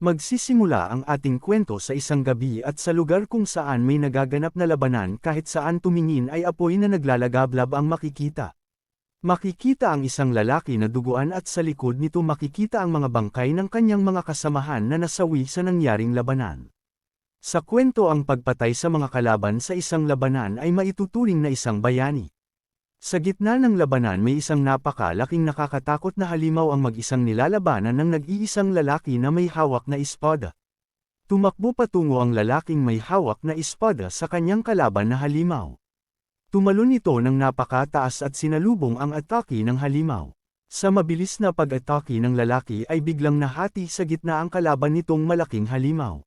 Magsisimula ang ating kwento sa isang gabi at sa lugar kung saan may nagaganap na labanan kahit saan tumingin ay apoy na naglalagablab ang makikita. Makikita ang isang lalaki na duguan at sa likod nito makikita ang mga bangkay ng kanyang mga kasamahan na nasawi sa nangyaring labanan. Sa kwento ang pagpatay sa mga kalaban sa isang labanan ay maituturing na isang bayani. Sa gitna ng labanan may isang napakalaking nakakatakot na halimaw ang mag-isang nilalabanan ng nag-iisang lalaki na may hawak na espada. Tumakbo patungo ang lalaking may hawak na espada sa kanyang kalaban na halimaw. Tumalon ito ng napakataas at sinalubong ang atake ng halimaw. Sa mabilis na pag-atake ng lalaki ay biglang nahati sa gitna ang kalaban nitong malaking halimaw.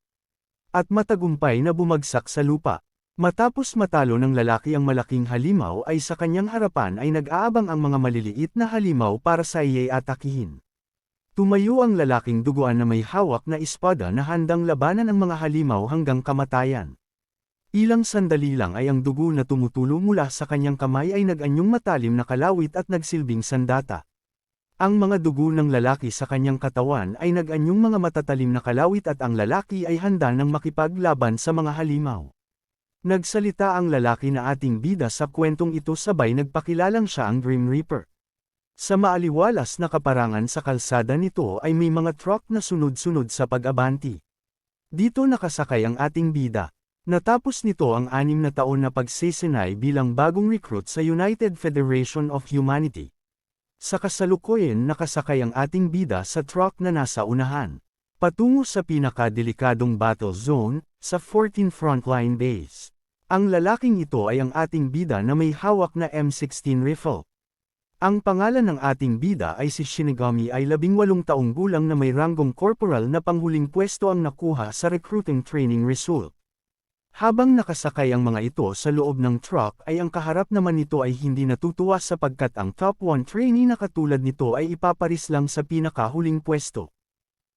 At matagumpay na bumagsak sa lupa. Matapos matalo ng lalaki ang malaking halimaw ay sa kanyang harapan ay nag-aabang ang mga maliliit na halimaw para sa iya'y atakihin. Tumayo ang lalaking duguan na may hawak na espada na handang labanan ang mga halimaw hanggang kamatayan. Ilang sandali lang ay ang dugo na tumutulo mula sa kanyang kamay ay nag-anyong matalim na kalawit at nagsilbing sandata. Ang mga dugo ng lalaki sa kanyang katawan ay nag-anyong mga matatalim na kalawit at ang lalaki ay handa nang makipaglaban sa mga halimaw. Nagsalita ang lalaki na ating bida sa kwentong ito sabay nagpakilalang siya ang Grim Reaper. Sa maaliwalas na kaparangan sa kalsada nito ay may mga truck na sunod-sunod sa pag-abanti. Dito nakasakay ang ating bida. Natapos nito ang 6 na taon na pagsesenay bilang bagong recruit sa United Federation of Humanity. Sa kasalukuyan nakasakay ang ating bida sa truck na nasa unahan. Patungo sa pinakadelikadong battle zone, sa 14 Frontline Base. Ang lalaking ito ay ang ating bida na may hawak na M16 rifle. Ang pangalan ng ating bida ay si Shinigami ay 18 taong gulang na may ranggong corporal na panghuling pwesto ang nakuha sa recruiting training result. Habang nakasakay ang mga ito sa loob ng truck ay ang kaharap naman nito ay hindi natutuwa sapagkat ang top 1 trainee na katulad nito ay ipaparis lang sa pinakahuling pwesto.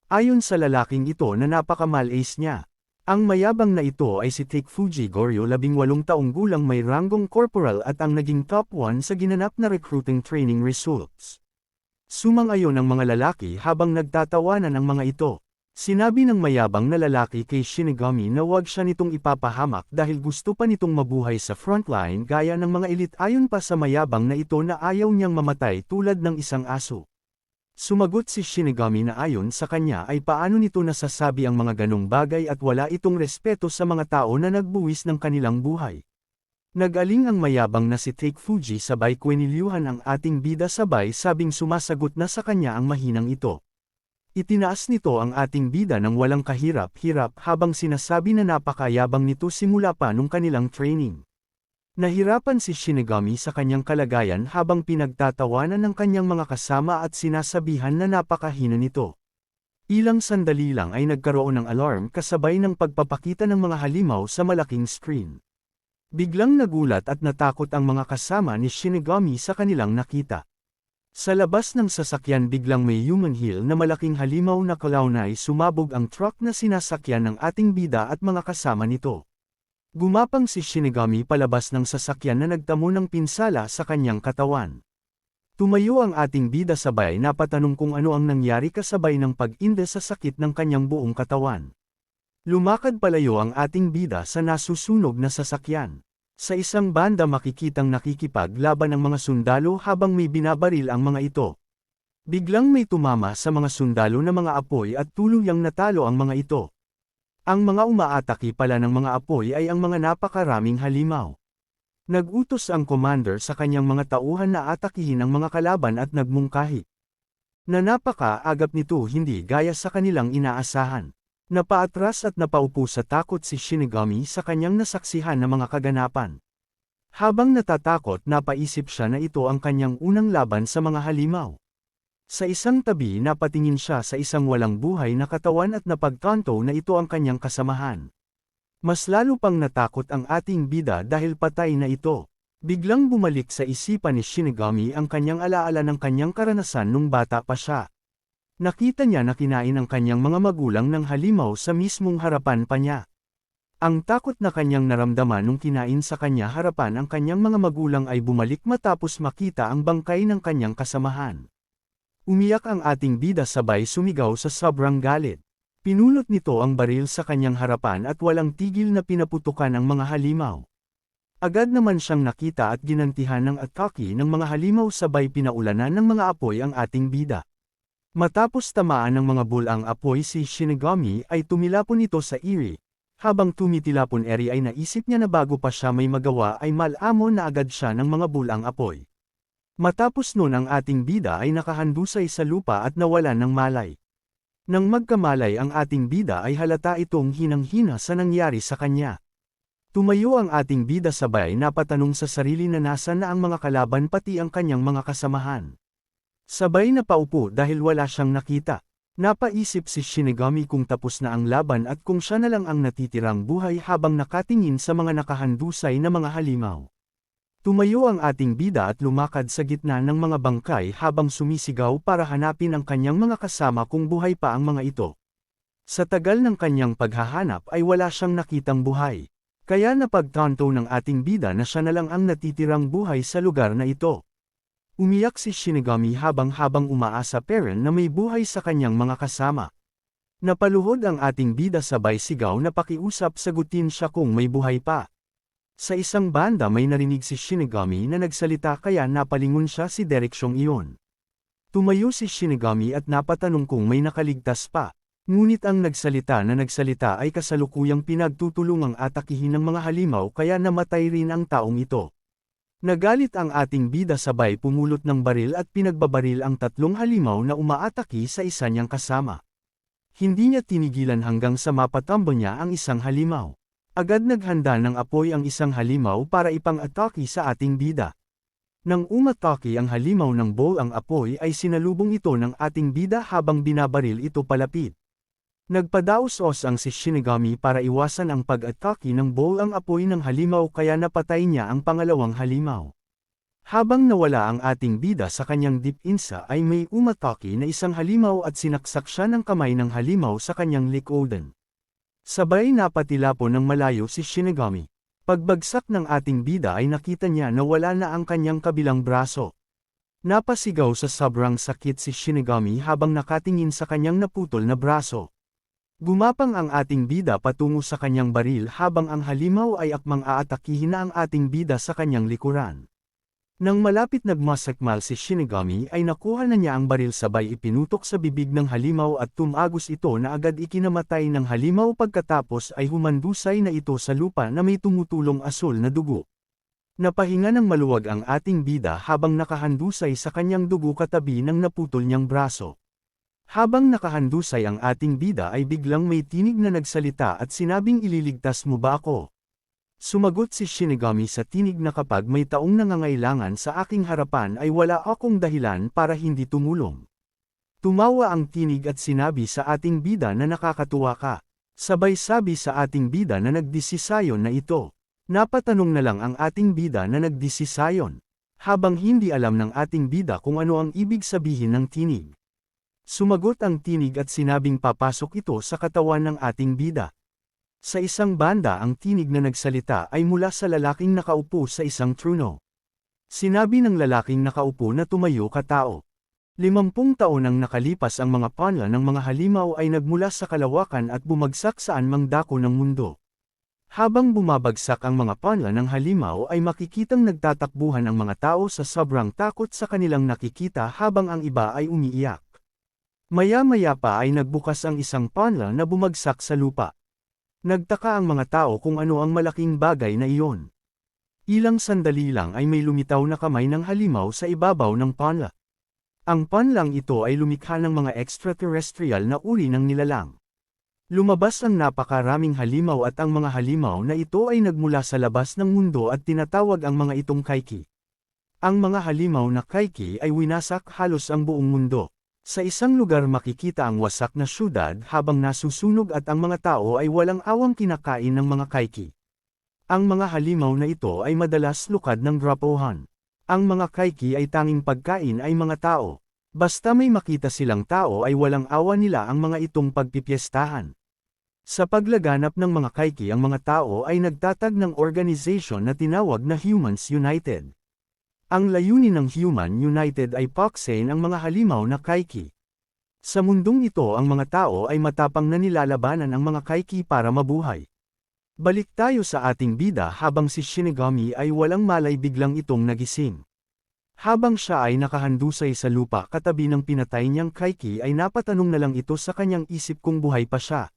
Ayon sa lalaking ito na napaka-malace niya. Ang mayabang na ito ay si Takefuji Goryo 18 taong gulang may ranggong corporal at ang naging top 1 sa ginanap na recruiting training results. Sumang-ayon ang mga lalaki habang nagtatawanan ang mga ito. Sinabi ng mayabang na lalaki kay Shinigami na huwag siya nitong ipapahamak dahil gusto pa nitong mabuhay sa frontline gaya ng mga elite ayon pa sa mayabang na ito na ayaw niyang mamatay tulad ng isang aso. Sumagot si Shinigami na ayon sa kanya ay paano nito nasasabi ang mga ganong bagay at wala itong respeto sa mga tao na nagbuwis ng kanilang buhay. Nag-aling ang mayabang na si Takefuji sabay kwinilyuhan ang ating bida sabay sabing sumasagot na sa kanya ang mahinang ito. Itinaas nito ang ating bida ng walang kahirap-hirap habang sinasabi na napakayabang nito simula pa nung kanilang training. Nahirapan si Shinigami sa kanyang kalagayan habang pinagtatawanan ng kanyang mga kasama at sinasabihan na napakahina nito. Ilang sandali lang ay nagkaroon ng alarm kasabay ng pagpapakita ng mga halimaw sa malaking screen. Biglang nagulat at natakot ang mga kasama ni Shinigami sa kanilang nakita. Sa labas ng sasakyan biglang may human hill na malaking halimaw na kalaunay sumabog ang truck na sinasakyan ng ating bida at mga kasama nito. Gumapang si Shinigami palabas ng sasakyan na nagtamo ng pinsala sa kanyang katawan. Tumayo ang ating bida sabay na patanong kung ano ang nangyari kasabay ng pag-inde sa sakit ng kanyang buong katawan. Lumakad palayo ang ating bida sa nasusunog na sasakyan. Sa isang banda makikitang nakikipaglaban ang mga sundalo habang may binabaril ang mga ito. Biglang may tumama sa mga sundalo na mga apoy at tuluyang natalo ang mga ito. Ang mga umaatake pala ng mga apoy ay ang mga napakaraming halimaw. Nag-utos ang commander sa kanyang mga tauhan na atakihin ang mga kalaban at nagmungkahi. Na napakaagap nito hindi gaya sa kanilang inaasahan. Napaatras at napaupo sa takot si Shinigami sa kanyang nasaksihan na mga kaganapan. Habang natatakot napaisip siya na ito ang kanyang unang laban sa mga halimaw. Sa isang tabi napatingin siya sa isang walang buhay na katawan at napagtanto na ito ang kanyang kasamahan. Mas lalo pang natakot ang ating bida dahil patay na ito. Biglang bumalik sa isipan ni Shinigami ang kanyang alaala ng kanyang karanasan nung bata pa siya. Nakita niya na kinain ang kanyang mga magulang ng halimaw sa mismong harapan pa niya. Ang takot na kanyang naramdaman nung kinain sa kanya harapan ang kanyang mga magulang ay bumalik matapos makita ang bangkay ng kanyang kasamahan. Umiyak ang ating bida sabay sumigaw sa sobrang galit. Pinulot nito ang baril sa kanyang harapan at walang tigil na pinaputukan ang mga halimaw. Agad naman siyang nakita at ginantihan ng atake ng mga halimaw sabay pinaulanan ng mga apoy ang ating bida. Matapos tamaan ng mga bulang apoy si Shinigami ay tumilapon ito sa Eri. Habang tumitilapon Eri ay naisip niya na bago pa siya may magawa ay malamon na agad siya ng mga bulang apoy. Matapos nun ang ating bida ay nakahandusay sa lupa at nawalan ng malay. Nang magkamalay ang ating bida ay halata itong hinang-hina sa nangyari sa kanya. Tumayo ang ating bida sabay napatanong sa sarili na nasa na ang mga kalaban pati ang kanyang mga kasamahan. Sabay na paupo dahil wala siyang nakita. Napaisip si Shinigami kung tapos na ang laban at kung siya na lang ang natitirang buhay habang nakatingin sa mga nakahandusay na mga halimaw. Tumayo ang ating bida at lumakad sa gitna ng mga bangkay habang sumisigaw para hanapin ang kanyang mga kasama kung buhay pa ang mga ito. Sa tagal ng kanyang paghahanap ay wala siyang nakitang buhay. Kaya napagtanto ng ating bida na siya na lang ang natitirang buhay sa lugar na ito. Umiyak si Shinigami habang umaasa Peren na may buhay sa kanyang mga kasama. Napaluhod ang ating bida sabay sigaw na pakiusap sagutin siya kung may buhay pa. Sa isang banda may narinig si Shinigami na nagsalita kaya napalingon siya si direksyong iyon. Tumayo si Shinigami at napatanong kung may nakaligtas pa. Ngunit ang nagsalita ay kasalukuyang pinagtutulungang atakihin ng mga halimaw kaya namatay rin ang taong ito. Nagalit ang ating bida sabay pumulot ng baril at pinagbabaril ang tatlong halimaw na umaataki sa isa niyang kasama. Hindi niya tinigilan hanggang sa mapatambo niya ang isang halimaw. Agad naghanda ng apoy ang isang halimaw para ipang-atake sa ating bida. Nang umatake ang halimaw ng bowl ang apoy ay sinalubong ito ng ating bida habang binabaril ito palapit. Nagpadaos-os ang si Shinigami para iwasan ang pag-atake ng bowl ang apoy ng halimaw kaya napatay niya ang pangalawang halimaw. Habang nawala ang ating bida sa kanyang deep-insa ay may umatake na isang halimaw at sinaksak siya ng kamay ng halimaw sa kanyang likoden. Sabay napatilapon ng malayo si Shinigami. Pagbagsak ng ating bida ay nakita niya na wala na ang kanyang kabilang braso. Napasigaw sa sobrang sakit si Shinigami habang nakatingin sa kanyang naputol na braso. Gumapang ang ating bida patungo sa kanyang baril habang ang halimaw ay akmang aatakihin na ang ating bida sa kanyang likuran. Nang malapit nagmasakmal si Shinigami ay nakuha na niya ang baril sabay ipinutok sa bibig ng halimaw at tumagos ito na agad ikinamatay ng halimaw pagkatapos ay humandusay na ito sa lupa na may tumutulong asul na dugo. Napahinga ng maluwag ang ating bida habang nakahandusay sa kanyang dugo katabi ng naputol niyang braso. Habang nakahandusay ang ating bida ay biglang may tinig na nagsalita at sinabing ililigtas mo ba ako? Sumagot si Shinigami sa tinig na kapag may taong nangangailangan sa aking harapan ay wala akong dahilan para hindi tumulong. Tumawa ang tinig at sinabi sa ating bida na nakakatuwa ka. Sabay sabi sa ating bida na nagdesisayon na ito. Napatanong na lang ang ating bida na nagdesisayon. Habang hindi alam ng ating bida kung ano ang ibig sabihin ng tinig. Sumagot ang tinig at sinabing papasok ito sa katawan ng ating bida. Sa isang banda ang tinig na nagsalita ay mula sa lalaking nakaupo sa isang trono. Sinabi ng lalaking nakaupo na tumayo ka tao. 50 taon nang nakalipas ang mga panla ng mga halimaw ay nagmula sa kalawakan at bumagsak saan mang dako ng mundo. Habang bumabagsak ang mga panla ng halimaw ay makikitang nagtatakbuhan ang mga tao sa sobrang takot sa kanilang nakikita habang ang iba ay umiiyak. Maya-maya pa ay nagbukas ang isang panla na bumagsak sa lupa. Nagtaka ang mga tao kung ano ang malaking bagay na iyon. Ilang sandali lang ay may lumitaw na kamay ng halimaw sa ibabaw ng panla. Ang panlang ito ay lumikha ng mga extraterrestrial na uri ng nilalang. Lumabas ang napakaraming halimaw at ang mga halimaw na ito ay nagmula sa labas ng mundo at tinatawag ang mga itong Kaiki. Ang mga halimaw na Kaiki ay winasak halos ang buong mundo. Sa isang lugar makikita ang wasak na syudad habang nasusunog at ang mga tao ay walang awang kinakain ng mga Kaiki. Ang mga halimaw na ito ay madalas lukad ng drapohan. Ang mga Kaiki ay tanging pagkain ay mga tao. Basta may makita silang tao ay walang awa nila ang mga itong pagpipiestahan. Sa paglaganap ng mga Kaiki ang mga tao ay nagtatag ng organization na tinawag na Humans United. Ang layunin ng Human United ay paksain ang mga halimaw na Kaiki. Sa mundong ito ang mga tao ay matapang na nilalabanan ang mga Kaiki para mabuhay. Balik tayo sa ating bida habang si Shinigami ay walang malay biglang itong nagising. Habang siya ay nakahandusay sa lupa katabi ng pinatay niyang Kaiki ay napatanong na lang ito sa kanyang isip kung buhay pa siya.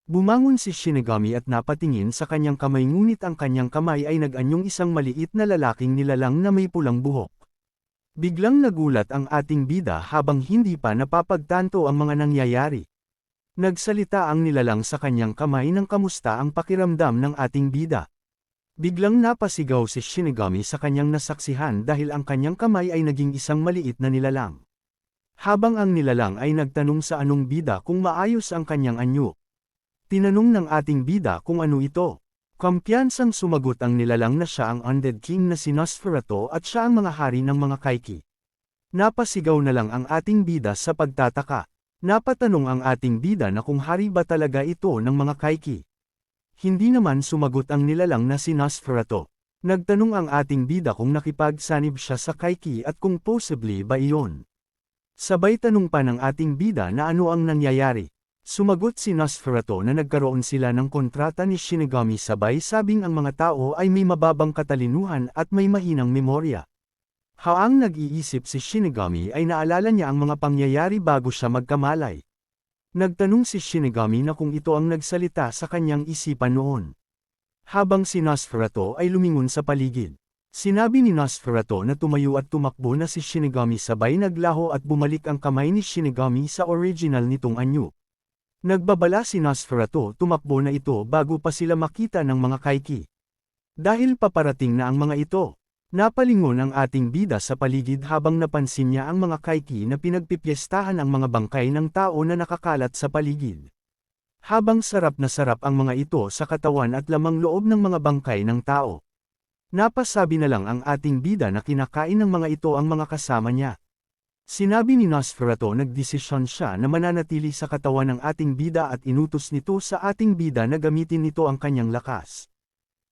Bumangon si Shinigami at napatingin sa kanyang kamay ngunit ang kanyang kamay ay nag-anyong isang maliit na lalaking nilalang na may pulang buhok. Biglang nagulat ang ating bida habang hindi pa napapagtanto ang mga nangyayari. Nagsalita ang nilalang sa kanyang kamay ng kamusta ang pakiramdam ng ating bida. Biglang napasigaw si Shinigami sa kanyang nasaksihan dahil ang kanyang kamay ay naging isang maliit na nilalang. Habang ang nilalang ay nagtanong sa anong bida kung maayos ang kanyang anyo. Tinanong ng ating bida kung ano ito. Kumpiyansang sumagot ang nilalang na siya ang Undead King na si Nosferatu at siya ang mga hari ng mga Kaiki. Napasigaw na lang ang ating bida sa pagtataka. Napatanong ang ating bida na kung hari ba talaga ito ng mga Kaiki. Hindi naman sumagot ang nilalang na si Nosferatu. Nagtanong ang ating bida kung nakipagsanib siya sa Kaiki at kung possibly ba iyon. Sabay tanong pa ng ating bida na ano ang nangyayari. Sumagot si Nosferatu na nagkaroon sila ng kontrata ni Shinigami sabay sabing ang mga tao ay may mababang katalinuhan at may mahinang memorya. Haang nag-iisip si Shinigami ay naalala niya ang mga pangyayari bago siya magkamalay. Nagtanong si Shinigami na kung ito ang nagsalita sa kanyang isipan noon. Habang si Nosferatu ay lumingon sa paligid. Sinabi ni Nosferatu na tumayo at tumakbo na si Shinigami sabay naglaho at bumalik ang kamay ni Shinigami sa original nitong anyo. Nagbabala si Nosferatu tumakbo na ito bago pa sila makita ng mga Kaiki. Dahil paparating na ang mga ito, napalingon ang ating bida sa paligid habang napansin niya ang mga Kaiki na pinagpipiestahan ang mga bangkay ng tao na nakakalat sa paligid. Habang sarap na sarap ang mga ito sa katawan at lamang loob ng mga bangkay ng tao. Napasabi na lang ang ating bida na kinakain ng mga ito ang mga kasama niya. Sinabi ni Nosferatu nagdesisyon siya na mananatili sa katawan ng ating bida at inutos nito sa ating bida na gamitin nito ang kanyang lakas.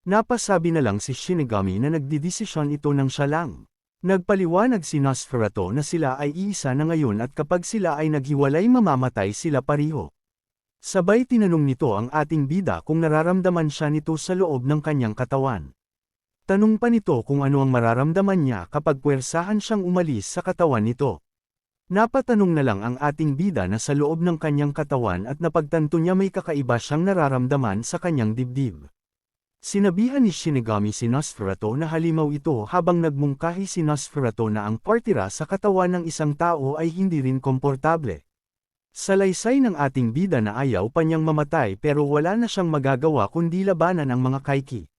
Napasabi na lang si Shinigami na nagdidesisyon ito ng siya lang. Nagpaliwanag si Nosferatu na sila ay iisa na ngayon at kapag sila ay naghiwalay mamamatay sila pareho. Sabay tinanong nito ang ating bida kung nararamdaman siya nito sa loob ng kanyang katawan. Tanong pa nito kung ano ang mararamdaman niya kapag puwersahan siyang umalis sa katawan nito. Napatanong na lang ang ating bida na sa loob ng kanyang katawan at napagtanto niya may kakaiba siyang nararamdaman sa kanyang dibdib. Sinabihan ni Shinigami si Nosferatu na halimaw ito habang nagmungkahi si Nosferatu na ang partira sa katawan ng isang tao ay hindi rin komportable. Salaysay ng ating bida na ayaw pa niyang mamatay pero wala na siyang magagawa kundi labanan ang mga Kaiki.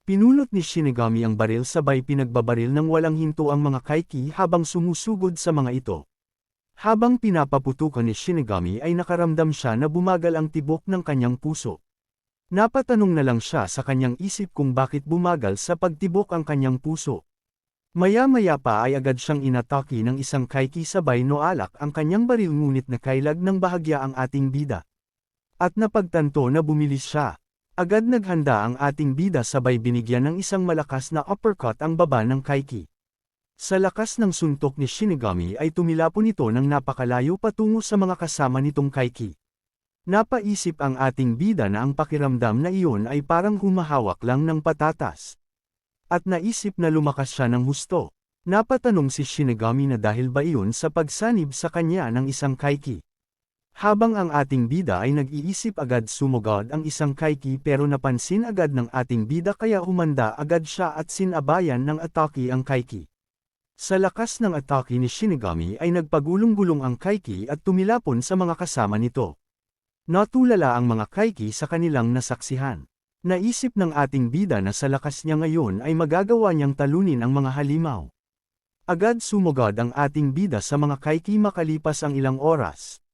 Pinulot ni Shinigami ang baril sabay pinagbabaril ng walang hinto ang mga Kaiki habang sumusugod sa mga ito. Habang pinapaputukan ni Shinigami ay nakaramdam siya na bumagal ang tibok ng kanyang puso. Napatanong na lang siya sa kanyang isip kung bakit bumagal sa pagtibok ang kanyang puso. Maya-maya pa ay agad siyang inatake ng isang Kaiki sabay noalak ang kanyang baril ngunit nakailag ng bahagya ang ating bida. At napagtanto na bumilis siya. Agad naghanda ang ating bida sabay binigyan ng isang malakas na uppercut ang baba ng Kaiki. Sa lakas ng suntok ni Shinigami ay tumilapon ito ng napakalayo patungo sa mga kasama nitong Kaiki. Napaisip ang ating bida na ang pakiramdam na iyon ay parang humahawak lang ng patatas. At naisip na lumakas siya ng husto. Napatanong si Shinigami na dahil ba iyon sa pagsanib sa kanya ng isang Kaiki. Habang ang ating bida ay nag-iisip agad sumugod ang isang Kaiki pero napansin agad ng ating bida kaya humanda agad siya at sinabayan ng atake ang Kaiki. Sa lakas ng atake ni Shinigami ay nagpagulong-gulong ang Kaiki at tumilapon sa mga kasama nito. Natulala ang mga Kaiki sa kanilang nasaksihan. Naisip ng ating bida na sa lakas niya ngayon ay magagawa niyang talunin ang mga halimaw. Agad sumugod ang ating bida sa mga Kaiki makalipas ang ilang oras.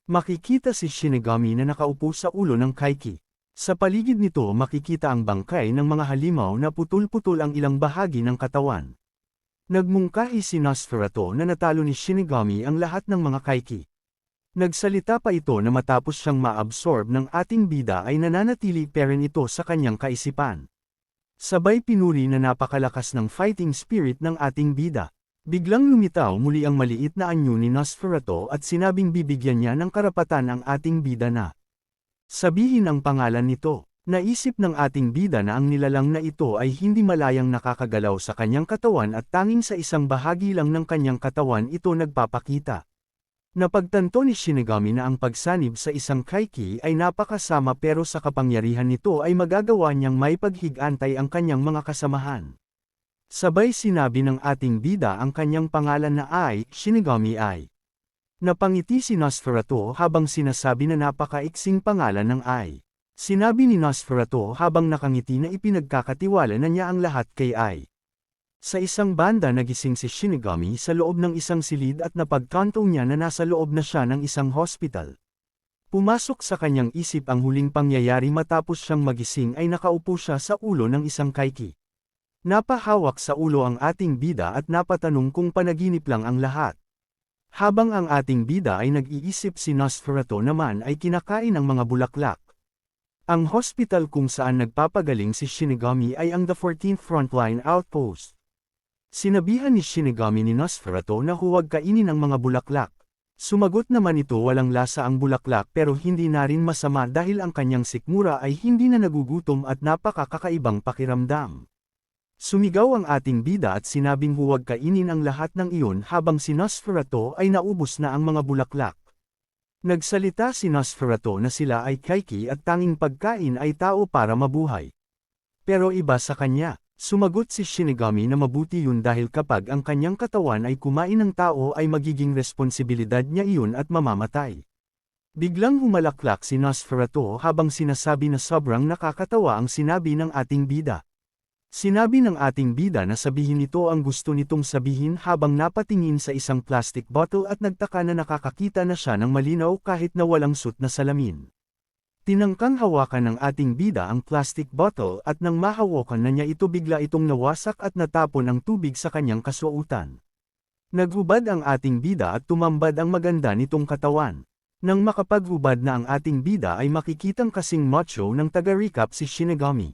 Makikita si Shinigami na nakaupo sa ulo ng Kaiki. Sa paligid nito makikita ang bangkay ng mga halimaw na putol-putol ang ilang bahagi ng katawan. Nagmungkahi si Nosferatu na natalo ni Shinigami ang lahat ng mga Kaiki. Nagsalita pa ito na matapos siyang ma-absorb ng ating bida ay nananatili pa rin ito sa kanyang kaisipan. Sabay pinuri na napakalakas ng fighting spirit ng ating bida. Biglang lumitaw muli ang maliit na anyo ni Nosferatu at sinabing bibigyan niya ng karapatan ang ating bida na sabihin ang pangalan nito. Naisip ng ating bida na ang nilalang na ito ay hindi malayang nakakagalaw sa kanyang katawan at tanging sa isang bahagi lang ng kanyang katawan ito nagpapakita. Napagtanto ni Shinigami na ang pagsanib sa isang Kaiki ay napakasama pero sa kapangyarihan nito ay magagawa niyang may paghigantay ang kanyang mga kasamahan. Sabay sinabi ng ating bida ang kanyang pangalan na ay Shinigami Ai. Napangiti si Nosferatu habang sinasabi na napakaiksing pangalan ng Ai. Sinabi ni Nosferatu habang nakangiti na ipinagkakatiwala na niya ang lahat kay Ai. Sa isang banda nagising si Shinigami sa loob ng isang silid at napagkanto niya na nasa loob na siya ng isang hospital. Pumasok sa kanyang isip ang huling pangyayari matapos siyang magising ay nakaupo siya sa ulo ng isang Kaiki. Napahawak sa ulo ang ating bida at napatanong kung panaginip lang ang lahat. Habang ang ating bida ay nag-iisip si Nosferatu naman ay kinakain ang mga bulaklak. Ang hospital kung saan nagpapagaling si Shinigami ay ang The 14th Frontline Outpost. Sinabihan ni Shinigami ni Nosferatu na huwag kainin ang mga bulaklak. Sumagot naman ito walang lasa ang bulaklak pero hindi na rin masama dahil ang kanyang sikmura ay hindi na nagugutom at napakakakaibang pakiramdam. Sumigaw ang ating bida at sinabing huwag kainin ang lahat ng iyon habang si Nosferatu ay naubos na ang mga bulaklak. Nagsalita si Nosferatu na sila ay Kaiki at tanging pagkain ay tao para mabuhay. Pero iba sa kanya, sumagot si Shinigami na mabuti yun dahil kapag ang kanyang katawan ay kumain ng tao ay magiging responsibilidad niya iyon at mamamatay. Biglang humalaklak si Nosferatu habang sinasabi na sobrang nakakatawa ang sinabi ng ating bida. Sinabi ng ating bida na sabihin nito ang gusto nitong sabihin habang napatingin sa isang plastic bottle at nagtaka na nakakakita na siya ng malinaw kahit na walang suit na salamin. Tinangkang hawakan ng ating bida ang plastic bottle at nang mahawakan na niya ito bigla itong nawasak at natapon ang tubig sa kanyang kasuotan. Naghubad ang ating bida at tumambad ang maganda nitong katawan. Nang makapaghubad na ang ating bida ay makikitang kasing macho ng taga-recap si Shinigami.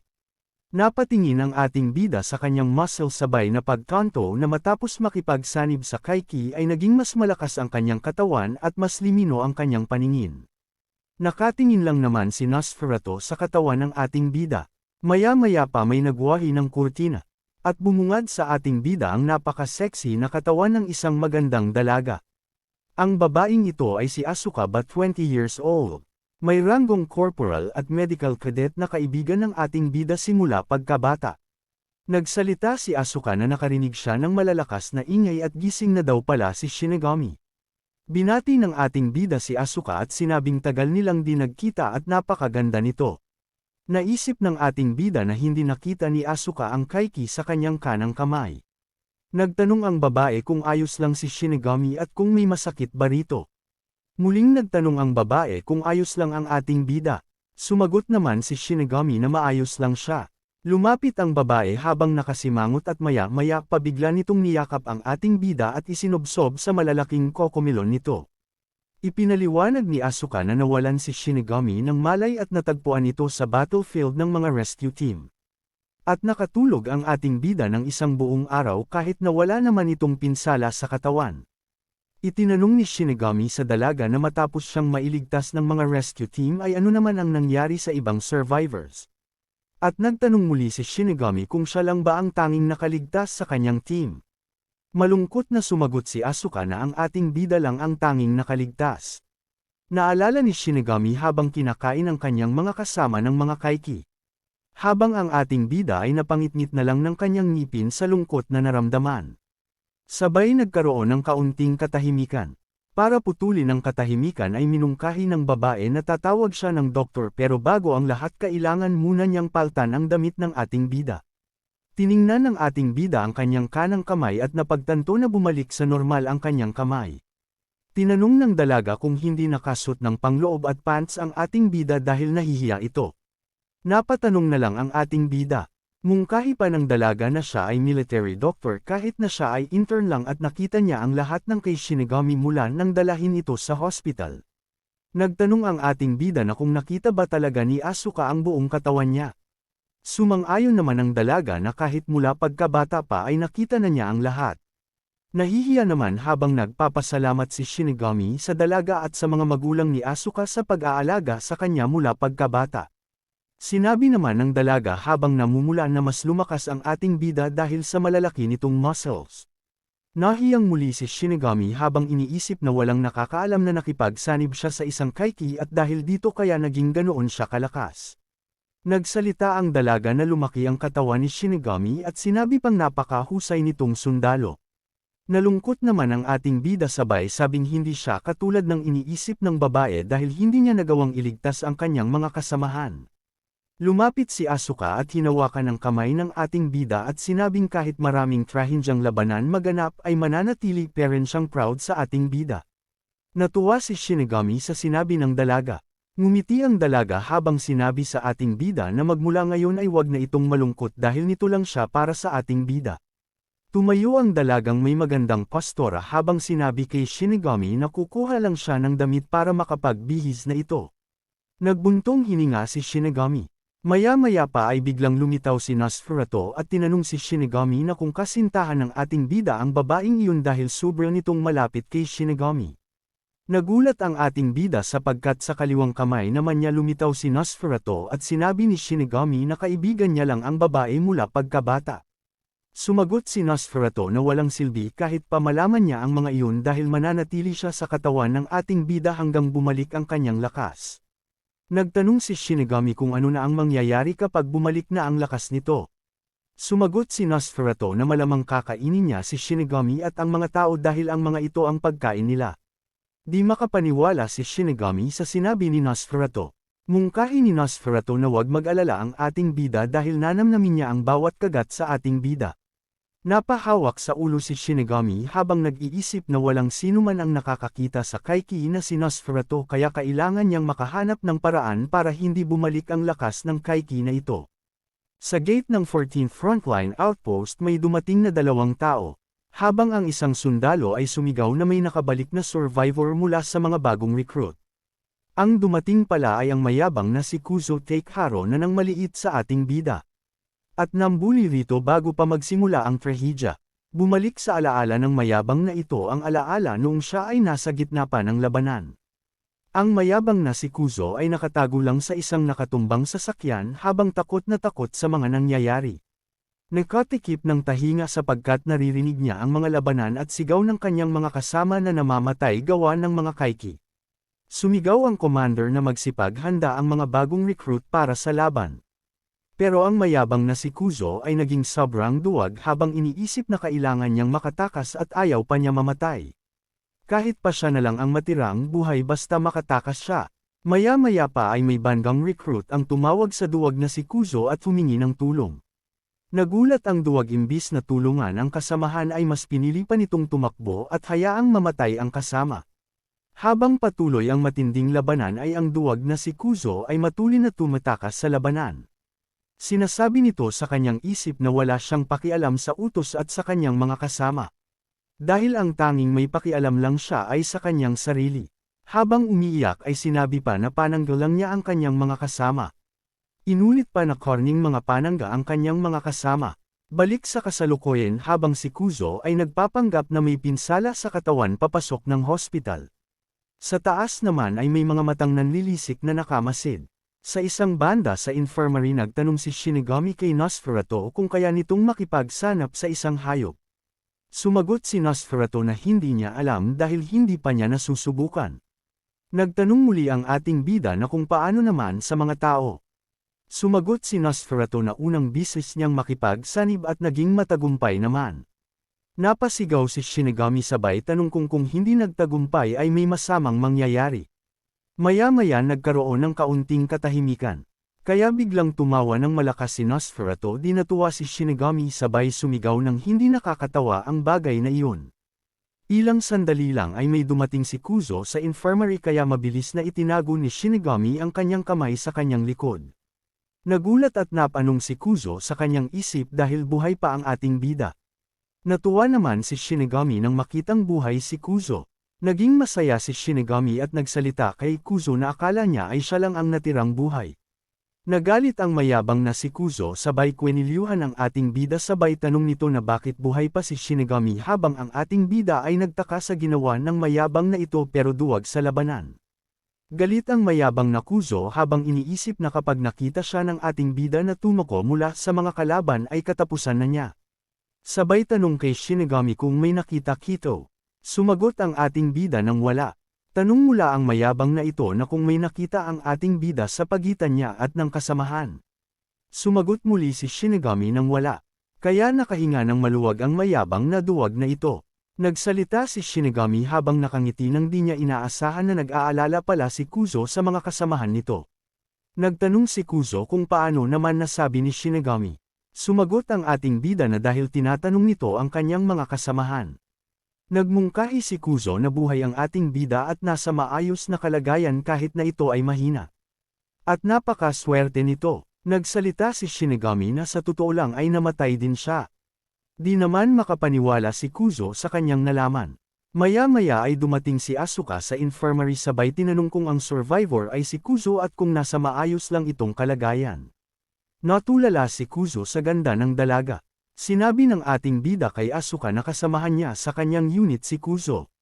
Napatingin ang ating bida sa kanyang muscle sabay na pagkanto na matapos makipagsanib sa Kaiki ay naging mas malakas ang kanyang katawan at mas limino ang kanyang paningin. Nakatingin lang naman si Nosferatu sa katawan ng ating bida. Maya-maya pa may nagwahi ng kurtina. At bumungad sa ating bida ang napaka-sexy na katawan ng isang magandang dalaga. Ang babaeng ito ay si Asuka but 20 years old. May ranggong corporal at medical cadet na kaibigan ng ating bida simula pagkabata. Nagsalita si Asuka na nakarinig siya ng malalakas na ingay at gising na daw pala si Shinigami. Binati ng ating bida si Asuka at sinabing tagal nilang di nagkita at napakaganda nito. Naisip ng ating bida na hindi nakita ni Asuka ang Kaiki sa kanyang kanang kamay. Nagtanong ang babae kung ayos lang si Shinigami at kung may masakit ba rito. Muling nagtanong ang babae kung ayos lang ang ating bida. Sumagot naman si Shinigami na maayos lang siya. Lumapit ang babae habang nakasimangot at maya-maya pabigla nitong niyakap ang ating bida at isinobsob sa malalaking kokomilon nito. Ipinaliwanag ni Asuka na nawalan si Shinigami ng malay at natagpuan ito sa battlefield ng mga rescue team. At nakatulog ang ating bida ng isang buong araw kahit na wala naman itong pinsala sa katawan. Itinanong ni Shinigami sa dalaga na matapos siyang mailigtas ng mga rescue team ay ano naman ang nangyari sa ibang survivors. At nagtanong muli si Shinigami kung siya lang ba ang tanging nakaligtas sa kanyang team. Malungkot na sumagot si Asuka na ang ating bida lang ang tanging nakaligtas. Naalala ni Shinigami habang kinakain ang kanyang mga kasama ng mga Kaiki. Habang ang ating bida ay napangitngit na lang ng kanyang ngipin sa lungkot na naramdaman. Sabay nagkaroon ng kaunting katahimikan. Para putulin ang katahimikan ay minungkahi ng babae na tatawag siya ng doktor pero bago ang lahat kailangan muna niyang paltan ang damit ng ating bida. Tiningnan ng ating bida ang kanyang kanang kamay at napagtanto na bumalik sa normal ang kanyang kamay. Tinanong ng dalaga kung hindi nakasuot ng pangloob at pants ang ating bida dahil nahihiya ito. Napatanong na lang ang ating bida. Mungkahi pa ng dalaga na siya ay military doctor kahit na siya ay intern lang at nakita niya ang lahat ng kay Shinigami mula nang dalahin ito sa hospital. Nagtanong ang ating bida na kung nakita ba talaga ni Asuka ang buong katawan niya. Sumang-ayon naman ang dalaga na kahit mula pagkabata pa ay nakita na niya ang lahat. Nahihiya naman habang nagpapasalamat si Shinigami sa dalaga at sa mga magulang ni Asuka sa pag-aalaga sa kanya mula pagkabata. Sinabi naman ng dalaga habang namumula na mas lumakas ang ating bida dahil sa malalaki nitong muscles. Nahiyang muli si Shinigami habang iniisip na walang nakakaalam na nakipagsanib siya sa isang kaiki at dahil dito kaya naging ganoon siya kalakas. Nagsalita ang dalaga na lumaki ang katawan ni Shinigami at sinabi pang napakahusay nitong sundalo. Nalungkot naman ang ating bida sabay sabing hindi siya katulad ng iniisip ng babae dahil hindi niya nagawang iligtas ang kanyang mga kasamahan. Lumapit si Asuka at hinawakan ang kamay ng ating bida at sinabing kahit maraming trahindyang labanan maganap ay mananatili pa rin siyang proud sa ating bida. Natuwa si Shinigami sa sinabi ng dalaga. Ngumiti ang dalaga habang sinabi sa ating bida na magmula ngayon ay wag na itong malungkot dahil nito lang siya para sa ating bida. Tumayo ang dalagang may magandang postura habang sinabi kay Shinigami na kukuha lang siya ng damit para makapagbihis na ito. Nagbuntong hininga si Shinigami. Maya-maya pa ay biglang lumitaw si Nosferatu at tinanong si Shinigami na kung kasintahan ng ating bida ang babaeng iyon dahil sobra nitong malapit kay Shinigami. Nagulat ang ating bida sapagkat sa kaliwang kamay naman niya lumitaw si Nosferatu at sinabi ni Shinigami na kaibigan niya lang ang babae mula pagkabata. Sumagot si Nosferatu na walang silbi kahit pa malaman niya ang mga iyon dahil mananatili siya sa katawan ng ating bida hanggang bumalik ang kanyang lakas. Nagtanong si Shinigami kung ano na ang mangyayari kapag bumalik na ang lakas nito. Sumagot si Nosferatu na malamang kakainin niya si Shinigami at ang mga tao dahil ang mga ito ang pagkain nila. Di makapaniwala si Shinigami sa sinabi ni Nosferatu. Mungkahi ni Nosferatu na wag mag-alala ang ating bida dahil nanamnamin niya ang bawat kagat sa ating bida. Napahawak sa ulo si Shinigami habang nag-iisip na walang sino man ang nakakakita sa kaiki na si Nosferatu kaya kailangan niyang makahanap ng paraan para hindi bumalik ang lakas ng kaiki na ito. Sa gate ng 14th Frontline Outpost may dumating na 2 tao, habang ang isang sundalo ay sumigaw na may nakabalik na survivor mula sa mga bagong recruit. Ang dumating pala ay ang mayabang na si Kuzo Takeharo na nang maliit sa ating bida. At nambuli rito bago pa magsimula ang trahedya. Bumalik sa alaala ng mayabang na ito ang alaala noong siya ay nasa gitna pa ng labanan. Ang mayabang na si Kuzo ay nakatago lang sa isang nakatumbang sasakyan habang takot na takot sa mga nangyayari. Nagkatikip ng tahinga sapagkat naririnig niya ang mga labanan at sigaw ng kanyang mga kasama na namamatay gawa ng mga kaiki. Sumigaw ang commander na magsipag handa ang mga bagong recruit para sa laban. Pero ang mayabang na si Kuzo ay naging sobrang duwag habang iniisip na kailangan niyang makatakas at ayaw pa niya mamatay. Kahit pa siya na lang ang matirang buhay basta makatakas siya. Maya-maya pa ay may bandang recruit ang tumawag sa duwag na si Kuzo at humingi ng tulong. Nagulat ang duwag imbis na tulungan ang kasamahan ay mas pinili pa nitong tumakbo at hayaang mamatay ang kasama. Habang patuloy ang matinding labanan ay ang duwag na si Kuzo ay matuloy na tumatakas sa labanan. Sinasabi nito sa kanyang isip na wala siyang pakialam sa utos at sa kanyang mga kasama. Dahil ang tanging may pakialam lang siya ay sa kanyang sarili. Habang umiiyak ay sinabi pa na panangga lang niya ang kanyang mga kasama. Inulit pa na korning mga panangga ang kanyang mga kasama. Balik sa kasalukuyan habang si Kuzo ay nagpapanggap na may pinsala sa katawan papasok ng hospital. Sa taas naman ay may mga matang nanlilisik na nakamasid. Sa isang banda sa infirmary nagtanong si Shinigami kay Nosferatu kung kaya nitong makipagsanap sa isang hayop. Sumagot si Nosferatu na hindi niya alam dahil hindi pa niya nasusubukan. Nagtanong muli ang ating bida na kung paano naman sa mga tao. Sumagot si Nosferatu na unang bisis niyang makipagsanib at naging matagumpay naman. Napasigaw si Shinigami sabay tanong kung hindi nagtagumpay ay may masamang mangyayari. Maya-maya nagkaroon ng kaunting katahimikan. Kaya biglang tumawa ng malakas si Nosferatu di natuwa si Shinigami sabay sumigaw ng hindi nakakatawa ang bagay na iyon. Ilang sandali lang ay may dumating si Kuzo sa infirmary kaya mabilis na itinago ni Shinigami ang kanyang kamay sa kanyang likod. Nagulat at napanong si Kuzo sa kanyang isip dahil buhay pa ang ating bida. Natuwa naman si Shinigami nang makitang buhay si Kuzo. Naging masaya si Shinigami at nagsalita kay Kuzo na akala niya ay siya lang ang natirang buhay. Nagalit ang mayabang na si Kuzo sabay kwenilyuhan ang ating bida sabay tanong nito na bakit buhay pa si Shinigami habang ang ating bida ay nagtaka sa ginawa ng mayabang na ito pero duwag sa labanan. Galit ang mayabang na Kuzo habang iniisip na kapag nakita siya ng ating bida na tumako mula sa mga kalaban ay katapusan na niya. Sabay tanong kay Shinigami kung may nakita Kito. Sumagot ang ating bida ng wala. Tanong mula ang mayabang na ito na kung may nakita ang ating bida sa pagitan niya at ng kasamahan. Sumagot muli si Shinigami ng wala. Kaya nakahinga ng maluwag ang mayabang na duwag na ito. Nagsalita si Shinigami habang nakangiti nang di niya inaasahan na nag-aalala pala si Kuzo sa mga kasamahan nito. Nagtanong si Kuzo kung paano naman nasabi ni Shinigami. Sumagot ang ating bida na dahil tinatanong nito ang kanyang mga kasamahan. Nagmungkahi si Kuzo na buhay ang ating bida at nasa maayos na kalagayan kahit na ito ay mahina. At napakaswerte nito. Nagsalita si Shinigami na sa totoo lang ay namatay din siya. Di naman makapaniwala si Kuzo sa kanyang nalaman. Maya-maya ay dumating si Asuka sa infirmary sabay tinanong kung ang survivor ay si Kuzo at kung nasa maayos lang itong kalagayan. Natulala si Kuzo sa ganda ng dalaga. Sinabi ng ating bida kay Asuka na kasamahan niya sa kanyang unit si Kuzo.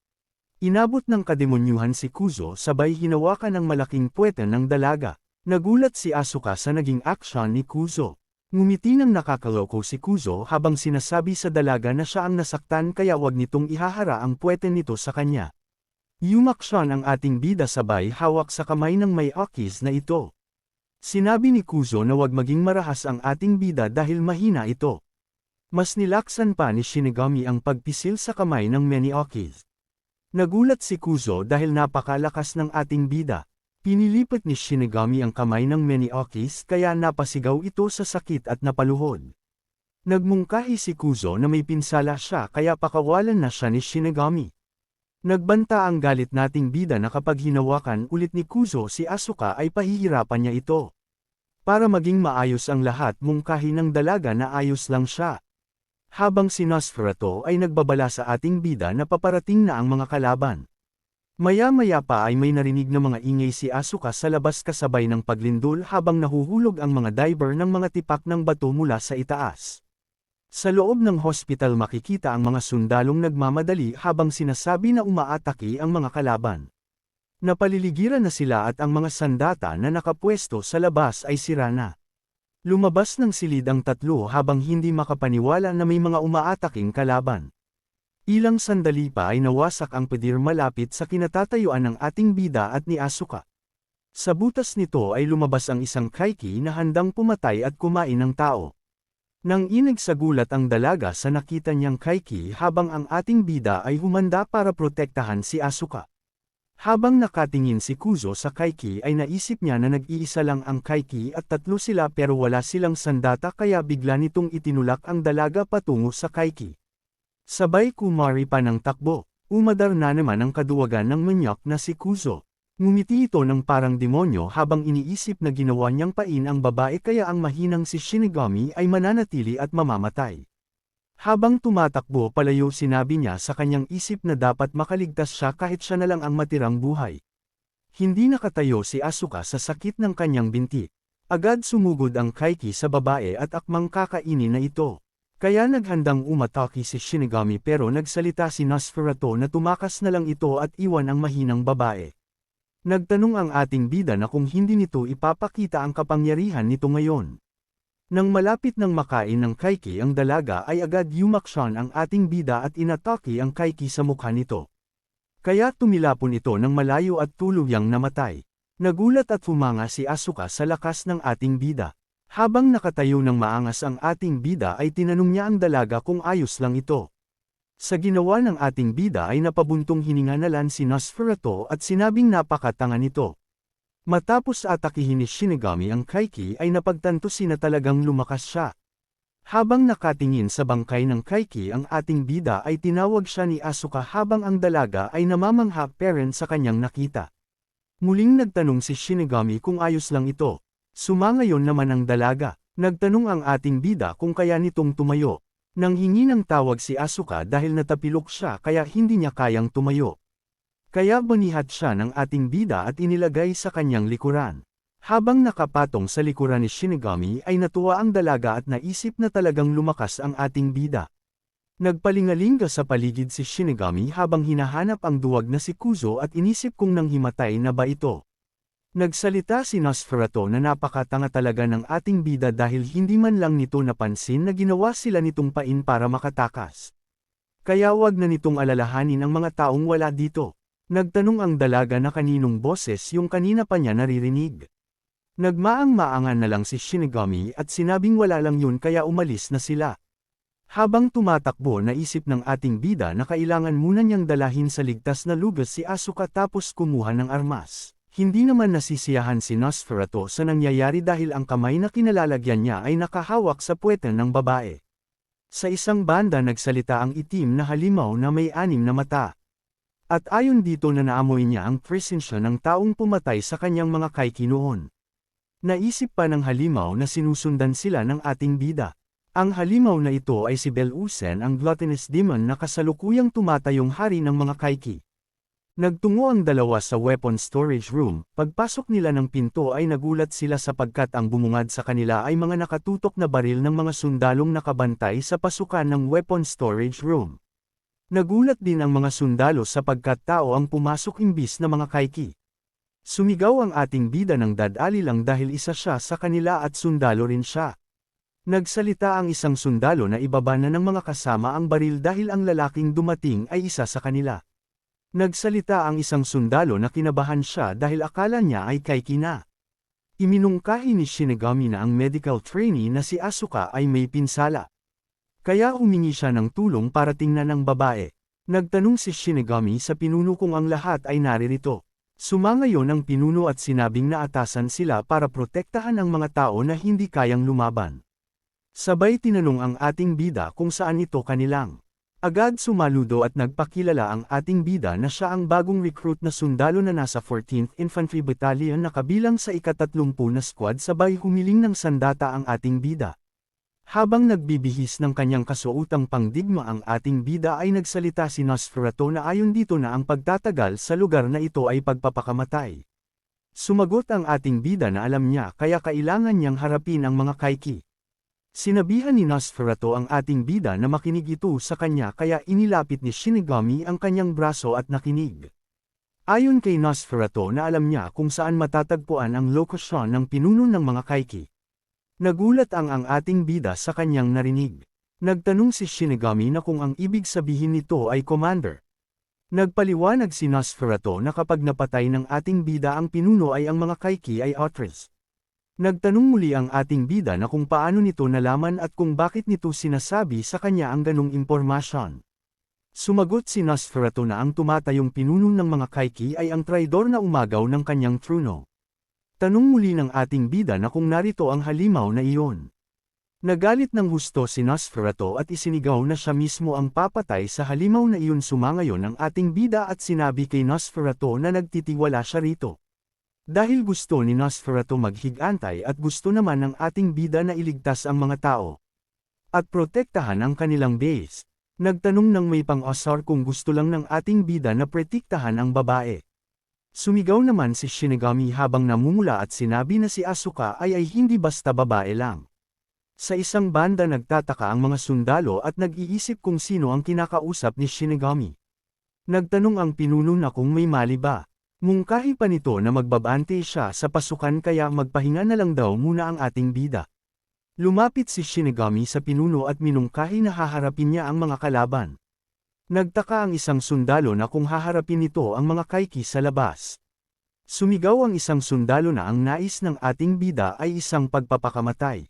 Inabot ng kademonyuhan si Kuzo sabay hinawakan ng malaking puwete ng dalaga. Nagulat si Asuka sa naging aksyon ni Kuzo. Ngumiti ng nakakaloko si Kuzo habang sinasabi sa dalaga na siya ang nasaktan kaya wag nitong ihahara ang puwete nito sa kanya. Yumaksyon ang ating bida sabay hawak sa kamay ng may akis na ito. Sinabi ni Kuzo na wag maging marahas ang ating bida dahil mahina ito. Mas nilaksan pa ni Shinigami ang pagpisil sa kamay ng Meniokis. Nagulat si Kuzo dahil napakalakas ng ating bida. Pinilipat ni Shinigami ang kamay ng Meniokis kaya napasigaw ito sa sakit at napaluhod. Nagmungkahi si Kuzo na may pinsala siya kaya pakawalan na siya ni Shinigami. Nagbanta ang galit nating bida na kapag hinawakan ulit ni Kuzo si Asuka ay pahihirapan niya ito. Para maging maayos ang lahat mungkahi ng dalaga na ayos lang siya. Habang si Nosferatu ay nagbabala sa ating bida na paparating na ang mga kalaban. Maya-maya pa ay may narinig na mga ingay si Asuka sa labas kasabay ng paglindol habang nahuhulog ang mga diver ng mga tipak ng bato mula sa itaas. Sa loob ng hospital makikita ang mga sundalong nagmamadali habang sinasabi na umaatake ang mga kalaban. Napaliligiran na sila at ang mga sandata na nakapwesto sa labas ay sira na. Lumabas ng silid ang tatlo habang hindi makapaniwala na may mga umaataking kalaban. Ilang sandali pa ay nawasak ang pader malapit sa kinatatayuan ng ating bida at ni Asuka. Sa butas nito ay lumabas ang isang kaiki na handang pumatay at kumain ng tao. Nang inig sa gulat ang dalaga sa nakita niyang kaiki habang ang ating bida ay humanda para protektahan si Asuka. Habang nakatingin si Kuzo sa kaiki ay naisip niya na nag-iisa lang ang kaiki at tatlo sila pero wala silang sandata kaya bigla nitong itinulak ang dalaga patungo sa kaiki. Sabay kumari pa ng takbo, umadar na naman ang kaduwagan ng manyak na si Kuzo. Ngumiti ito ng parang demonyo habang iniisip na ginawa niyang pain ang babae kaya ang mahinang si Shinigami ay mananatili at mamamatay. Habang tumatakbo palayo sinabi niya sa kanyang isip na dapat makaligtas siya kahit siya na lang ang matirang buhay. Hindi nakatayo si Asuka sa sakit ng kanyang binti. Agad sumugod ang kaiki sa babae at akmang kakainin na ito. Kaya naghandang umatake si Shinigami pero nagsalita si Nosferatu na tumakas na lang ito at iwan ang mahinang babae. Nagtanong ang ating bida na kung hindi nito ipapakita ang kapangyarihan nito ngayon. Nang malapit ng makain ng kaiki ang dalaga ay agad yumaksyon ang ating bida at inatake ang kaiki sa mukha nito. Kaya tumilapon ito ng malayo at tuluyang namatay. Nagulat at humanga si Asuka sa lakas ng ating bida. Habang nakatayo ng maangas ang ating bida ay tinanong niya ang dalaga kung ayos lang ito. Sa ginawa ng ating bida ay napabuntong hininga na lang si Nosferatu at sinabing napakatanga nito. Matapos atakihin ni Shinigami ang kaiki ay napagtanto na talagang lumakas siya. Habang nakatingin sa bangkay ng kaiki ang ating bida ay tinawag siya ni Asuka habang ang dalaga ay namamangha parent sa kanyang nakita. Muling nagtanong si Shinigami kung ayos lang ito. Sumangayon naman ang dalaga. Nagtanong ang ating bida kung kaya nitong tumayo. Nang hingi ng tawag si Asuka dahil natapilok siya kaya hindi niya kayang tumayo. Kaya banihat siya ng ating bida at inilagay sa kanyang likuran. Habang nakapatong sa likuran ni Shinigami ay natuwa ang dalaga at naisip na talagang lumakas ang ating bida. Nagpalingalinga sa paligid si Shinigami habang hinahanap ang duwag na si Kuzo at inisip kung nang himatay na ba ito. Nagsalita si Nosferatu na napakatanga talaga ng ating bida dahil hindi man lang nito napansin na ginawa sila nitong pain para makatakas. Kaya wag na nitong alalahanin ang mga taong wala dito. Nagtanong ang dalaga na kaninong boses yung kanina pa niya naririnig. Nagmaang-maangan na lang si Shinigami at sinabing wala lang yun kaya umalis na sila. Habang tumatakbo naisip ng ating bida na kailangan muna niyang dalahin sa ligtas na lugar si Asuka tapos kumuha ng armas. Hindi naman nasisiyahan si Nosferatu sa nangyayari dahil ang kamay na kinalalagyan niya ay nakahawak sa puwete ng babae. Sa isang banda nagsalita ang itim na halimaw na may 6 na mata. At ayon dito na naamoy niya ang presensya ng taong pumatay sa kanyang mga kaiki noon. Naisip pa ng halimaw na sinusundan sila ng ating bida. Ang halimaw na ito ay si Belusen ang gluttonous demon na kasalukuyang tumatayong hari ng mga kaiki. Nagtungo ang dalawa sa weapon storage room, pagpasok nila ng pinto ay nagulat sila sapagkat ang bumungad sa kanila ay mga nakatutok na baril ng mga sundalong nakabantay sa pasukan ng weapon storage room. Nagulat din ang mga sundalo sapagkat tao ang pumasok imbis na mga kaiki. Sumigaw ang ating bida ng dadali lang dahil isa siya sa kanila at sundalo rin siya. Nagsalita ang isang sundalo na ibaba na ng mga kasama ang baril dahil ang lalaking dumating ay isa sa kanila. Nagsalita ang isang sundalo na kinabahan siya dahil akala niya ay kaiki na. Iminungkahi ni Shinigami na ang medical trainee na si Asuka ay may pinsala. Kaya humingi siya ng tulong para tingnan ang babae. Nagtanong si Shinigami sa pinuno kung ang lahat ay naririto. Sumangayon ang pinuno at sinabing naatasan sila para protektahan ang mga tao na hindi kayang lumaban. Sabay tinanong ang ating bida kung saan ito kanilang. Agad sumaludo at nagpakilala ang ating bida na siya ang bagong recruit na sundalo na nasa 14th Infantry Battalion na kabilang sa ika-30 na squad sabay humiling ng sandata ang ating bida. Habang nagbibihis ng kanyang kasuotang pangdigma ang ating bida ay nagsalita si Nosferatu na ayon dito na ang pagtatagal sa lugar na ito ay pagpapakamatay. Sumagot ang ating bida na alam niya kaya kailangan niyang harapin ang mga kaiki. Sinabihan ni Nosferatu ang ating bida na makinig ito sa kanya kaya inilapit ni Shinigami ang kanyang braso at nakinig. Ayon kay Nosferatu na alam niya kung saan matatagpuan ang lokasyon ng pinuno ng mga kaiki. Nagulat ang ating bida sa kanyang narinig. Nagtanong si Shinigami na kung ang ibig sabihin nito ay commander. Nagpaliwanag si Nosferatu na kapag napatay ng ating bida ang pinuno ay ang mga kaiki ay otres. Nagtanong muli ang ating bida na kung paano nito nalaman at kung bakit nito sinasabi sa kanya ang ganong impormasyon. Sumagot si Nosferatu na ang tumatayong pinuno ng mga kaiki ay ang traidor na umagaw ng kanyang trono. Tanong muli ng ating bida na kung narito ang halimaw na iyon. Nagalit ng husto si Nosferatu at isinigaw na siya mismo ang papatay sa halimaw na iyon. Sumangayon ang ating bida at sinabi kay Nosferatu na nagtitiwala siya rito. Dahil gusto ni Nosferatu maghigantay at gusto naman ng ating bida na iligtas ang mga tao. At protektahan ang kanilang base. Nagtanong ng may pang-asar kung gusto lang ng ating bida na protektahan ang babae. Sumigaw naman si Shinigami habang namumula at sinabi na si Asuka ay hindi basta babae lang. Sa isang banda nagtataka ang mga sundalo at nag-iisip kung sino ang kinakausap ni Shinigami. Nagtanong ang pinuno na kung may mali ba. Mungkahi pa nito na magbabante siya sa pasukan kaya magpahinga na lang daw muna ang ating bida. Lumapit si Shinigami sa pinuno at minungkahi na haharapin niya ang mga kalaban. Nagtaka ang isang sundalo na kung haharapin nito ang mga kaiki sa labas. Sumigaw ang isang sundalo na ang nais ng ating bida ay isang pagpapakamatay.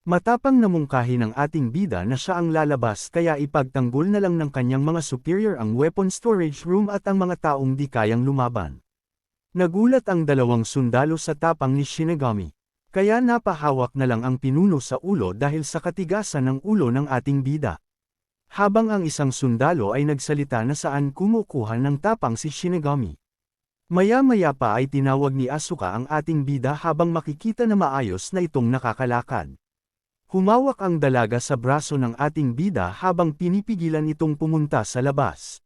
Matapang na mungkahi ng ating bida na siya ang lalabas kaya ipagtanggol na lang ng kanyang mga superior ang weapon storage room at ang mga taong di kayang lumaban. Nagulat ang dalawang sundalo sa tapang ni Shinigami. Kaya napahawak na lang ang pinuno sa ulo dahil sa katigasan ng ulo ng ating bida. Habang ang isang sundalo ay nagsalita na saan kumukuha ng tapang si Shinigami. Maya-maya pa ay tinawag ni Asuka ang ating bida habang makikita na maayos na itong nakakalakad. Humawak ang dalaga sa braso ng ating bida habang pinipigilan itong pumunta sa labas.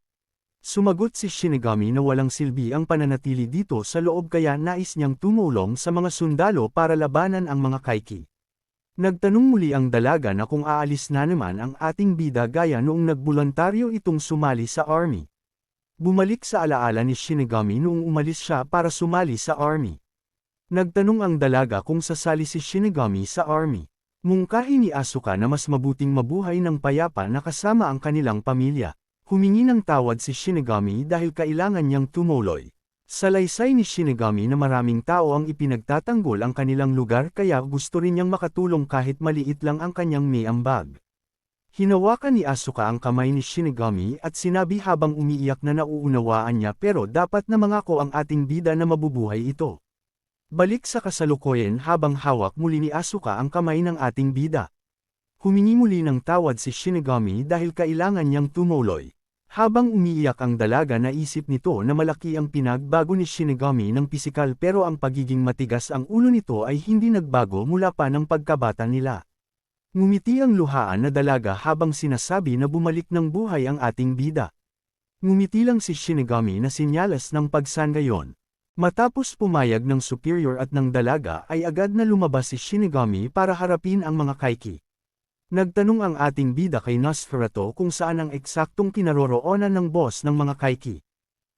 Sumagot si Shinigami na walang silbi ang pananatili dito sa loob kaya nais niyang tumulong sa mga sundalo para labanan ang mga Kaiki. Nagtanong muli ang dalaga na kung aalis na naman ang ating bida gaya noong nagboluntaryo itong sumali sa army. Bumalik sa alaala ni Shinigami noong umalis siya para sumali sa army. Nagtanong ang dalaga kung sasali si Shinigami sa army. Mungkahi ni Asuka na mas mabuting mabuhay ng payapa na kasama ang kanilang pamilya. Humingi ng tawad si Shinigami dahil kailangan niyang tumuloy. Salaysay ni Shinigami na maraming tao ang ipinagtatanggol ang kanilang lugar kaya gusto rin niyang makatulong kahit maliit lang ang kanyang may ambag. Hinawakan ni Asuka ang kamay ni Shinigami at sinabi habang umiiyak na nauunawaan niya pero dapat na mangako ang ating bida na mabubuhay ito. Balik sa kasalukuyan habang hawak muli ni Asuka ang kamay ng ating bida. Humingi muli ng tawad si Shinigami dahil kailangan niyang tumuloy. Habang umiiyak ang dalaga naisip nito na malaki ang pinagbago ni Shinigami ng pisikal pero ang pagiging matigas ang ulo nito ay hindi nagbago mula pa ng pagkabata nila. Ngumiti ang luhaan na dalaga habang sinasabi na bumalik ng buhay ang ating bida. Ngumiti lang si Shinigami na sinyalas ng pagsangayon. Matapos pumayag ng superior at ng dalaga ay agad na lumabas si Shinigami para harapin ang mga Kaiki. Nagtanong ang ating bida kay Nosferatu kung saan ang eksaktong kinaroroonan ng boss ng mga Kaiki.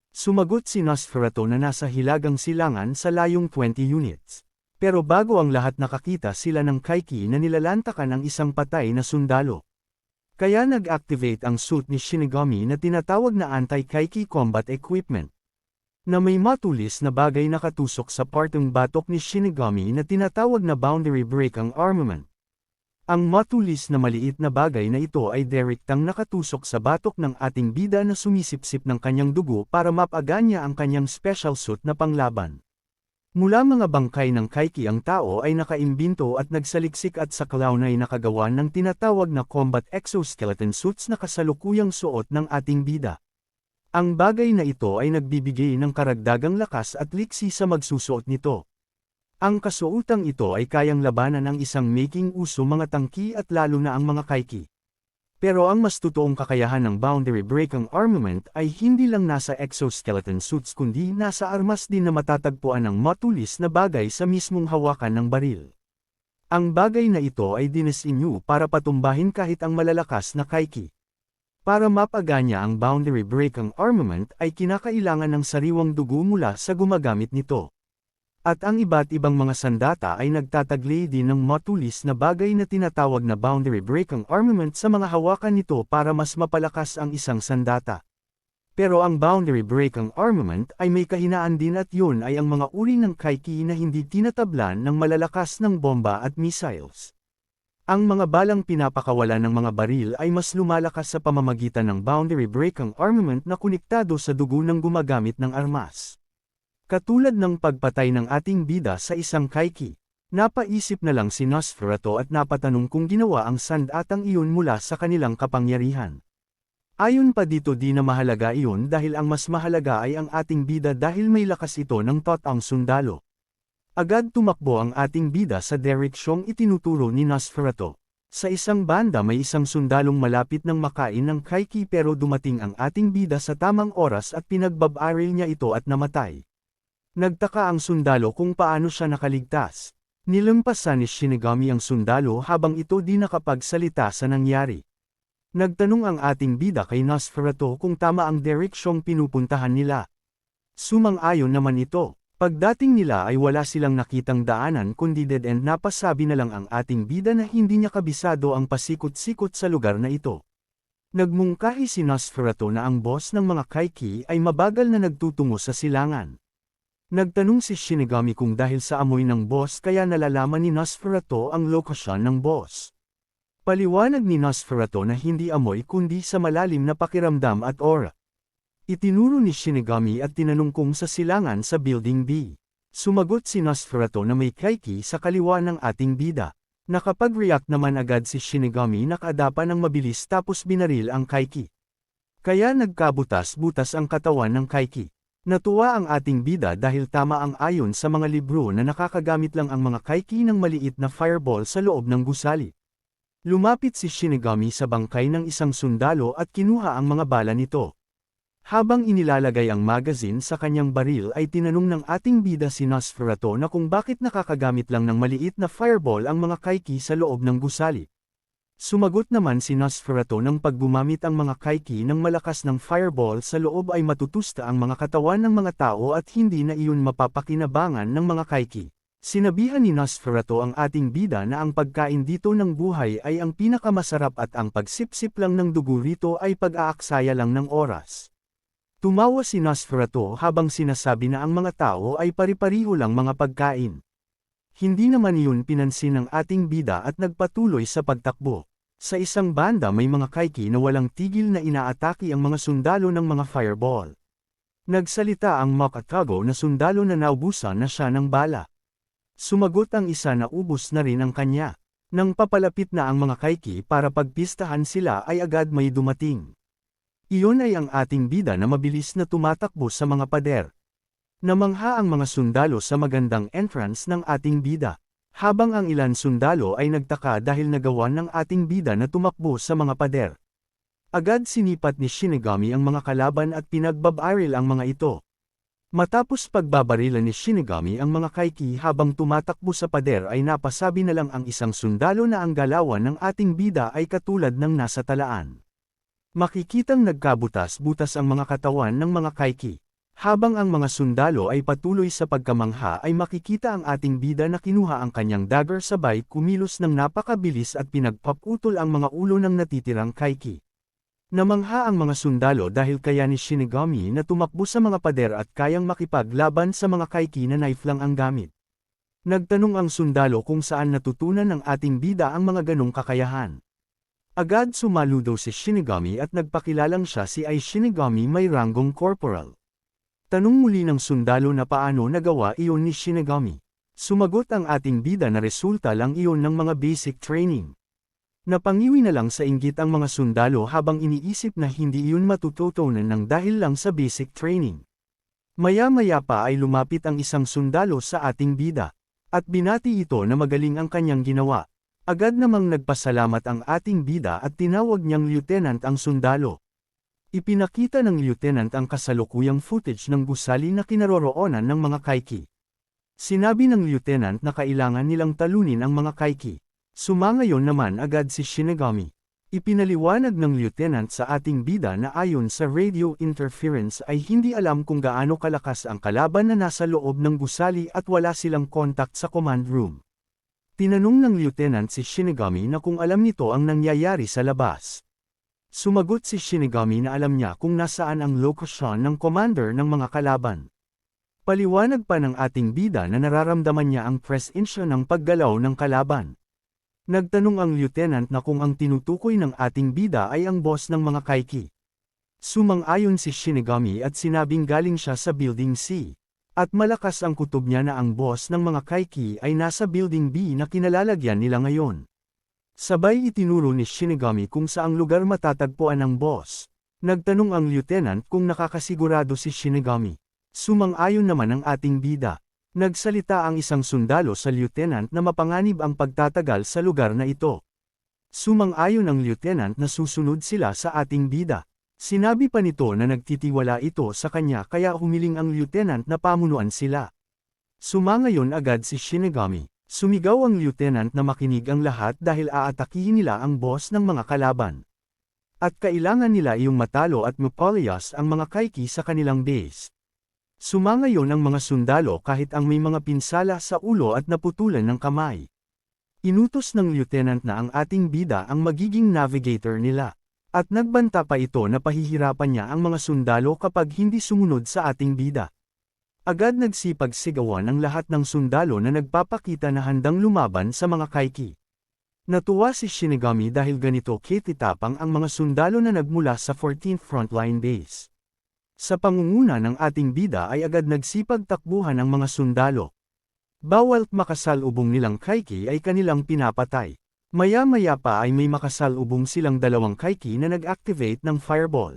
Sumagot si Nosferatu na nasa Hilagang Silangan sa layong 20 units. Pero bago ang lahat nakakita sila ng Kaiki na nilalantakan ang isang patay na sundalo. Kaya nag-activate ang suit ni Shinigami na tinatawag na Anti-Kaiki Combat Equipment. Na may matulis na bagay na katusok sa parteng batok ni Shinigami na tinatawag na Boundary Break ang armament. Ang matulis na maliit na bagay na ito ay direktang nakatusok sa batok ng ating bida na sumisipsip ng kanyang dugo para mapagaan niya ang kanyang special suit na panglaban. Mula mga bangkay ng Kaiki ang tao ay nakaimbinto at nagsaliksik at sa clown ay nakagawa ng tinatawag na combat exoskeleton suits na kasalukuyang suot ng ating bida. Ang bagay na ito ay nagbibigay ng karagdagang lakas at liksi sa magsusuot nito. Ang kasuotang ito ay kayang labanan ang isang making uso mga tangki at lalo na ang mga Kaiki. Pero ang mas totoong kakayahan ng boundary breaking armament ay hindi lang nasa exoskeleton suits kundi nasa armas din na matatagpuan ng matulis na bagay sa mismong hawakan ng baril. Ang bagay na ito ay dinisenyo para patumbahin kahit ang malalakas na Kaiki. Para mapaganya ang boundary breaking armament ay kinakailangan ng sariwang dugo mula sa gumagamit nito. At ang iba't ibang mga sandata ay nagtataglay din ng matulis na bagay na tinatawag na boundary breaking armament sa mga hawakan nito para mas mapalakas ang isang sandata. Pero ang boundary breaking armament ay may kahinaan din at yun ay ang mga uri ng Kaiki na hindi tinatablan ng malalakas ng bomba at missiles. Ang mga balang pinapakawalan ng mga baril ay mas lumalakas sa pamamagitan ng boundary breaking armament na konektado sa dugo ng gumagamit ng armas. Katulad ng pagpatay ng ating bida sa isang Kaiki, napaisip na lang si Nosferatu at napatanong kung ginawa ang sandatang iyon mula sa kanilang kapangyarihan. Ayon pa dito di na mahalaga iyon dahil ang mas mahalaga ay ang ating bida dahil may lakas ito ng totoong sundalo. Agad tumakbo ang ating bida sa direksyong itinuturo ni Nosferatu. Sa isang banda may isang sundalong malapit ng makain ng Kaiki pero dumating ang ating bida sa tamang oras at pinagbabaril niya ito at namatay. Nagtaka ang sundalo kung paano siya nakaligtas. Nilampasan ni Shinigami ang sundalo habang ito di nakapagsalita sa nangyari. Nagtanong ang ating bida kay Nosferatu kung tama ang direksyong pinupuntahan nila. Sumang-ayon naman ito. Pagdating nila ay wala silang nakitang daanan kundi dead end napasabi na lang ang ating bida na hindi niya kabisado ang pasikot-sikot sa lugar na ito. Nagmungkahi si Nosferatu na ang boss ng mga Kaiki ay mabagal na nagtutungo sa silangan. Nagtanong si Shinigami kung dahil sa amoy ng boss kaya nalalaman ni Nosferatu ang lokasyon ng boss. Paliwanag ni Nosferatu na hindi amoy kundi sa malalim na pakiramdam at aura. Itinuro ni Shinigami at tinanong kung sa silangan sa Building B. Sumagot si Nosferatu na may Kaiki sa kaliwa ng ating bida. Nakapag-react naman agad si Shinigami na kaadapan ng mabilis tapos binaril ang Kaiki. Kaya nagkabutas-butas ang katawan ng Kaiki. Natuwa ang ating bida dahil tama ang ayon sa mga libro na nakakagamit lang ang mga Kaiki ng maliit na fireball sa loob ng gusali. Lumapit si Shinigami sa bangkay ng isang sundalo at kinuha ang mga bala nito. Habang inilalagay ang magazine sa kanyang baril ay tinanong ng ating bida si Nosferatu na kung bakit nakakagamit lang ng maliit na fireball ang mga kaiki sa loob ng gusali. Sumagot naman si Nosferatu ng pag gumamit ang mga kaiki ng malakas ng fireball sa loob ay matutusta ang mga katawan ng mga tao at hindi na iyon mapapakinabangan ng mga kaiki. Sinabihan ni Nosferatu ang ating bida na ang pagkain dito ng buhay ay ang pinakamasarap at ang pagsipsip lang ng dugo rito ay pag-aaksaya lang ng oras. Tumawa si Nosferatu habang sinasabi na ang mga tao ay pari-pariho lang mga pagkain. Hindi naman iyon pinansin ng ating bida at nagpatuloy sa pagtakbo. Sa isang banda may mga kaiki na walang tigil na inaatake ang mga sundalo ng mga fireball. Nagsalita ang Makatago na sundalo na naubusan na siya ng bala. Sumagot ang isa na ubos na rin ang kanya. Nang papalapit na ang mga kaiki para pagpistahan sila ay agad may dumating. Iyon ay ang ating bida na mabilis na tumatakbo sa mga pader. Namangha ang mga sundalo sa magandang entrance ng ating bida. Habang ang ilan sundalo ay nagtaka dahil nagawan ng ating bida na tumakbo sa mga pader. Agad sinipat ni Shinigami ang mga kalaban at pinagbabaril ang mga ito. Matapos pagbabarilan ni Shinigami ang mga kaiki habang tumatakbo sa pader ay napasabi na lang ang isang sundalo na ang galawan ng ating bida ay katulad ng nasa talaan. Makikitang nagkabutas-butas ang mga katawan ng mga kaiki. Habang ang mga sundalo ay patuloy sa pagkamangha ay makikita ang ating bida na kinuha ang kanyang dagger sabay kumilos ng napakabilis at pinagpaputol ang mga ulo ng natitirang kaiki. Namangha ang mga sundalo dahil kaya ni Shinigami na tumakbo sa mga pader at kayang makipaglaban sa mga kaiki na knife lang ang gamit. Nagtanong ang sundalo kung saan natutunan ng ating bida ang mga ganong kakayahan. Agad sumaludo si Shinigami at nagpakilalang siya si ay Shinigami may ranggong corporal. Tanong muli ng sundalo na paano nagawa iyon ni Shinigami. Sumagot ang ating bida na resulta lang iyon ng mga basic training. Napangiwi na lang sa inggit ang mga sundalo habang iniisip na hindi iyon matututunan ng dahil lang sa basic training. Maya-maya pa ay lumapit ang isang sundalo sa ating bida. At binati ito na magaling ang kanyang ginawa. Agad namang nagpasalamat ang ating bida at tinawag niyang lieutenant ang sundalo. Ipinakita ng lieutenant ang kasalukuyang footage ng gusali na kinaroroonan ng mga kaiki. Sinabi ng lieutenant na kailangan nilang talunin ang mga kaiki. Sumangayon naman agad si Shinigami. Ipinaliwanag ng lieutenant sa ating bida na ayon sa radio interference ay hindi alam kung gaano kalakas ang kalaban na nasa loob ng gusali at wala silang contact sa command room. Tinanong ng lieutenant si Shinigami na kung alam nito ang nangyayari sa labas. Sumagot si Shinigami na alam niya kung nasaan ang lokasyon ng commander ng mga kalaban. Paliwanag pa ng ating bida na nararamdaman niya ang presensya ng paggalaw ng kalaban. Nagtanong ang lieutenant na kung ang tinutukoy ng ating bida ay ang boss ng mga kaiki. Sumang-ayon si Shinigami at sinabing galing siya sa Building C. At malakas ang kutob niya na ang boss ng mga kaiki ay nasa Building B na kinalalagyan nila ngayon. Sabay itinuro ni Shinigami kung saang lugar matatagpuan ang boss. Nagtanong ang lieutenant kung nakakasigurado si Shinigami. Sumang-ayon naman ang ating bida. Nagsalita ang isang sundalo sa lieutenant na mapanganib ang pagtatagal sa lugar na ito. Sumang-ayon ang lieutenant na susunod sila sa ating bida. Sinabi pa nito na nagtitiwala ito sa kanya kaya humiling ang lieutenant na pamunuan sila. Sumangayon agad si Shinigami. Sumigaw ang lieutenant na makinig ang lahat dahil aatakihin nila ang boss ng mga kalaban. At kailangan nila iyong matalo at mapalayas ang mga kaiki sa kanilang base. Sumangayon ang mga sundalo kahit ang may mga pinsala sa ulo at naputulan ng kamay. Inutos ng lieutenant na ang ating bida ang magiging navigator nila. At nagbanta pa ito na pahihirapan niya ang mga sundalo kapag hindi sumunod sa ating bida. Agad nagsipagsigawan ang lahat ng sundalo na nagpapakita na handang lumaban sa mga kaiki. Natuwa si Shinigami dahil ganito kititapang ang mga sundalo na nagmula sa 14th Frontline Base. Sa pangunguna ng ating bida ay agad nagsipagtakbuhan ang mga sundalo. Bawat makasalubong nilang kaiki ay kanilang pinapatay. Maya-maya pa ay may makasalubong silang dalawang kaiki na nag-activate ng fireball.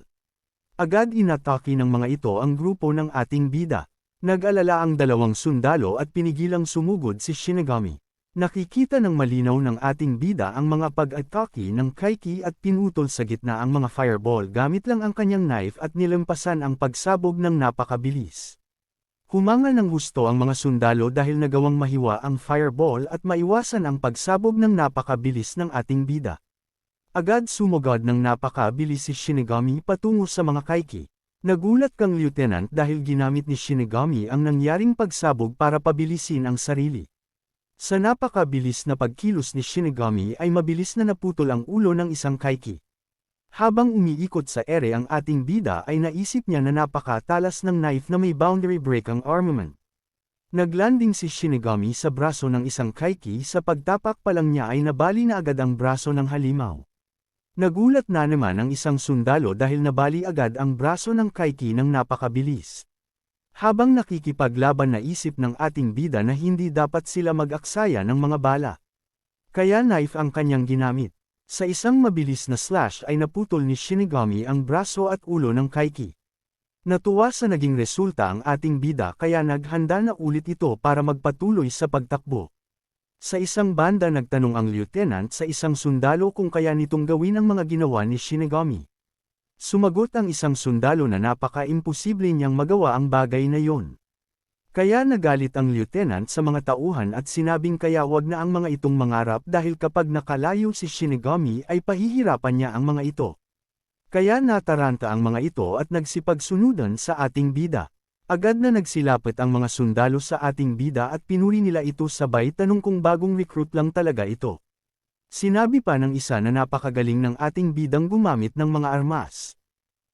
Agad inatake ng mga ito ang grupo ng ating bida. Nag-alala ang dalawang sundalo at pinigilang sumugod si Shinigami. Nakikita ng malinaw ng ating bida ang mga pag-atake ng Kaiki at pinutol sa gitna ang mga fireball gamit lang ang kanyang knife at nilampasan ang pagsabog ng napakabilis. Humanga ng husto ang mga sundalo dahil nagawang mahiwa ang fireball at maiwasan ang pagsabog ng napakabilis ng ating bida. Agad sumugod ng napakabilis si Shinigami patungo sa mga Kaiki. Nagulat kang lieutenant dahil ginamit ni Shinigami ang nangyaring pagsabog para pabilisin ang sarili. Sa napakabilis na pagkilos ni Shinigami ay mabilis na naputol ang ulo ng isang Kaiki. Habang umiikot sa ere ang ating bida ay naisip niya na napakatalas ng knife na may boundary break ang armament. Naglanding si Shinigami sa braso ng isang Kaiki sa pagtapak pa lang niya ay nabali na agad ang braso ng halimaw. Nagulat na naman ang isang sundalo dahil nabali agad ang braso ng Kaiki ng napakabilis. Habang nakikipaglaban naisip ng ating bida na hindi dapat sila mag-aksaya ng mga bala. Kaya knife ang kanyang ginamit. Sa isang mabilis na slash ay naputol ni Shinigami ang braso at ulo ng Kaiki. Natuwa sa naging resulta ang ating bida kaya naghanda na ulit ito para magpatuloy sa pagtakbo. Sa isang banda nagtanong ang lieutenant sa isang sundalo kung kaya nitong gawin ang mga ginawa ni Shinigami. Sumagot ang isang sundalo na napaka-imposible niyang magawa ang bagay na yon. Kaya nagalit ang lieutenant sa mga tauhan at sinabing kaya wag na ang mga itong mangarap dahil kapag nakalayo si Shinigami ay pahihirapan niya ang mga ito. Kaya nataranta ang mga ito at nagsipagsunudan sa ating bida. Agad na nagsilapit ang mga sundalo sa ating bida at pinuri nila ito sabay tanong kung bagong recruit lang talaga ito. Sinabi pa ng isa na napakagaling ng ating bidang gumamit ng mga armas.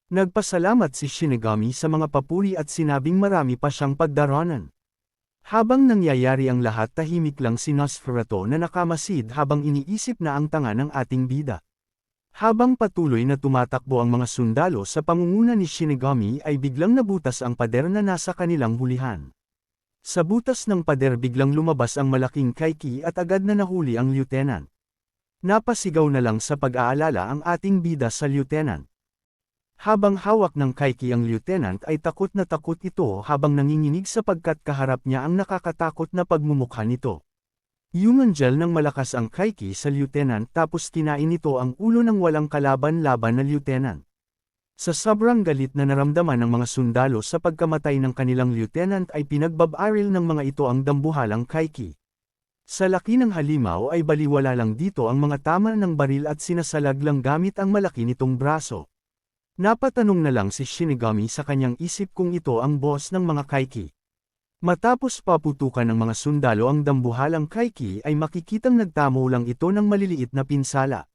Nagpasalamat si Shinigami sa mga papuri at sinabing marami pa siyang pagdaranan. Habang nangyayari ang lahat tahimik lang si Nosferatu na nakamasid habang iniisip na ang tanga ng ating bida. Habang patuloy na tumatakbo ang mga sundalo sa pangunguna ni Shinigami ay biglang nabutas ang pader na nasa kanilang hulihan. Sa butas ng pader biglang lumabas ang malaking Kaiki at agad na nahuli ang lieutenant. Napasigaw na lang sa pag-aalala ang ating bida sa lieutenant. Habang hawak ng Kaiki ang lieutenant ay takot na takot ito habang nanginginig sapagkat kaharap niya ang nakakatakot na pagmumukha nito. Yumanjal ng malakas ang Kaiki sa lieutenant tapos kinain nito ang ulo ng walang kalaban-laban na lieutenant. Sa sobrang galit na naramdaman ng mga sundalo sa pagkamatay ng kanilang lieutenant ay pinagbabaril ng mga ito ang dambuhalang Kaiki. Sa laki ng halimaw ay baliwala lang dito ang mga tama ng baril at sinasalag lang gamit ang malaki nitong braso. Napatanong na lang si Shinigami sa kanyang isip kung ito ang boss ng mga Kaiki. Matapos paputukan ng mga sundalo ang dambuhalang Kaiki ay makikitang nagtamo lang ito ng maliliit na pinsala.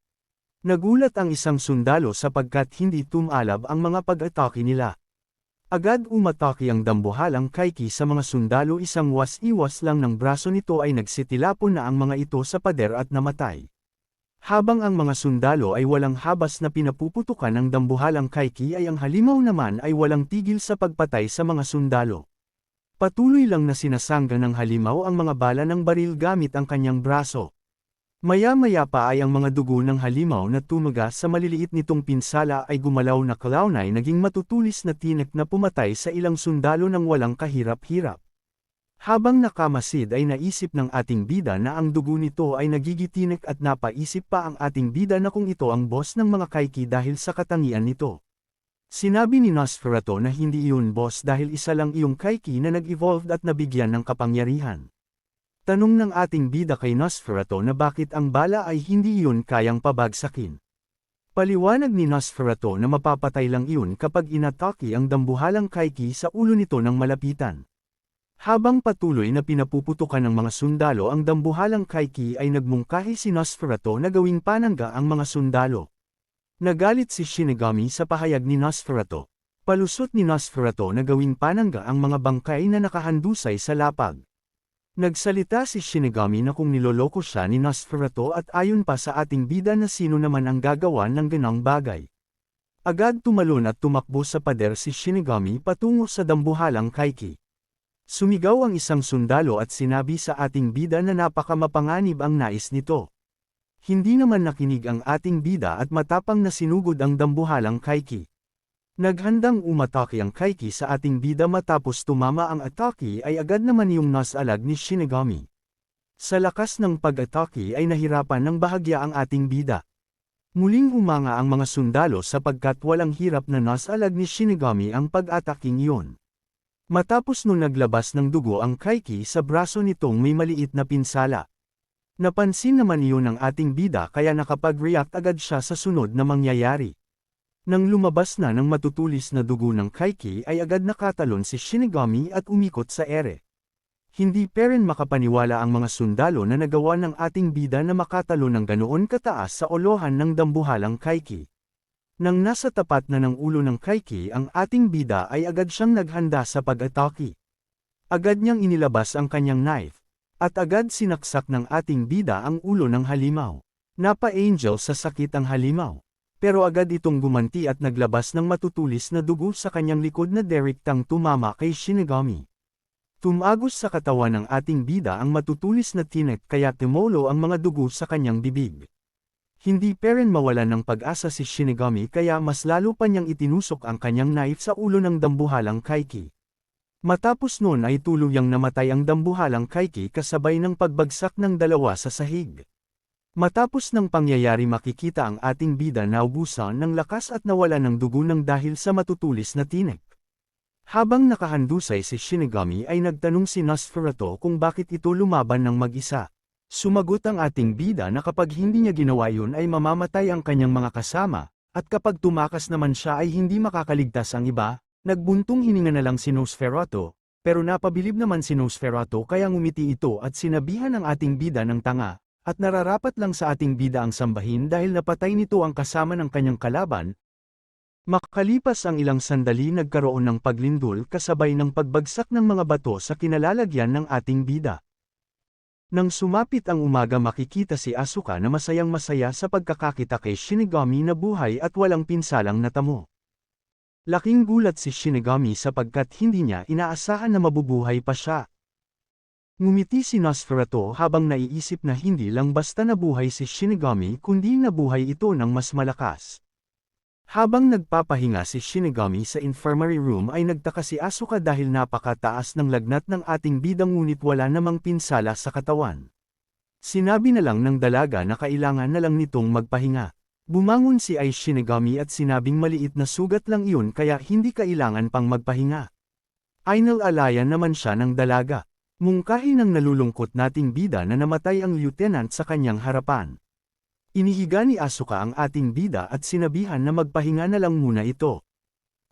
Nagulat ang isang sundalo sapagkat hindi tumalab ang mga pag-atake nila. Agad umatake ang dambuhalang Kaiki sa mga sundalo isang was-iwas lang ng braso nito ay nagsitilapon na ang mga ito sa pader at namatay. Habang ang mga sundalo ay walang habas na pinapuputukan ng dambuhalang Kaiki ay ang halimaw naman ay walang tigil sa pagpatay sa mga sundalo. Patuloy lang na sinasangga ng halimaw ang mga bala ng baril gamit ang kanyang braso. Maya-maya pa ay ang mga dugo ng halimaw na tumaga sa maliliit nitong pinsala ay gumalaw na clown ay naging matutulis na tinik na pumatay sa ilang sundalo ng walang kahirap-hirap. Habang nakamasid ay naisip ng ating bida na ang dugo nito ay nagigitinik at napaisip pa ang ating bida na kung ito ang boss ng mga Kaiki dahil sa katangian nito. Sinabi ni Nosferatu na hindi iyon boss dahil isa lang iyong Kaiki na nag-evolve at nabigyan ng kapangyarihan. Tanong ng ating bida kay Nosferatu na bakit ang bala ay hindi iyon kayang pabagsakin. Paliwanag ni Nosferatu na mapapatay lang iyon kapag inatake ang dambuhalang Kaiki sa ulo nito ng malapitan. Habang patuloy na pinapuputukan ng mga sundalo ang dambuhalang Kaiki ay nagmungkahi si Nosferatu na gawing panangga ang mga sundalo. Nagalit si Shinigami sa pahayag ni Nosferatu. Palusot ni Nosferatu na gawing panangga ang mga bangkay na nakahandusay sa lapag. Nagsalita si Shinigami na kung niloloko siya ni Nosferatu at ayon pa sa ating bida na sino naman ang gagawa ng ganong bagay. Agad tumalon at tumakbo sa pader si Shinigami patungo sa dambuhalang Kaiki. Sumigaw ang isang sundalo at sinabi sa ating bida na napakamapanganib ang nais nito. Hindi naman nakinig ang ating bida at matapang na sinugod ang dambuhalang Kaiki. Naghandang umatake ang Kaiki sa ating bida matapos tumama ang atake ay agad naman yung nasalag ni Shinigami. Sa lakas ng pag-atake ay nahirapan ng bahagya ang ating bida. Muling humanga ang mga sundalo sapagkat walang hirap na nasalag ni Shinigami ang pag-ataking iyon. Matapos nung naglabas ng dugo ang Kaiki sa braso nitong may maliit na pinsala. Napansin naman iyon ng ating bida kaya nakapag-react agad siya sa sunod na mangyayari. Nang lumabas na ng matutulis na dugo ng Kaiki ay agad nakatalon si Shinigami at umikot sa ere. Hindi pa rin makapaniwala ang mga sundalo na nagawa ng ating bida na makatalo ng ganoon kataas sa olohan ng dambuhalang Kaiki. Nang nasa tapat na ng ulo ng Kaiki ang ating bida ay agad siyang naghanda sa pag-atake. Agad niyang inilabas ang kanyang knife, at agad sinaksak ng ating bida ang ulo ng halimaw. Napa-angel sa sakit ang halimaw. Pero agad itong gumanti at naglabas ng matutulis na dugo sa kanyang likod na direktang tumama kay Shinigami. Tumagos sa katawan ng ating bida ang matutulis na tinik kaya tumulo ang mga dugo sa kanyang bibig. Hindi pa rin mawalan ng pag-asa si Shinigami kaya mas lalo pa niyang itinusok ang kanyang knife sa ulo ng dambuhalang Kaiki. Matapos noon ay tuluyang namatay ang dambuhalang Kaiki kasabay ng pagbagsak ng dalawa sa sahig. Matapos ng pangyayari makikita ang ating bida na ubusan ng lakas at nawalan ng dugo ng dahil sa matutulis na tinik. Habang nakahandusay si Shinigami ay nagtanong si Nosferatu kung bakit ito lumaban ng mag-isa. Sumagot ang ating bida na kapag hindi niya ginawa yun ay mamamatay ang kanyang mga kasama, at kapag tumakas naman siya ay hindi makakaligtas ang iba. Nagbuntong hininga na lang si Nosferatu, pero napabilib naman si Nosferatu kaya ngumiti ito at sinabihan ang ating bida ng tanga, at nararapat lang sa ating bida ang sambahin dahil napatay nito ang kasama ng kanyang kalaban. Makalipas ang ilang sandali nagkaroon ng paglindol kasabay ng pagbagsak ng mga bato sa kinalalagyan ng ating bida. Nang sumapit ang umaga makikita si Asuka na masayang-masaya sa pagkakakita kay Shinigami na buhay at walang pinsalang natamo. Laking gulat si Shinigami sapagkat hindi niya inaasahan na mabubuhay pa siya. Ngumiti si Nosferatu habang naiisip na hindi lang basta nabuhay si Shinigami kundi nabuhay ito ng mas malakas. Habang nagpapahinga si Shinigami sa infirmary room ay nagtaka si Asuka dahil napakataas ng lagnat ng ating bidang ngunit wala namang pinsala sa katawan. Sinabi na lang ng dalaga na kailangan na lang nitong magpahinga. Bumangon si Shinigami at sinabing maliit na sugat lang iyon kaya hindi kailangan pang magpahinga. Inalalayan naman siya ng dalaga. Mungkahi ng nalulungkot nating bida na namatay ang lieutenant sa kanyang harapan. Inihiga ni Asuka ang ating bida at sinabihan na magpahinga na lang muna ito.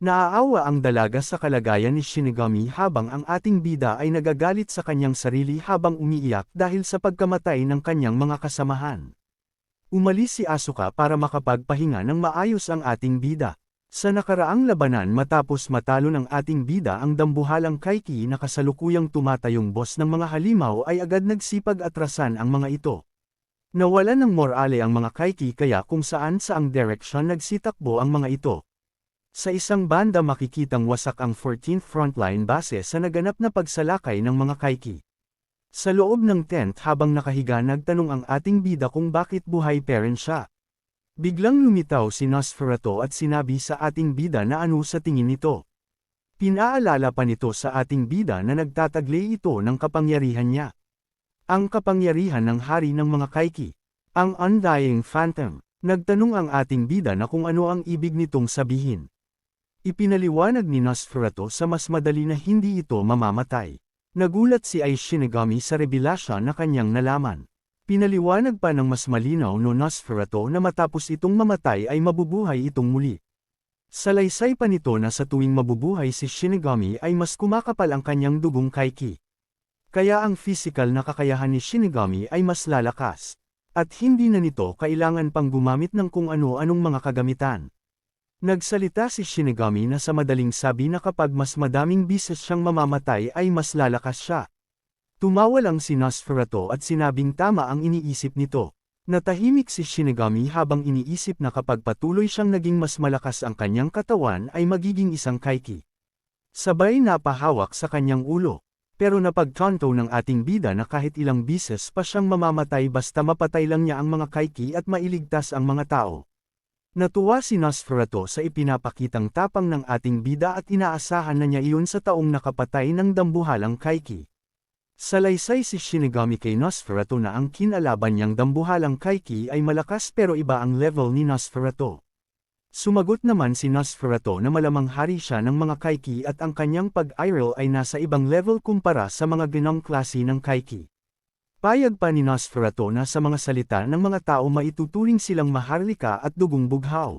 Naaawa ang dalaga sa kalagayan ni Shinigami habang ang ating bida ay nagagalit sa kanyang sarili habang umiiyak dahil sa pagkamatay ng kanyang mga kasamahan. Umalis si Asuka para makapagpahinga ng maayos ang ating bida. Sa nakaraang labanan matapos matalo ng ating bida ang dambuhalang Kaiki na kasalukuyang tumatayong boss ng mga halimaw ay agad nagsipag atrasan ang mga ito. Nawalan ng morale ang mga Kaiki kaya kung saan saang direksyon nagsitakbo ang mga ito. Sa isang banda makikitang wasak ang 14th Frontline base sa naganap na pagsalakay ng mga Kaiki. Sa loob ng tent habang nakahiga nagtanong ang ating bida kung bakit buhay pa rin siya. Biglang lumitaw si Nosferatu at sinabi sa ating bida na ano sa tingin nito. Pinaalala pa nito sa ating bida na nagtataglay ito ng kapangyarihan niya. Ang kapangyarihan ng hari ng mga Kaiki. Ang Undying Phantom. Nagtanong ang ating bida na kung ano ang ibig nitong sabihin. Ipinaliwanag ni Nosferatu sa mas madali na hindi ito mamamatay. Nagulat si Shinigami sa revelasyon na kanyang nalaman. Pinaliwanag pa ng mas malinaw no Nosferatu na matapos itong mamatay ay mabubuhay itong muli. Salaysay pa nito na sa tuwing mabubuhay si Shinigami ay mas kumakapal ang kanyang dugong Kaiki. Kaya ang physical na kakayahan ni Shinigami ay mas lalakas. At hindi na nito kailangan pang gumamit ng kung ano-anong mga kagamitan. Nagsalita si Shinigami na sa madaling sabi na kapag mas madaming bises siyang mamamatay ay mas lalakas siya. Tumawa lang si Nosferatu at sinabing tama ang iniisip nito. Natahimik si Shinigami habang iniisip na kapag patuloy siyang naging mas malakas ang kanyang katawan ay magiging isang Kaiki. Sabay napahawak sa kanyang ulo. Pero napagkanto ng ating bida na kahit ilang bises pa siyang mamamatay basta mapatay lang niya ang mga Kaiki at mailigtas ang mga tao. Natuwa si Nosferatu sa ipinapakitang tapang ng ating bida at inaasahan na niya iyon sa taong nakapatay ng dambuhalang Kaiki. Salaysay si Shinigami kay Nosferatu na ang kinalaban niyang dambuhalang Kaiki ay malakas pero iba ang level ni Nosferatu. Sumagot naman si Nosferatu na malamang hari siya ng mga Kaiki at ang kanyang pag-iral ay nasa ibang level kumpara sa mga ganong klase ng Kaiki. Payag pa ni Nosferatu na sa mga salita ng mga tao maituturing silang maharlika at dugong bughaw.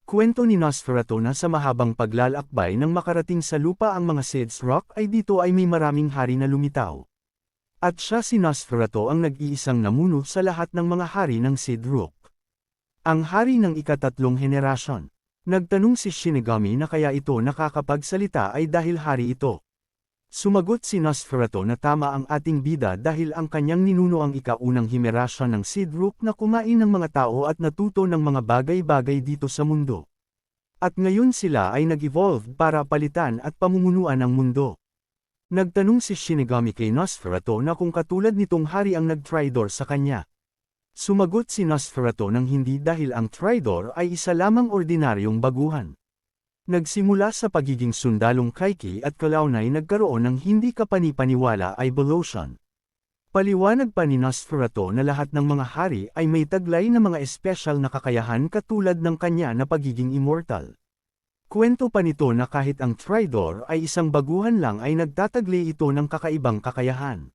Kwento ni Nosferatu na sa mahabang paglalakbay nang makarating sa lupa ang mga Sid's Rock ay dito ay may maraming hari na lumitaw. At siya si Nosferatu ang nag-iisang namuno sa lahat ng mga hari ng Sid Rock. Ang hari ng ikatatlong henerasyon. Nagtanong si Shinigami na kaya ito nakakapagsalita ay dahil hari ito. Sumagot si Nosferatu na tama ang ating bida dahil ang kanyang ninuno ang ikaunang henerasyon ng Sid Rook na kumain ng mga tao at natuto ng mga bagay-bagay dito sa mundo. At ngayon sila ay nag-evolve para palitan at pamumunuan ang mundo. Nagtanong si Shinigami kay Nosferatu na kung katulad nitong hari ang nag-tridor sa kanya. Sumagot si Nosferatu ng hindi dahil ang tridor ay isa lamang ordinaryong baguhan. Nagsimula sa pagiging sundalong Kaiki at kalaunay nagkaroon ng hindi kapanipaniwala evolution. Paliwanag pa ni Nosferatu na lahat ng mga hari ay may taglay na mga espesyal na kakayahan katulad ng kanya na pagiging immortal. Kwento pa nito na kahit ang Tridor ay isang baguhan lang ay nagtatagli ito ng kakaibang kakayahan.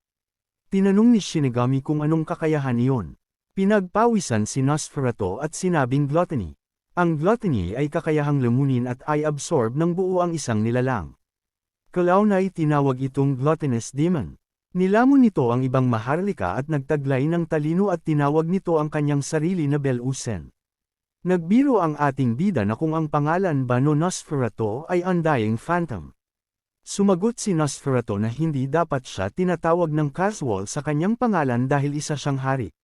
Tinanong ni Shinigami kung anong kakayahan iyon. Pinagpawisan si Nosferatu at sinabing gluttony. Ang gluttony ay kakayahang lamunin at i-absorb ng buo ang isang nilalang. Kalaunay tinawag itong gluttonous demon. Nilamon nito ang ibang maharlika at nagtaglay ng talino at tinawag nito ang kanyang sarili na Belusen. Nagbiro ang ating bida na kung ang pangalan ba no Nosferatu ay Undying Phantom. Sumagot si Nosferatu na hindi dapat siya tinatawag ng casual sa kanyang pangalan dahil isa siyang hari.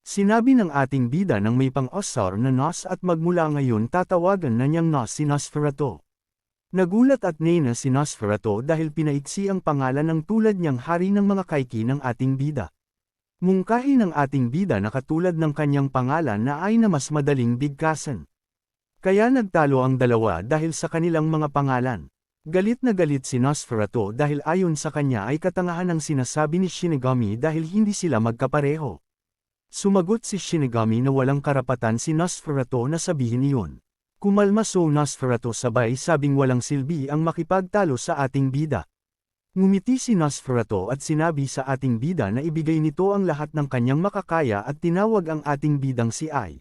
Sinabi ng ating bida nang may pang-osar na Nos at magmula ngayon tatawagan na niyang Nos si Nosferatu. Nagulat at nena si Nosferatu dahil pinaiksi ang pangalan ng tulad niyang hari ng mga Kaiki ng ating bida. Mungkahi ng ating bida na katulad ng kanyang pangalan na ay na mas madaling bigkasan. Kaya nagtalo ang dalawa dahil sa kanilang mga pangalan. Galit na galit si Nosferatu dahil ayon sa kanya ay katangahan ang sinasabi ni Shinigami dahil hindi sila magkapareho. Sumagot si Shinigami na walang karapatan si Nosferatu na sabihin iyon. Kumalma so Nosferatu sabay sabing walang silbi ang makipagtalo sa ating bida. Ngumiti si Nosferatu at sinabi sa ating bida na ibigay nito ang lahat ng kanyang makakaya at tinawag ang ating bidang si Ai.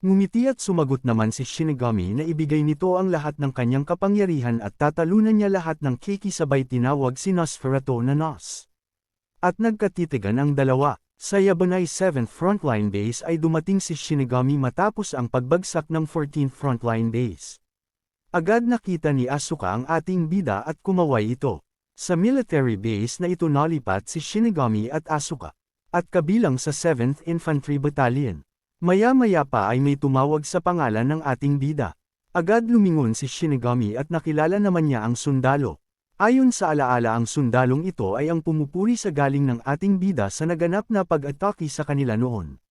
Ngumiti at sumagot naman si Shinigami na ibigay nito ang lahat ng kanyang kapangyarihan at tatalunan niya lahat ng Keiki sabay tinawag si Nosferatu na Nos. At nagkatitigan ang dalawa. Sa Yabanai 7th Frontline Base ay dumating si Shinigami matapos ang pagbagsak ng 14th Frontline Base. Agad nakita ni Asuka ang ating bida at kumaway ito. Sa military base na ito nalipat si Shinigami at Asuka. At kabilang sa 7th Infantry Battalion. Maya-maya pa ay may tumawag sa pangalan ng ating bida. Agad lumingon si Shinigami at nakilala naman niya ang sundalo. Ayon sa alaala ang sundalong ito ay ang pumupuri sa galing ng ating bida sa naganap na pag-atake sa kanila noon.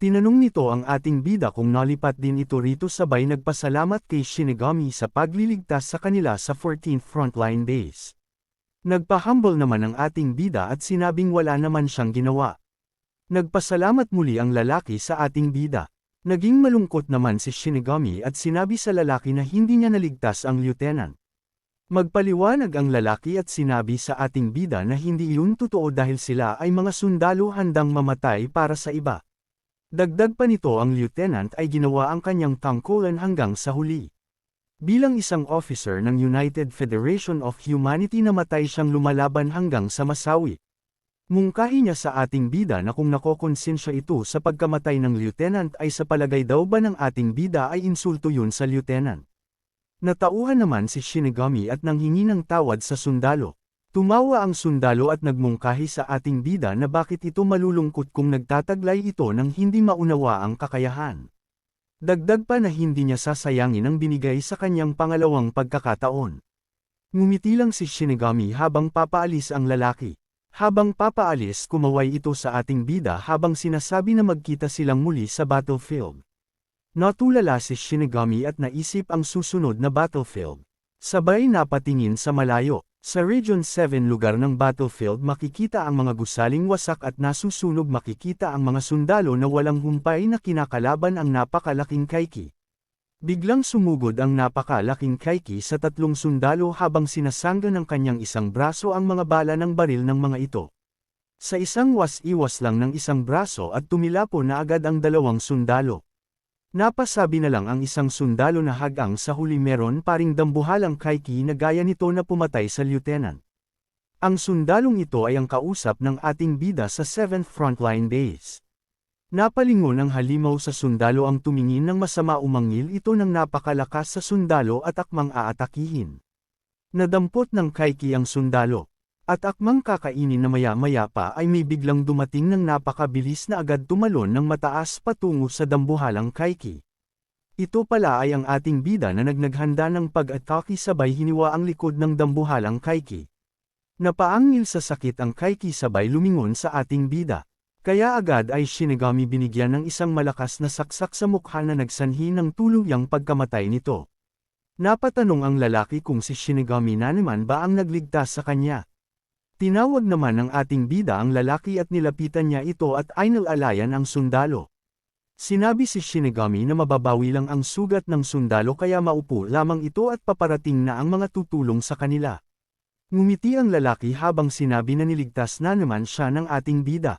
Tinanong nito ang ating bida kung nalipat din ito rito sabay nagpasalamat kay Shinigami sa pagliligtas sa kanila sa 14th Frontline Base. Nagpahumble naman ang ating bida at sinabing wala naman siyang ginawa. Nagpasalamat muli ang lalaki sa ating bida. Naging malungkot naman si Shinigami at sinabi sa lalaki na hindi niya naligtas ang lieutenant. Magpaliwanag ang lalaki at sinabi sa ating bida na hindi iyon totoo dahil sila ay mga sundalo handang mamatay para sa iba. Dagdag pa nito ang lieutenant ay ginawa ang kanyang tangkulan hanggang sa huli. Bilang isang officer ng United Federation of Humanity namatay siyang lumalaban hanggang sa masawi. Mungkahi niya sa ating bida na kung nakokonsensya ito sa pagkamatay ng lieutenant ay sa palagay daw ba ng ating bida ay insulto yun sa lieutenant. Natauhan naman si Shinigami at nanghingi ng tawad sa sundalo. Tumawa ang sundalo at nagmungkahi sa ating bida na bakit ito malulungkot kung nagtataglay ito ng hindi maunawa ang kakayahan. Dagdag pa na hindi niya sasayangin ang binigay sa kanyang pangalawang pagkakataon. Ngumiti lang si Shinigami habang papaalis ang lalaki. Habang papaalis kumaway ito sa ating bida habang sinasabi na magkita silang muli sa battlefield. Natulala si Shinigami at naisip ang susunod na battlefield. Sabay napatingin sa malayo. Sa Region 7 lugar ng battlefield makikita ang mga gusaling wasak at nasusunog, makikita ang mga sundalo na walang humpay na kinakalaban ang napakalaking Kaiki. Biglang sumugod ang napakalaking Kaiki sa tatlong sundalo habang sinasangga ng kanyang isang braso ang mga bala ng baril ng mga ito. Sa isang was-iwas lang ng isang braso at tumilapo na agad ang dalawang sundalo. Napasabi na lang ang isang sundalo na hagang sa huli meron paring dambuhalang Kaiki na gaya nito na pumatay sa lieutenant. Ang sundalong ito ay ang kausap ng ating bida sa 7th Frontline Base. Napalingon ang halimaw sa sundalo ang tumingin ng masama, umangil ito ng napakalakas sa sundalo at akmang aatakihin. Nadampot ng Kaiki ang sundalo. At akmang kakainin na maya-maya pa ay may biglang dumating ng napakabilis na agad tumalon ng mataas patungo sa dambuhalang Kaiki. Ito pala ay ang ating bida na naghanda ng pag-atake, sabay hiniwa ang likod ng dambuhalang Kaiki. Napaangil sa sakit ang Kaiki sabay lumingon sa ating bida. Kaya agad ay Shinigami binigyan ng isang malakas na saksak sa mukha na nagsanhi ng tuluyang pagkamatay nito. Napatanong ang lalaki kung si Shinigami na naman ba ang nagligtas sa kanya. Tinawag naman ng ating bida ang lalaki at nilapitan niya ito at inalalayan ang sundalo. Sinabi si Shinigami na mababawi lang ang sugat ng sundalo kaya maupo lamang ito at paparating na ang mga tutulong sa kanila. Ngumiti ang lalaki habang sinabi na niligtas na naman siya ng ating bida.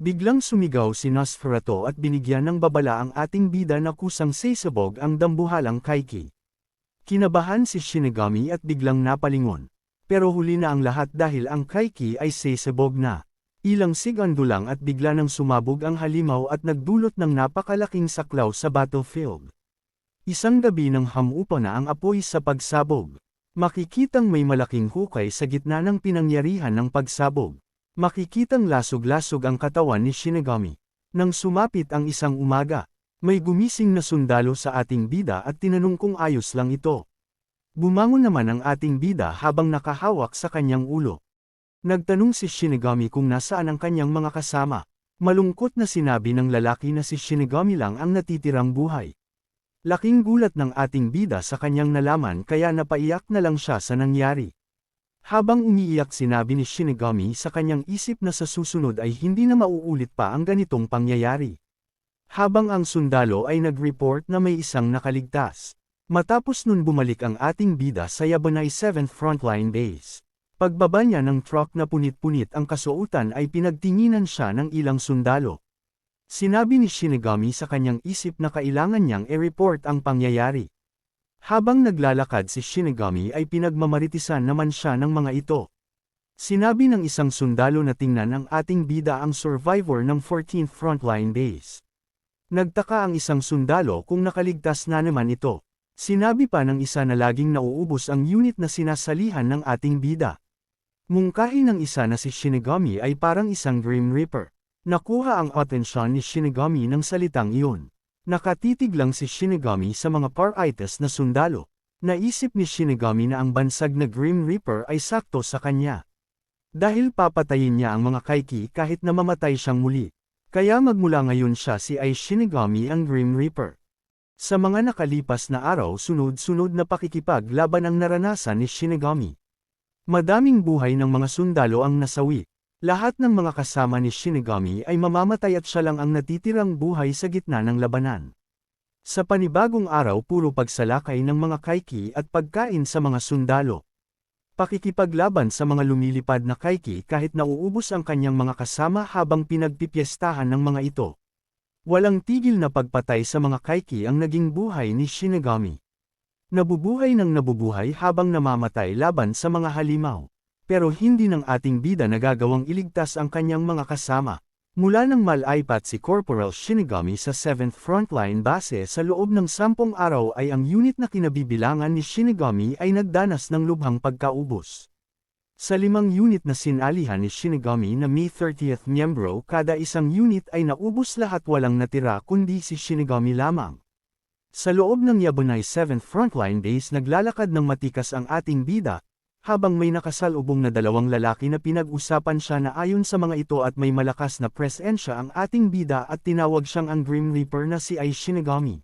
Biglang sumigaw si Nosferatu at binigyan ng babala ang ating bida na kusang sasabog ang dambuhalang Kaiki. Kinabahan si Shinigami at biglang napalingon. Pero huli na ang lahat dahil ang Kaiki ay sasabog na. Ilang segundo lang at bigla nang sumabog ang halimaw at nagdulot ng napakalaking saklaw sa battlefield. Isang gabi nang hamupa na ang apoy sa pagsabog. Makikitang may malaking hukay sa gitna ng pinangyarihan ng pagsabog. Makikitang lasog-lasog ang katawan ni Shinigami. Nang sumapit ang isang umaga, may gumising na sundalo sa ating bida at tinanong kung ayos lang ito. Bumangon naman ang ating bida habang nakahawak sa kanyang ulo. Nagtanong si Shinigami kung nasaan ang kanyang mga kasama. Malungkot na sinabi ng lalaki na si Shinigami lang ang natitirang buhay. Laking gulat ng ating bida sa kanyang nalaman kaya napaiyak na lang siya sa nangyari. Habang umiiyak sinabi ni Shinigami sa kanyang isip na sa susunod ay hindi na mauulit pa ang ganitong pangyayari. Habang ang sundalo ay nag-report na may isang nakaligtas. Matapos nun bumalik ang ating bida sa Yabanay 7th Frontline Base. Pagbaba niya ng truck na punit-punit ang kasuotan ay pinagtinginan siya ng ilang sundalo. Sinabi ni Shinigami sa kanyang isip na kailangan niyang i-report ang pangyayari. Habang naglalakad si Shinigami ay pinagmamaritisan naman siya ng mga ito. Sinabi ng isang sundalo na tingnan ang ating bida ang survivor ng 14th Frontline Base. Nagtaka ang isang sundalo kung nakaligtas na naman ito. Sinabi pa ng isa na laging nauubos ang unit na sinasalihan ng ating bida. Mungkahi ng isa na si Shinigami ay parang isang Grim Reaper. Nakuha ang atensyon ni Shinigami ng salitang iyon. Nakatitig lang si Shinigami sa mga par-itis na sundalo. Naisip ni Shinigami na ang bansag na Grim Reaper ay sakto sa kanya. Dahil papatayin niya ang mga Kaiki kahit na mamatay siyang muli. Kaya magmula ngayon siya si ay Shinigami ang Grim Reaper. Sa mga nakalipas na araw sunod-sunod na pakikipaglaban ang naranasan ni Shinigami. Madaming buhay ng mga sundalo ang nasawi. Lahat ng mga kasama ni Shinigami ay mamamatay at siya lang ang natitirang buhay sa gitna ng labanan. Sa panibagong araw puro pagsalakay ng mga Kaiki at pagkain sa mga sundalo. Pakikipaglaban sa mga lumilipad na Kaiki kahit nauubos ang kanyang mga kasama habang pinagpipiestahan ng mga ito. Walang tigil na pagpatay sa mga Kaiki ang naging buhay ni Shinigami. Nabubuhay ng nabubuhay habang namamatay laban sa mga halimaw. Pero hindi ng ating bida nagagawang iligtas ang kanyang mga kasama. Mula nang malaipat si Corporal Shinigami sa 7th Frontline Base sa loob ng 10 araw ay ang unit na kinabibilangan ni Shinigami ay nagdanas ng lubhang pagkaubos. Sa 5 unit na sinalihan ni Shinigami na May 30th miyembro kada isang unit ay naubos lahat, walang natira kundi si Shinigami lamang. Sa loob ng Yabanay 7th Frontline Base naglalakad ng matikas ang ating bida, habang may nakasalubong na dalawang lalaki na pinag-usapan siya na ayon sa mga ito at may malakas na presensya ang ating bida at tinawag siyang ang Grim Reaper na si Ai Shinigami.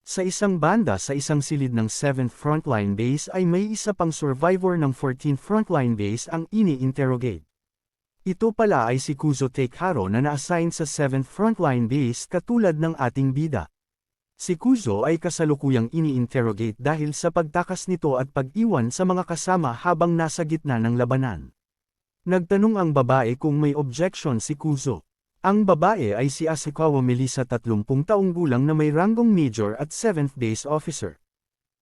Sa isang banda sa isang silid ng 7th Frontline Base ay may isa pang survivor ng 14th Frontline Base ang ini-interrogate. Ito pala ay si Kuzo Takeharo na na-assign sa 7th Frontline Base katulad ng ating bida. Si Kuzo ay kasalukuyang ini-interrogate dahil sa pagtakas nito at pag-iwan sa mga kasama habang nasa gitna ng labanan. Nagtanong ang babae kung may objection si Kuzo. Ang babae ay si Asakawa Melissa 30 taong gulang na may ranggong major at 7th base officer.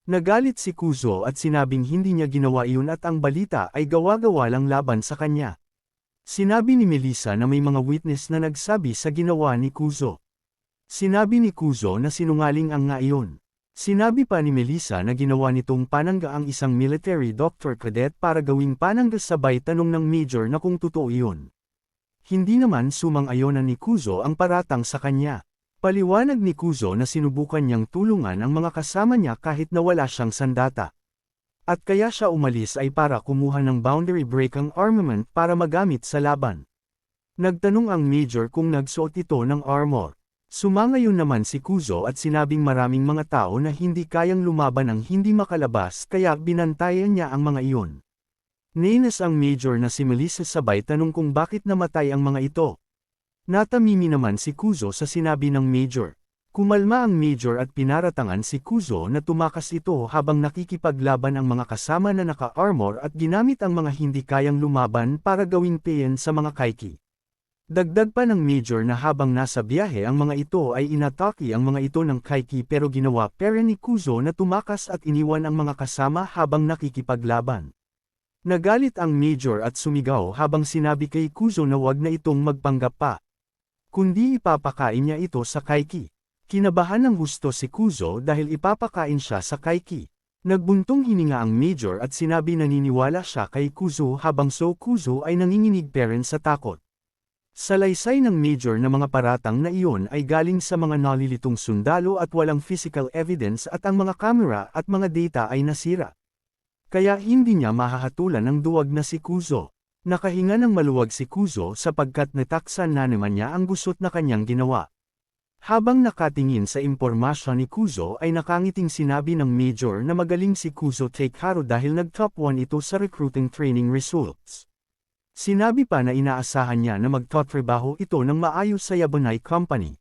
Nagalit si Kuzo at sinabing hindi niya ginawa iyon at ang balita ay gawa-gawa lang laban sa kanya. Sinabi ni Melissa na may mga witness na nagsabi sa ginawa ni Kuzo. Sinabi ni Kuzo na sinungaling ang nga iyon. Sinabi pa ni Melissa na ginawa nitong panangga ang isang military doctor cadet para gawing panangga sabay tanong ng major na kung totoo iyon. Hindi naman sumang-ayonan ni Kuzo ang paratang sa kanya. Paliwanag ni Kuzo na sinubukan niyang tulungan ang mga kasama niya kahit na wala siyang sandata. At kaya siya umalis ay para kumuha ng boundary break ang armament para magamit sa laban. Nagtanong ang major kung nagsuot ito ng armor. Sumangayon naman si Kuzo at sinabing maraming mga tao na hindi kayang lumaban ang hindi makalabas kaya binantayan niya ang mga iyon. Nainis ang major na si Melissa sabay tanong kung bakit namatay ang mga ito. Natamimi naman si Kuzo sa sinabi ng major. Kumalma ang major at pinaratangan si Kuzo na tumakas ito habang nakikipaglaban ang mga kasama na naka-armor at ginamit ang mga hindi kayang lumaban para gawing payan sa mga kaiki. Dagdag pa ng major na habang nasa biyahe ang mga ito ay inatake ang mga ito ng kaiki pero ginawa pera ni Kuzo na tumakas at iniwan ang mga kasama habang nakikipaglaban. Nagalit ang major at sumigaw habang sinabi kay Kuzo na wag na itong magpanggap pa. Kundi ipapakain niya ito sa kaiki. Kinabahan ng husto si Kuzo dahil ipapakain siya sa kaiki. Nagbuntong hininga ang major at sinabi naniniwala siya kay Kuzo habang Kuzo ay nanginginig pa rin sa takot. Salaysay ng major na mga paratang na iyon ay galing sa mga nalilitong sundalo at walang physical evidence at ang mga kamera at mga data ay nasira. Kaya hindi niya mahahatulan ng duwag na si Kuzo. Nakahinga ng maluwag si Kuzo sapagkat nataksan na naman niya ang gusot na kanyang ginawa. Habang nakatingin sa impormasyon ni Kuzo ay nakangiting sinabi ng major na magaling si Kuzo Takeharo dahil nag-top 1 ito sa recruiting training results. Sinabi pa na inaasahan niya na magtatrabaho ito ng maayos sa Yabunai Company.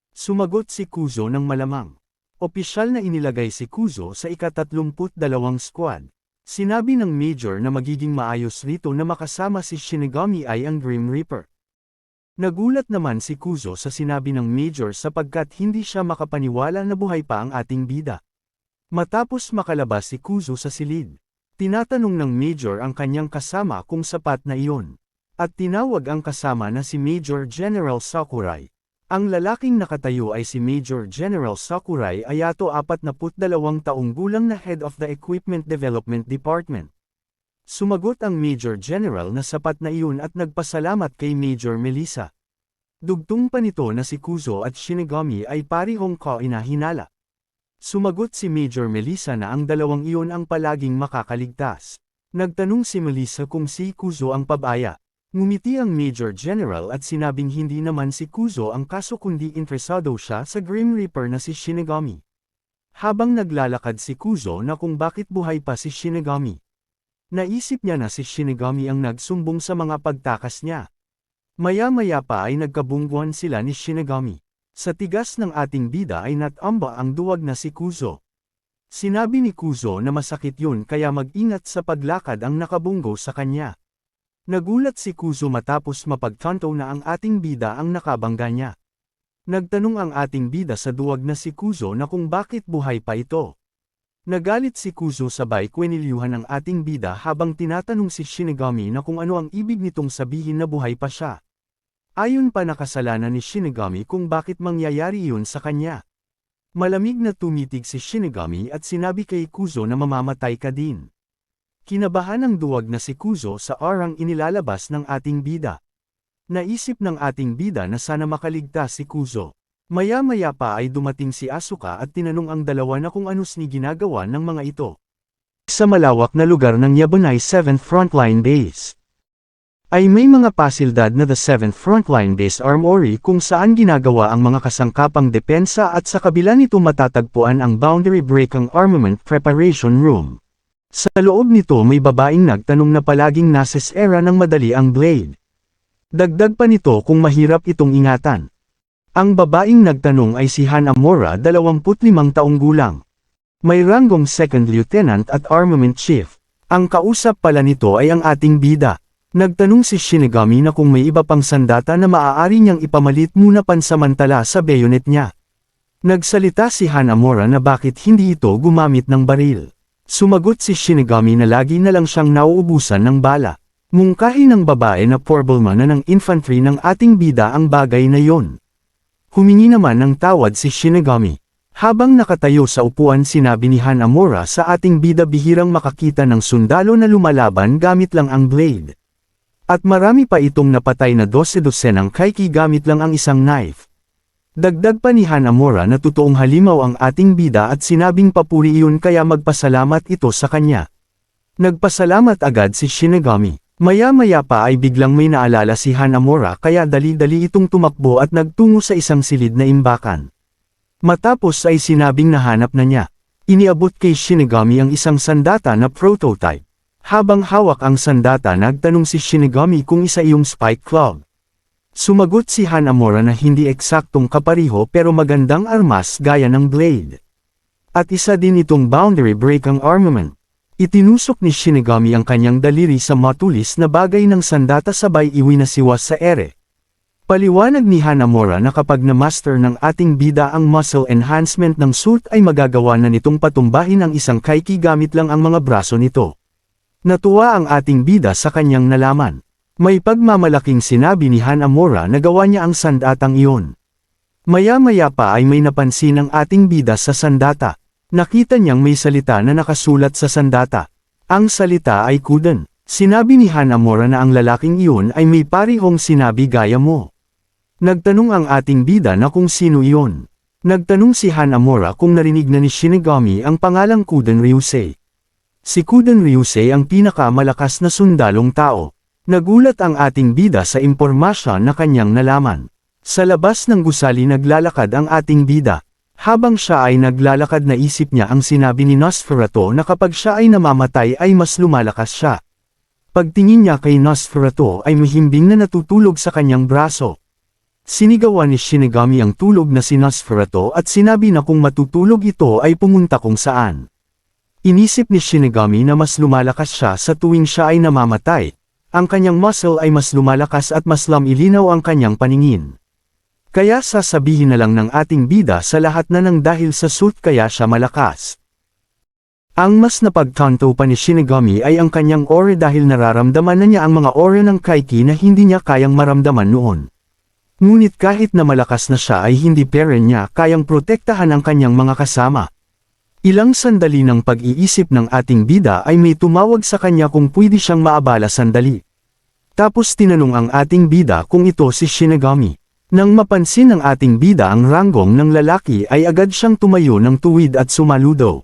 Sumagot si Kuzo ng malamang. Opisyal na inilagay si Kuzo sa ika-32 squad. Sinabi ng major na magiging maayos rito na makasama si Shinigami ay ang Grim Reaper. Nagulat naman si Kuzo sa sinabi ng major sapagkat hindi siya makapaniwala na buhay pa ang ating bida. Matapos makalabas si Kuzo sa silid, tinatanong ng major ang kanyang kasama kung sapat na iyon. At tinawag ang kasama na si Major General Sakurai. Ang lalaking nakatayo ay si Major General Sakurai Ayato 42 taong gulang na Head of the Equipment Development Department. Sumagot ang Major General na sapat na iyon at nagpasalamat kay Major Melissa. Dugtong pa nito na si Kuzo at Shinigami ay parihong kainahinala. Sumagot si Major Melissa na ang dalawang iyon ang palaging makakaligtas. Nagtanong si Melissa kung si Kuzo ang pabaya. Ngumiti ang Major General at sinabing hindi naman si Kuzo ang kaso kundi interesado siya sa Grim Reaper na si Shinigami. Habang naglalakad si Kuzo na kung bakit buhay pa si Shinigami. Naisip niya na si Shinigami ang nagsumbong sa mga pagtakas niya. Maya-maya pa ay nagkabungguan sila ni Shinigami. Sa tigas ng ating bida ay natamba ang duwag na si Kuzo. Sinabi ni Kuzo na masakit yun kaya mag-ingat sa paglakad ang nakabunggo sa kanya. Nagulat si Kuzo matapos mapagtanto na ang ating bida ang nakabangga niya. Nagtanong ang ating bida sa duwag na si Kuzo na kung bakit buhay pa ito. Nagalit si Kuzo sabay kwinilyuhan ang ating bida habang tinatanong si Shinigami na kung ano ang ibig nitong sabihin na buhay pa siya. Ayon pa nakasalanan ni Shinigami kung bakit mangyayari iyon sa kanya. Malamig na tumitig si Shinigami at sinabi kay Kuzo na mamamatay ka din. Kinabahan ng duwag na si Kuzo sa arang inilalabas ng ating bida. Naisip ng ating bida na sana makaligtas si Kuzo. Maya-maya pa ay dumating si Asuka at tinanong ang dalawa na kung anos ni ginagawa ng mga ito. Sa malawak na lugar ng Yabunai 7th Frontline Base. ay may mga pasilidad na the 7th Frontline Base Armory kung saan ginagawa ang mga kasangkapang depensa at sa kabila nito matatagpuan ang Boundary Breaking Armament Preparation Room. Sa loob nito may babaeng nagtanong na palaging nasa era ng madali ang blade. Dagdag pa nito kung mahirap itong ingatan. Ang babaeng nagtanong ay si Han Amora, 25 taong gulang. May ranggong Second Lieutenant at Armament Chief. Ang kausap pala nito ay ang ating bida. Nagtanong si Shinigami na kung may iba pang sandata na maaari niyang ipamalit muna pansamantala sa bayonet niya. Nagsalita si Han Amora na bakit hindi ito gumamit ng baril. Sumagot si Shinigami na lagi na lang siyang nauubusan ng bala. Mungkahi ng babae na porbulman na ng infantry ng ating bida ang bagay na yon. Humingi naman ng tawad si Shinigami. Habang nakatayo sa upuan sinabi ni Han Amora sa ating bida bihirang makakita ng sundalo na lumalaban gamit lang ang blade. At marami pa itong napatay na 12-dosenang kaiki gamit lang ang isang knife. Dagdag pa ni Han Amora na totoong halimaw ang ating bida at sinabing papuri iyon kaya magpasalamat ito sa kanya. Nagpasalamat agad si Shinigami. Maya-maya pa ay biglang may naalala si Han Amora kaya dali-dali itong tumakbo at nagtungo sa isang silid na imbakan. Matapos ay sinabing nahanap na niya. Iniabot kay Shinigami ang isang sandata na prototype. Habang hawak ang sandata nagtanong si Shinigami kung isa iyong spike club. Sumagot si Han Amora na hindi eksaktong kapariho pero magandang armas gaya ng blade. At isa din itong boundary breaking armament. Itinusok ni Shinigami ang kanyang daliri sa matulis na bagay ng sandata sabay iwinasiwas sa ere. Paliwanag ni Han Amora na kapag na-master ng ating bida ang muscle enhancement ng suit ay magagawa na nitong patumbahin ang isang kaiki gamit lang ang mga braso nito. Natuwa ang ating bida sa kanyang nalaman. May pagmamalaking sinabi ni Han Amora na gawa niya ang sandatang iyon. Maya-maya pa ay may napansin ang ating bida sa sandata. Nakita niyang may salita na nakasulat sa sandata. Ang salita ay Kuden. Sinabi ni Han Amora na ang lalaking iyon ay may parihong sinabi gaya mo. Nagtanong ang ating bida na kung sino iyon. Nagtanong si Han Amora kung narinig na ni Shinigami ang pangalang Kuden Ryusei. Si Kuden Ryusei ang pinakamalakas na sundalong tao. Nagulat ang ating bida sa impormasyon na kanyang nalaman. Sa labas ng gusali naglalakad ang ating bida. Habang siya ay naglalakad naisip niya ang sinabi ni Nosferatu na kapag siya ay namamatay ay mas lumalakas siya. Pagtingin niya kay Nosferatu ay mahimbing na natutulog sa kanyang braso. Sinigawan ni Shinigami ang tulog na si Nosferatu at sinabi na kung matutulog ito ay pumunta kung saan. Inisip ni Shinigami na mas lumalakas siya sa tuwing siya ay namamatay. Ang kanyang muscle ay mas lumalakas at mas lamilinaw ang kanyang paningin. Kaya sasabihin na lang ng ating bida sa lahat na nang dahil sa suit kaya siya malakas. Ang mas napagtanto pa ni Shinigami ay ang kanyang aura dahil nararamdaman na niya ang mga aura ng kaiki na hindi niya kayang maramdaman noon. Ngunit kahit na malakas na siya ay hindi pa rin niya kayang protektahan ang kanyang mga kasama. Ilang sandali ng pag-iisip ng ating bida ay may tumawag sa kanya kung pwede siyang maabala sandali. Tapos tinanong ang ating bida kung ito si Shinigami. Nang mapansin ng ating bida ang ranggong ng lalaki ay agad siyang tumayo ng tuwid at sumaludo.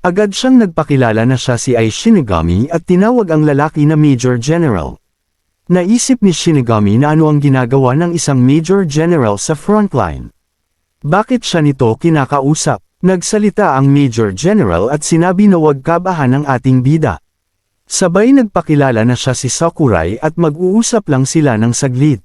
Agad siyang nagpakilala na siya si Shinigami at tinawag ang lalaki na Major General. Naisip ni Shinigami na ano ang ginagawa ng isang Major General sa frontline. Bakit siya nito kinakausap? Nagsalita ang Major General at sinabi na huwag kabahan ng ating bida. Sabay nagpakilala na siya si Sakurai at mag-uusap lang sila ng saglit.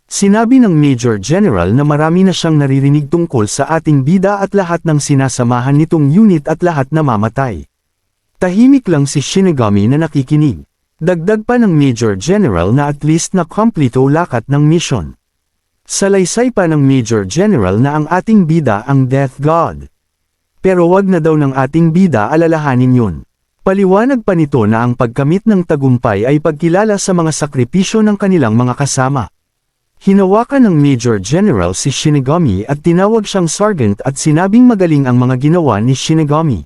Sinabi ng Major General na marami na siyang naririnig tungkol sa ating bida at lahat ng sinasamahan nitong unit at lahat namamatay. Tahimik lang si Shinigami na nakikinig. Dagdag pa ng Major General na at least na kompleto lakat ng mission. Salaysay pa ng Major General na ang ating bida ang Death God. Pero wag na daw ng ating bida alalahanin yun. Paliwanag pa nito na ang pagkamit ng tagumpay ay pagkilala sa mga sakripisyo ng kanilang mga kasama. Hinawakan ng Major General si Shinigami at tinawag siyang Sergeant at sinabing magaling ang mga ginawa ni Shinigami.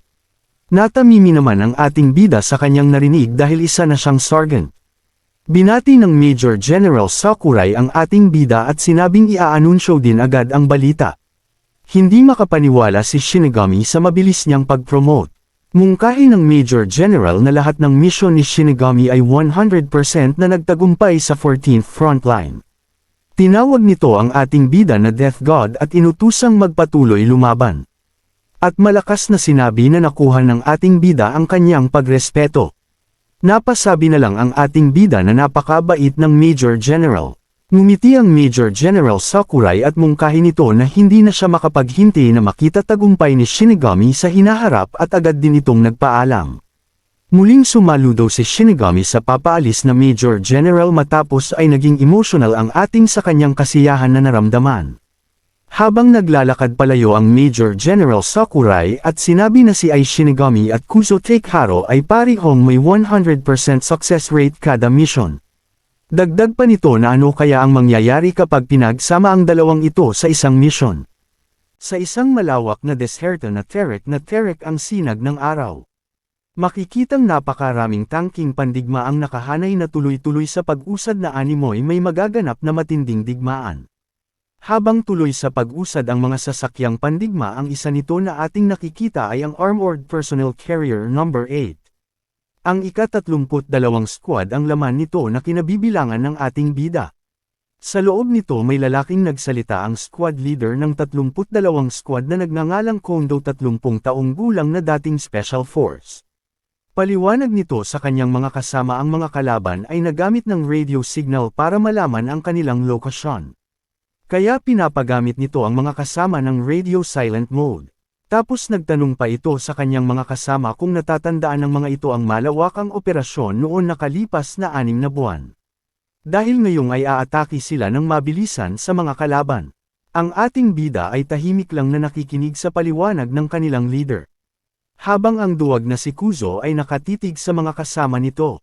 Natamimi naman ang ating bida sa kanyang narinig dahil isa na siyang Sergeant. Binati ng Major General Sakurai ang ating bida at sinabing iaanunsyo din agad ang balita. Hindi makapaniwala si Shinigami sa mabilis niyang pag-promote. Mungkahi ng Major General na lahat ng misyon ni Shinigami ay 100% na nagtagumpay sa 14th Frontline. Tinawag nito ang ating bida na Death God at inutusang magpatuloy lumaban. At malakas na sinabi na nakuha ng ating bida ang kanyang pagrespeto. Napasabi na lang ang ating bida na napakabait ng Major General. Ngumiti ang Major General Sakurai at mungkahi nito na hindi na siya makapaghintay na makita tagumpay ni Shinigami sa hinaharap at agad din itong nagpaalam. Muling sumaludo si Shinigami sa papaalis na Major General matapos ay naging emotional ang ating sa kanyang kasiyahan na naramdaman. Habang naglalakad palayo ang Major General Sakurai at sinabi na si Ai Shinigami at Kuzo Takeharo ay parehong may 100% success rate kada mission. Dagdag pa nito na ano kaya ang mangyayari kapag pinagsama ang dalawang ito sa isang mission. Sa isang malawak na desierto na Terek ang sinag ng araw. Makikitang napakaraming tangking pandigma ang nakahanay na tuloy-tuloy sa pag-usad na animoy may magaganap na matinding digmaan. Habang tuloy sa pag-usad ang mga sasakyang pandigma ang isa nito na ating nakikita ay ang Armored Personnel Carrier No. 8. Ang ika-32 squad ang laman nito na kinabibilangan ng ating bida. Sa loob nito may lalaking nagsalita ang squad leader ng 32 squad na nagngangalang Kondo 30 taong gulang na dating Special Force. Paliwanag nito sa kanyang mga kasama ang mga kalaban ay nagamit ng radio signal para malaman ang kanilang lokasyon. Kaya pinapagamit nito ang mga kasama ng radio silent mode. Tapos nagtanong pa ito sa kanyang mga kasama kung natatandaan ng mga ito ang malawakang operasyon noon nakalipas na 6 na buwan. Dahil ngayong ay aatake sila ng mabilisan sa mga kalaban. Ang ating bida ay tahimik lang na nakikinig sa paliwanag ng kanilang leader. Habang ang duwag na si Kuzo ay nakatitig sa mga kasama nito.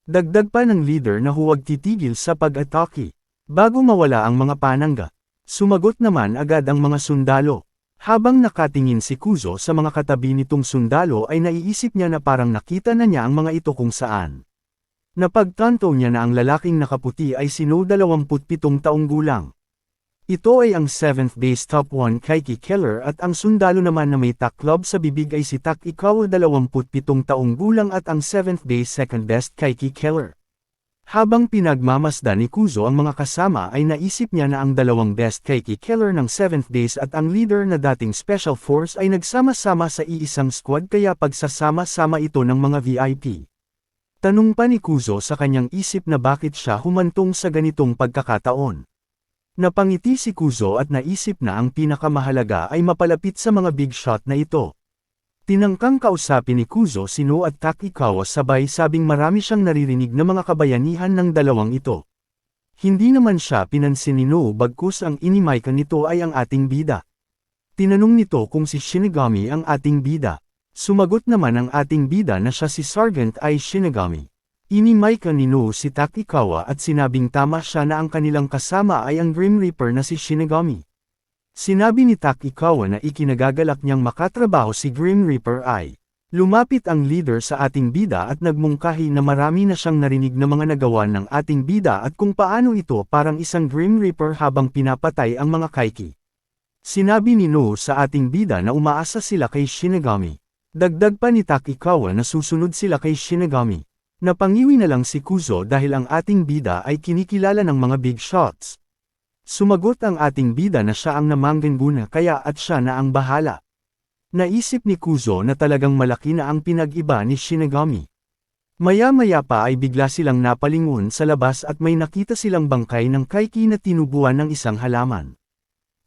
Dagdag pa ng leader na huwag titigil sa pag-atake. Bago mawala ang mga panangga. Sumagot naman agad ang mga sundalo. Habang nakatingin si Kuzo sa mga katabi nitong sundalo ay naiisip niya na parang nakita na niya ang mga ito kung saan. Napagtanto niya na ang lalaking nakaputi ay sino 27 taong gulang. Ito ay ang 7th base top 1 Kaiki Killer at ang sundalo naman na may taklob sa bibig ay si Tak Ikawa 27 taong gulang at ang 7th base second best Kaiki Killer. Habang pinagmamasdan ni Kuzo ang mga kasama ay naisip niya na ang dalawang best Kaiki Killer ng 7th base at ang leader na dating Special Force ay nagsama-sama sa iisang squad kaya pagsasama-sama ito ng mga VIP. Tanong pa ni Kuzo sa kanyang isip na bakit siya humantong sa ganitong pagkakataon. Napangiti si Kuzo at naisip na ang pinakamahalaga ay mapalapit sa mga big shot na ito. Tinangkang kausapin ni Kuzo si No at Tak Ikawa sabay sabing marami siyang naririnig na mga kabayanihan ng dalawang ito. Hindi naman siya pinansin ni No bagkus ang inimaykan nito ay ang ating bida. Tinanong nito kung si Shinigami ang ating bida. Sumagot naman ang ating bida na siya si Sergeant Ai Shinigami. Inimaykan ni No si Tak Ikawa at sinabing tama siya na ang kanilang kasama ay ang Grim Reaper na si Shinigami. Sinabi ni Tak Ikawa na ikinagagalak niyang makatrabaho si Grim Reaper ay. Lumapit ang leader sa ating bida at nagmungkahi na marami na siyang narinig na mga nagawa ng ating bida at kung paano ito parang isang Grim Reaper habang pinapatay ang mga Kaiki. Sinabi ni No sa ating bida na umaasa sila kay Shinigami. Dagdag pa ni Tak Ikawa na susunod sila kay Shinigami. Napangiwi na lang si Kuzo dahil ang ating bida ay kinikilala ng mga big shots. Sumagot ang ating bida na siya ang namanggana kaya at siya na ang bahala. Naisip ni Kuzo na talagang malaki na ang pinag-iba ni Shinigami. Maya-maya pa ay bigla silang napalingon sa labas at may nakita silang bangkay ng Kaiki na tinubuan ng isang halaman.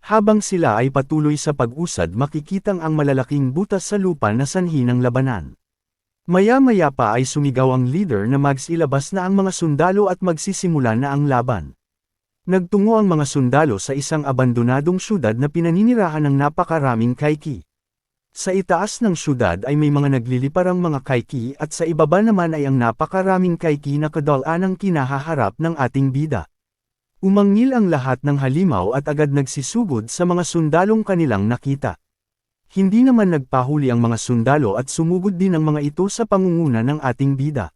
Habang sila ay patuloy sa pag-usad makikitang ang malalaking butas sa lupa na sanhi ng labanan. Maya-maya pa ay sumigaw ang leader na magsilabas na ang mga sundalo at magsisimula na ang laban. Nagtungo ang mga sundalo sa isang abandonadong syudad na pinaninirahan ng napakaraming Kaiki. Sa itaas ng syudad ay may mga nagliliparang mga Kaiki at sa ibaba naman ay ang napakaraming Kaiki na kadalanang kinahaharap ng ating bida. Umangil ang lahat ng halimaw at agad nagsisugod sa mga sundalong kanilang nakita. Hindi naman nagpahuli ang mga sundalo at sumugod din ang mga ito sa pangunguna ng ating bida.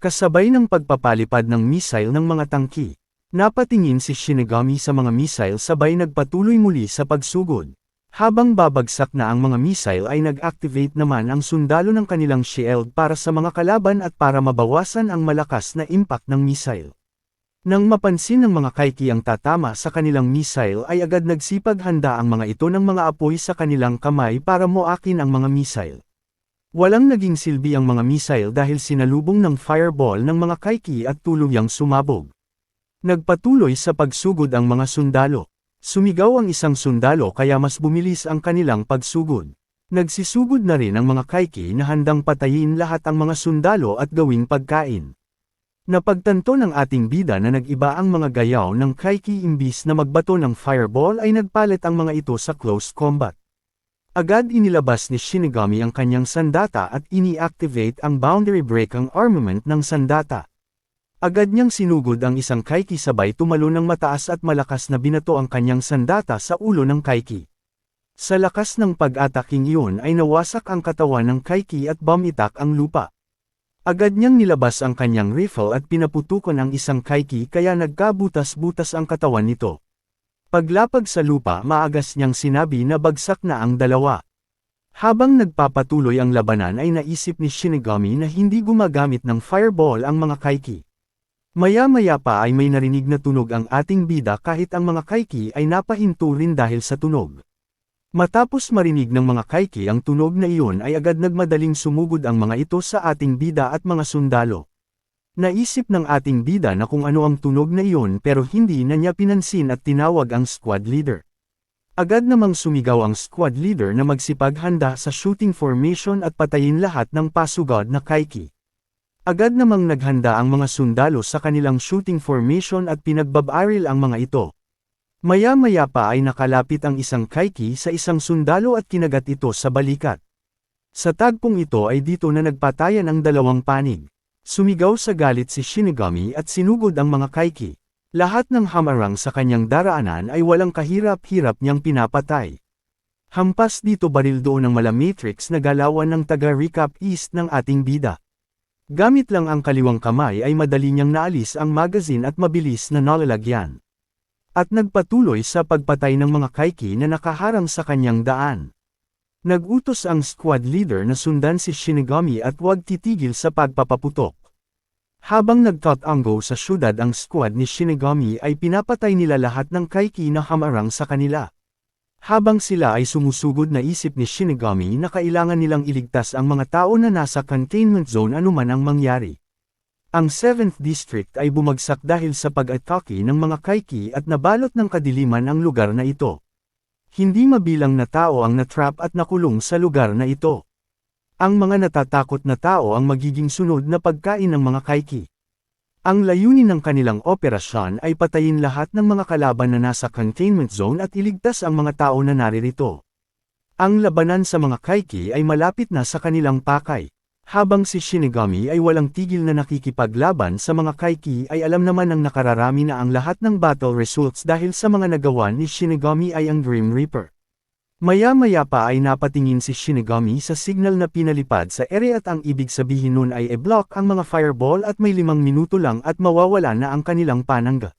Kasabay ng pagpapalipad ng missile ng mga tangki. Napatingin si Shinigami sa mga missile sabay nagpatuloy muli sa pagsugod. Habang babagsak na ang mga missile ay nag-activate naman ang sundalo ng kanilang shield para sa mga kalaban at para mabawasan ang malakas na impact ng missile. Nang mapansin ng mga Kaiki ang tatama sa kanilang missile ay agad nagsipaghanda ang mga ito ng mga apoy sa kanilang kamay para muakin ang mga missile. Walang naging silbi ang mga missile dahil sinalubong ng fireball ng mga Kaiki at tuluyang sumabog. Nagpatuloy sa pagsugod ang mga sundalo. Sumigaw ang isang sundalo kaya mas bumilis ang kanilang pagsugod. Nagsisugod na rin ang mga Kaiki na handang patayin lahat ang mga sundalo at gawing pagkain. Napagtanto ng ating bida na nag-iba ang mga gayaw ng Kaiki imbis na magbato ng fireball ay nagpalit ang mga ito sa close combat. Agad inilabas ni Shinigami ang kanyang sandata at ini-activate ang boundary breaking armament ng sandata. Agad niyang sinugod ang isang Kaiki sabay tumalo ng mataas at malakas na binato ang kanyang sandata sa ulo ng Kaiki. Sa lakas ng pag-ataking iyon ay nawasak ang katawan ng Kaiki at bumitak ang lupa. Agad niyang nilabas ang kanyang rifle at pinaputukan ang isang Kaiki kaya nagkabutas-butas ang katawan nito. Paglapag sa lupa maagas niyang sinabi na bagsak na ang dalawa. Habang nagpapatuloy ang labanan ay naisip ni Shinigami na hindi gumagamit ng fireball ang mga Kaiki. Maya-maya pa ay may narinig na tunog ang ating bida kahit ang mga Kaiki ay napahinto rin dahil sa tunog. Matapos marinig ng mga Kaiki ang tunog na iyon ay agad nagmadaling sumugod ang mga ito sa ating bida at mga sundalo. Naisip ng ating bida na kung ano ang tunog na iyon pero hindi na niya pinansin at tinawag ang squad leader. Agad namang sumigaw ang squad leader na magsipaghanda sa shooting formation at patayin lahat ng pasugod na Kaiki. Agad namang naghanda ang mga sundalo sa kanilang shooting formation at pinagbabaril ang mga ito. Maya-maya pa ay nakalapit ang isang Kaiki sa isang sundalo at kinagat ito sa balikat. Sa tagpong ito ay dito na nagpatayan ang dalawang panig. Sumigaw sa galit si Shinigami at sinugod ang mga Kaiki. Lahat ng hamarang sa kanyang daraanan ay walang kahirap-hirap niyang pinapatay. Hampas dito baril doon ng Malamatrix na galawan ng taga-recap east ng ating bida. Gamit lang ang kaliwang kamay ay madali niyang naalis ang magazine at mabilis na nalalagyan. At nagpatuloy sa pagpatay ng mga Kaiki na nakaharang sa kanyang daan. Nagutos ang squad leader na sundan si Shinigami at huwag titigil sa pagpapaputok. Habang nagtatanggo sa syudad ang squad ni Shinigami ay pinapatay nila lahat ng Kaiki na hamarang sa kanila. Habang sila ay sumusugod na isip ni Shinigami na kailangan nilang iligtas ang mga tao na nasa containment zone anuman ang mangyari. Ang 7th District ay bumagsak dahil sa pag-atake ng mga Kaiki at nabalot ng kadiliman ang lugar na ito. Hindi mabilang na tao ang natrap at nakulong sa lugar na ito. Ang mga natatakot na tao ang magiging sunod na pagkain ng mga Kaiki. Ang layunin ng kanilang operasyon ay patayin lahat ng mga kalaban na nasa containment zone at iligtas ang mga tao na naririto. Ang labanan sa mga Kaiki ay malapit na sa kanilang pakay. Habang si Shinigami ay walang tigil na nakikipaglaban sa mga Kaiki ay alam naman ng nakararami na ang lahat ng battle results dahil sa mga nagawa ni Shinigami ay ang Grim Reaper. Maya-maya pa ay napatingin si Shinigami sa signal na pinalipad sa ere at ang ibig sabihin nun ay i-block ang mga fireball at may 5 minuto lang at mawawala na ang kanilang panangga.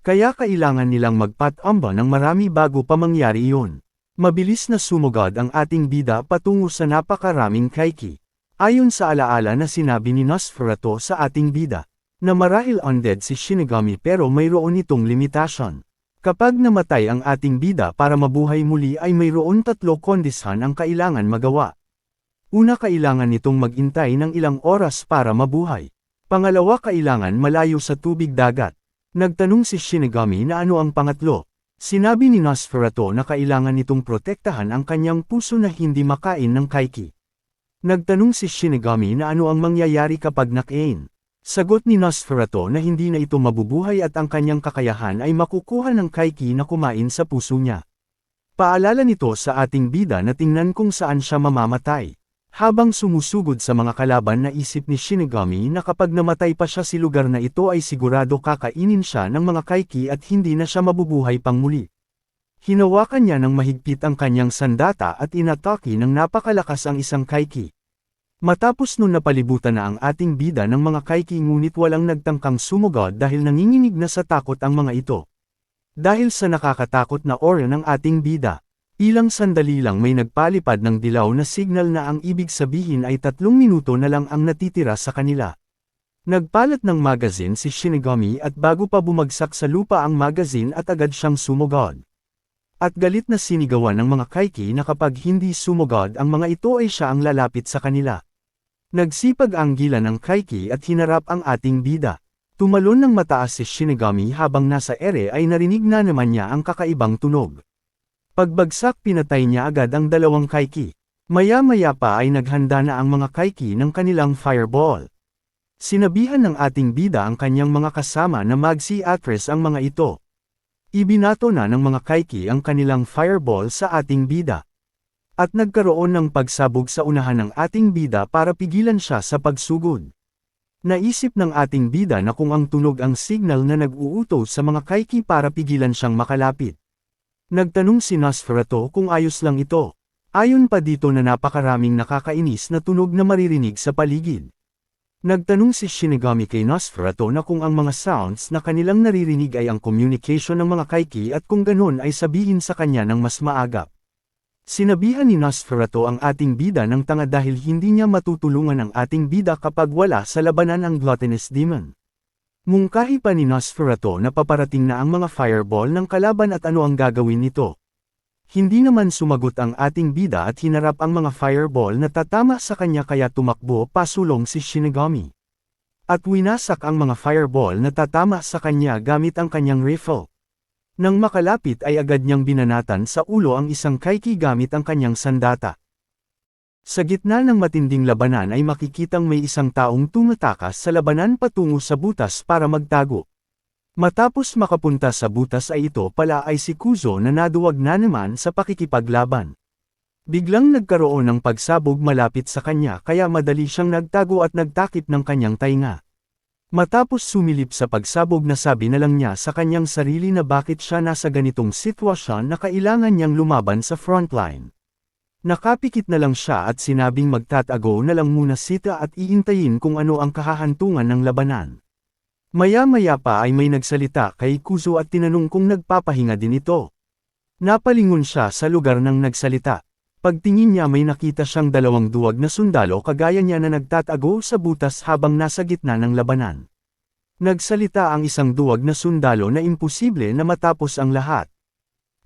Kaya kailangan nilang magpatamba ng marami bago pa mangyari iyon. Mabilis na sumugod ang ating bida patungo sa napakaraming Kaiki. Ayon sa alaala na sinabi ni Nosferatu sa ating bida, na marahil undead si Shinigami pero mayroon itong limitasyon. Kapag namatay ang ating bida para mabuhay muli ay mayroon 3 kondisyon ang kailangan magawa. Una, kailangan nitong magintay ng ilang oras para mabuhay. Pangalawa, kailangan malayo sa tubig dagat. Nagtanong si Shinigami na ano ang pangatlo. Sinabi ni Nosferatu na kailangan nitong protektahan ang kanyang puso na hindi makain ng Kaiki. Nagtanong si Shinigami na ano ang mangyayari kapag nakain. Sagot ni Nosferatu na hindi na ito mabubuhay at ang kanyang kakayahan ay makukuha ng Kaiki na kumain sa puso niya. Paalala nito sa ating bida na tingnan kung saan siya mamamatay. Habang sumusugod sa mga kalaban na isip ni Shinigami na kapag namatay pa siya sa lugar na ito ay sigurado kakainin siya ng mga Kaiki at hindi na siya mabubuhay pang muli. Hinawakan niya ng mahigpit ang kanyang sandata at inatake ng napakalakas ang isang Kaiki. Matapos nun napalibutan na ang ating bida ng mga Kaiki ngunit walang nagtangkang sumugod dahil nanginginig na sa takot ang mga ito. Dahil sa nakakatakot na aura ng ating bida, Ilang sandali lang may nagpalipad ng dilaw na signal na ang ibig sabihin ay 3 minuto na lang ang natitira sa kanila. Nagpalat ng magazine si Shinigami at bago pa bumagsak sa lupa ang magazine at agad siyang sumugod. At galit na sinigawan ng mga Kaiki na kapag hindi sumugod ang mga ito ay siya ang lalapit sa kanila. Nagsipag-anggilan ng Kaiki at hinarap ang ating bida. Tumalon ng mataas si Shinigami habang nasa ere ay narinig na naman niya ang kakaibang tunog. Pagbagsak pinatay niya agad ang dalawang Kaiki. Maya-maya pa ay naghanda na ang mga Kaiki ng kanilang fireball. Sinabihan ng ating bida ang kanyang mga kasama na magsi-atras ang mga ito. Ibinato na ng mga Kaiki ang kanilang fireball sa ating bida. At nagkaroon ng pagsabog sa unahan ng ating bida para pigilan siya sa pagsugod. Naisip ng ating bida na kung ang tunog ang signal na nag-uutos sa mga Kaiki para pigilan siyang makalapit. Nagtanong si Nosferatu kung ayos lang ito. Ayon pa dito na napakaraming nakakainis na tunog na maririnig sa paligid. Nagtanong si Shinigami kay Nosferatu na kung ang mga sounds na kanilang naririnig ay ang communication ng mga Kaiki at kung ganun ay sabihin sa kanya ng mas maagap. Sinabihan ni Nosferatu ang ating bida ng tanga dahil hindi niya matutulungan ang ating bida kapag wala sa labanan ang gluttonous demon. Mungkahi pa ni Nosferatu na paparating na ang mga fireball ng kalaban at ano ang gagawin nito. Hindi naman sumagot ang ating bida at hinarap ang mga fireball na tatama sa kanya kaya tumakbo pasulong si Shinigami. At winasak ang mga fireball na tatama sa kanya gamit ang kanyang rifle. Nang makalapit ay agad niyang binanatan sa ulo ang isang Kaiki gamit ang kanyang sandata. Sa gitna ng matinding labanan ay makikitang may isang taong tumatakas sa labanan patungo sa butas para magtago. Matapos makapunta sa butas ay ito pala ay si Kuzo na naduwag na naman sa pakikipaglaban. Biglang nagkaroon ng pagsabog malapit sa kanya kaya madali siyang nagtago at nagtakip ng kanyang tainga. Matapos sumilip sa pagsabog nasabi na lang niya sa kanyang sarili na bakit siya nasa ganitong sitwasyon na kailangan niyang lumaban sa frontline. Nakapikit na lang siya at sinabing magtatago na lang muna sita at iintayin kung ano ang kahahantungan ng labanan. Maya-maya pa ay may nagsalita kay Kuzo at tinanong kung nagpapahinga din ito. Napalingon siya sa lugar ng nagsalita. Pagtingin niya may nakita siyang dalawang duwag na sundalo kagaya niya na nagtatago sa butas habang nasa gitna ng labanan. Nagsalita ang isang duwag na sundalo na imposible na matapos ang lahat.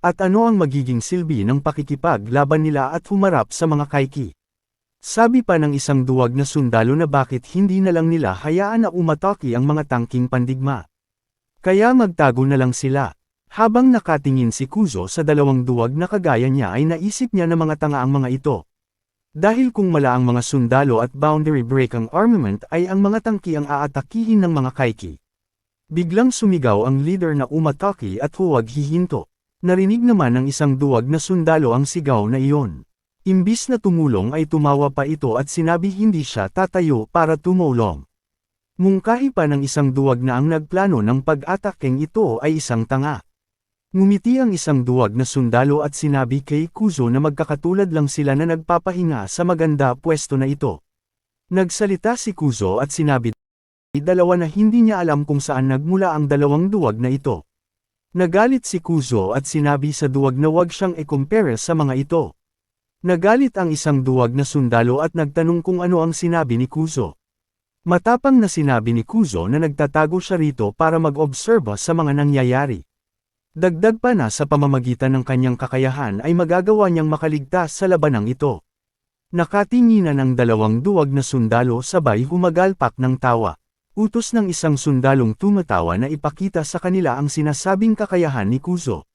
At ano ang magiging silbi ng pakikipaglaban nila at humarap sa mga Kaiki? Sabi pa ng isang duwag na sundalo na bakit hindi na lang nila hayaan na umatake ang mga tangking pandigma. Kaya magtago na lang sila. Habang nakatingin si Kuzo sa dalawang duwag na kagaya niya ay naisip niya na mga tanga ang mga ito. Dahil kung mala ang mga sundalo at boundary break ang armament ay ang mga tangki ang aatakihin ng mga Kaiki. Biglang sumigaw ang leader na umatake at huwag hihinto. Narinig naman ng isang duwag na sundalo ang sigaw na iyon. Imbis na tumulong ay tumawa pa ito at sinabi hindi siya tatayo para tumulong. Mungkahi pa ng isang duwag na ang nagplano ng pag-atakeng ito ay isang tanga. Ngumiti ang isang duwag na sundalo at sinabi kay Kuzo na magkakatulad lang sila na nagpapahinga sa maganda pwesto na ito. Nagsalita si Kuzo at sinabi, dalawa na hindi niya alam kung saan nagmula ang dalawang duwag na ito. Nagalit si Kuzo at sinabi sa duwag na wag siyang i-compare sa mga ito. Nagalit ang isang duwag na sundalo at nagtanong kung ano ang sinabi ni Kuzo. Matapang na sinabi ni Kuzo na nagtatago siya rito para mag-obserba sa mga nangyayari. Dagdag pa na sa pamamagitan ng kanyang kakayahan ay magagawa niyang makaligtas sa labanang ito. Nakatinginan ang dalawang duwag na sundalo sabay humagalpak ng tawa. Utos ng isang sundalong tumatawa na ipakita sa kanila ang sinasabing kakayahan ni Kuzo.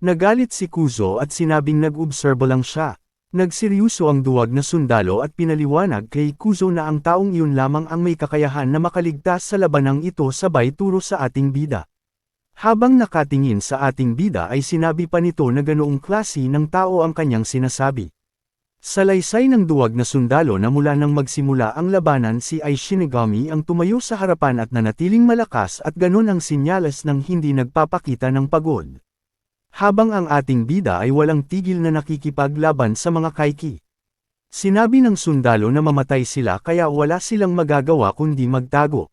Nagalit si Kuzo at sinabing nag-obserbo lang siya. Nagseryoso ang duwag na sundalo at pinaliwanag kay Kuzo na ang taong iyon lamang ang may kakayahan na makaligtas sa labanang ito sabay turo sa ating bida. Habang nakatingin sa ating bida ay sinabi pa nito na ganoong klase ng tao ang kanyang sinasabi. Salaysay ng duwag na sundalo na mula nang magsimula ang labanan si Shinigami ang tumayo sa harapan at nanatiling malakas at ganon ang sinyalas ng hindi nagpapakita ng pagod. Habang ang ating bida ay walang tigil na nakikipaglaban sa mga Kaiki. Sinabi ng sundalo na mamatay sila kaya wala silang magagawa kundi magtago.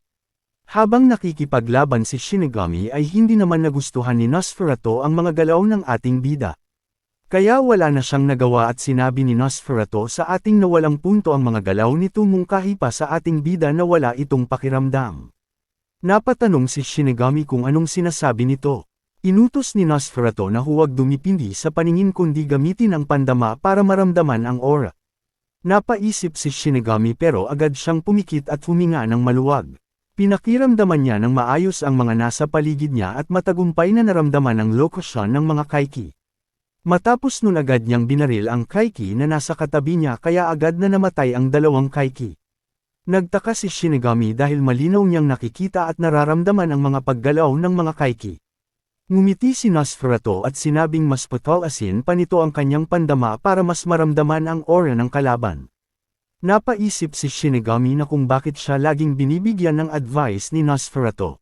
Habang nakikipaglaban si Shinigami ay hindi naman nagustuhan ni Nosferatu ang mga galaw ng ating bida. Kaya wala na siyang nagawa at sinabi ni Nosferatu sa ating na walang punto ang mga galaw nito mungkahi pa sa ating bida na wala itong pakiramdam. Napatanong si Shinigami kung anong sinasabi nito. Inutos ni Nosferatu na huwag dumipindi sa paningin kundi gamitin ang pandama para maramdaman ang aura. Napaisip si Shinigami pero agad siyang pumikit at huminga ng maluwag. Pinakiramdaman niya ng maayos ang mga nasa paligid niya at matagumpay na naramdaman ang lokasyon ng mga kaiki. Matapos nun agad niyang binaril ang kaiki na nasa katabi niya kaya agad na namatay ang dalawang kaiki. Nagtaka si Shinigami dahil malinaw niyang nakikita at nararamdaman ang mga paggalaw ng mga kaiki. Ngumiti si Nosferatu at sinabing mas patalasin pa nito ang kanyang pandama para mas maramdaman ang aura ng kalaban. Napaisip si Shinigami na kung bakit siya laging binibigyan ng advice ni Nosferatu.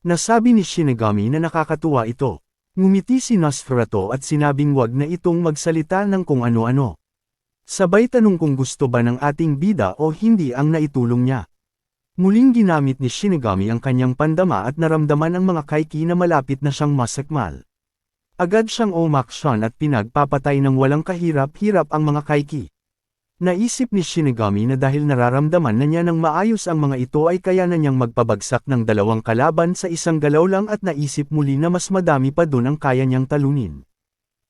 Nasabi ni Shinigami na nakakatuwa ito. Ngumiti si Nosferatu at sinabing wag na itong magsalita ng kung ano-ano. Sabay tanong kung gusto ba ng ating bida o hindi ang naitulong niya. Muling ginamit ni Shinigami ang kanyang pandama at naramdaman ang mga kaiki na malapit na siyang masakmal. Agad siyang umaksyon at pinagpapatay ng walang kahirap-hirap ang mga kaiki. Naisip ni Shinigami na dahil nararamdaman na niya ng maayos ang mga ito ay kaya na niyang magpabagsak ng dalawang kalaban sa isang galaw lang at naisip muli na mas madami pa dun ang kaya niyang talunin.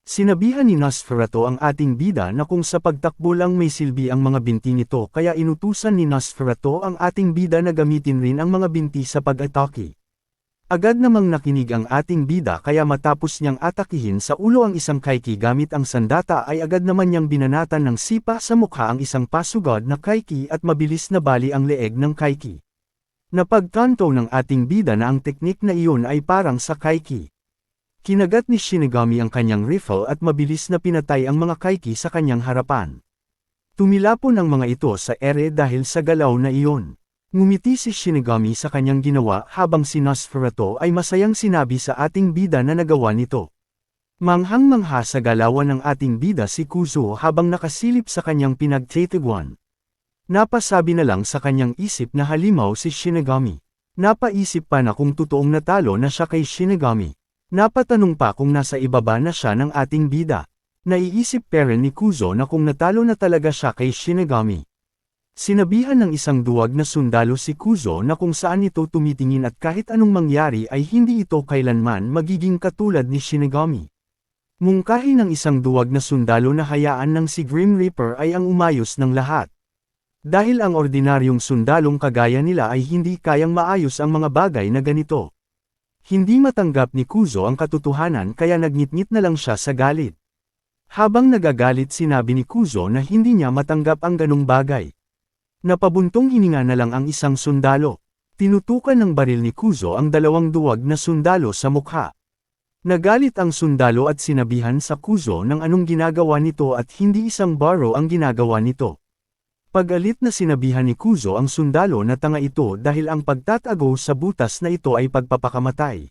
Sinabihan ni Nosferatu ang ating bida na kung sa pagtakbo lang may silbi ang mga binti nito kaya inutusan ni Nosferatu ang ating bida na gamitin rin ang mga binti sa pag-atake. Agad namang nakinig ang ating bida kaya matapos niyang atakihin sa ulo ang isang kaiki gamit ang sandata ay agad naman niyang binanatan ng sipa sa mukha ang isang pasugod na kaiki at mabilis na bali ang leeg ng kaiki. Napagtanto ng ating bida na ang teknik na iyon ay parang sa kaiki. Kinagat ni Shinigami ang kanyang rifle at mabilis na pinatay ang mga kaiki sa kanyang harapan. Tumilapon ang mga ito sa ere dahil sa galaw na iyon. Ngumiti si Shinigami sa kanyang ginawa habang si Nosferatu ay masayang sinabi sa ating bida na nagawa nito. Manghang-mangha sa galawan ng ating bida si Kuzo habang nakasilip sa kanyang pinagtitiguan. Napasabi na lang sa kanyang isip na halimaw si Shinigami. Napaisip pa na kung totoong natalo na siya kay Shinigami. Napatanong pa kung nasa ibaba na siya ng ating bida. Naiisip pero ni Kuzo na kung natalo na talaga siya kay Shinigami. Sinabihan ng isang duwag na sundalo si Kuzo na kung saan ito tumitingin at kahit anong mangyari ay hindi ito kailanman magiging katulad ni Shinigami. Mungkahi ng isang duwag na sundalo na hayaan ng si Grim Reaper ay ang umayos ng lahat. Dahil ang ordinaryong sundalong kagaya nila ay hindi kayang maayos ang mga bagay na ganito. Hindi matanggap ni Kuzo ang katotohanan kaya nagngit-ngit na lang siya sa galit. Habang nagagalit sinabi ni Kuzo na hindi niya matanggap ang ganong bagay. Napabuntong hininga na lang ang isang sundalo. Tinutukan ng baril ni Kuzo ang dalawang duwag na sundalo sa mukha. Nagalit ang sundalo at sinabihan sa Kuzo ng anong ginagawa nito at hindi isang baro ang ginagawa nito. Pagalit na sinabihan ni Kuzo ang sundalo na tanga ito dahil ang pagtatago sa butas na ito ay pagpapakamatay.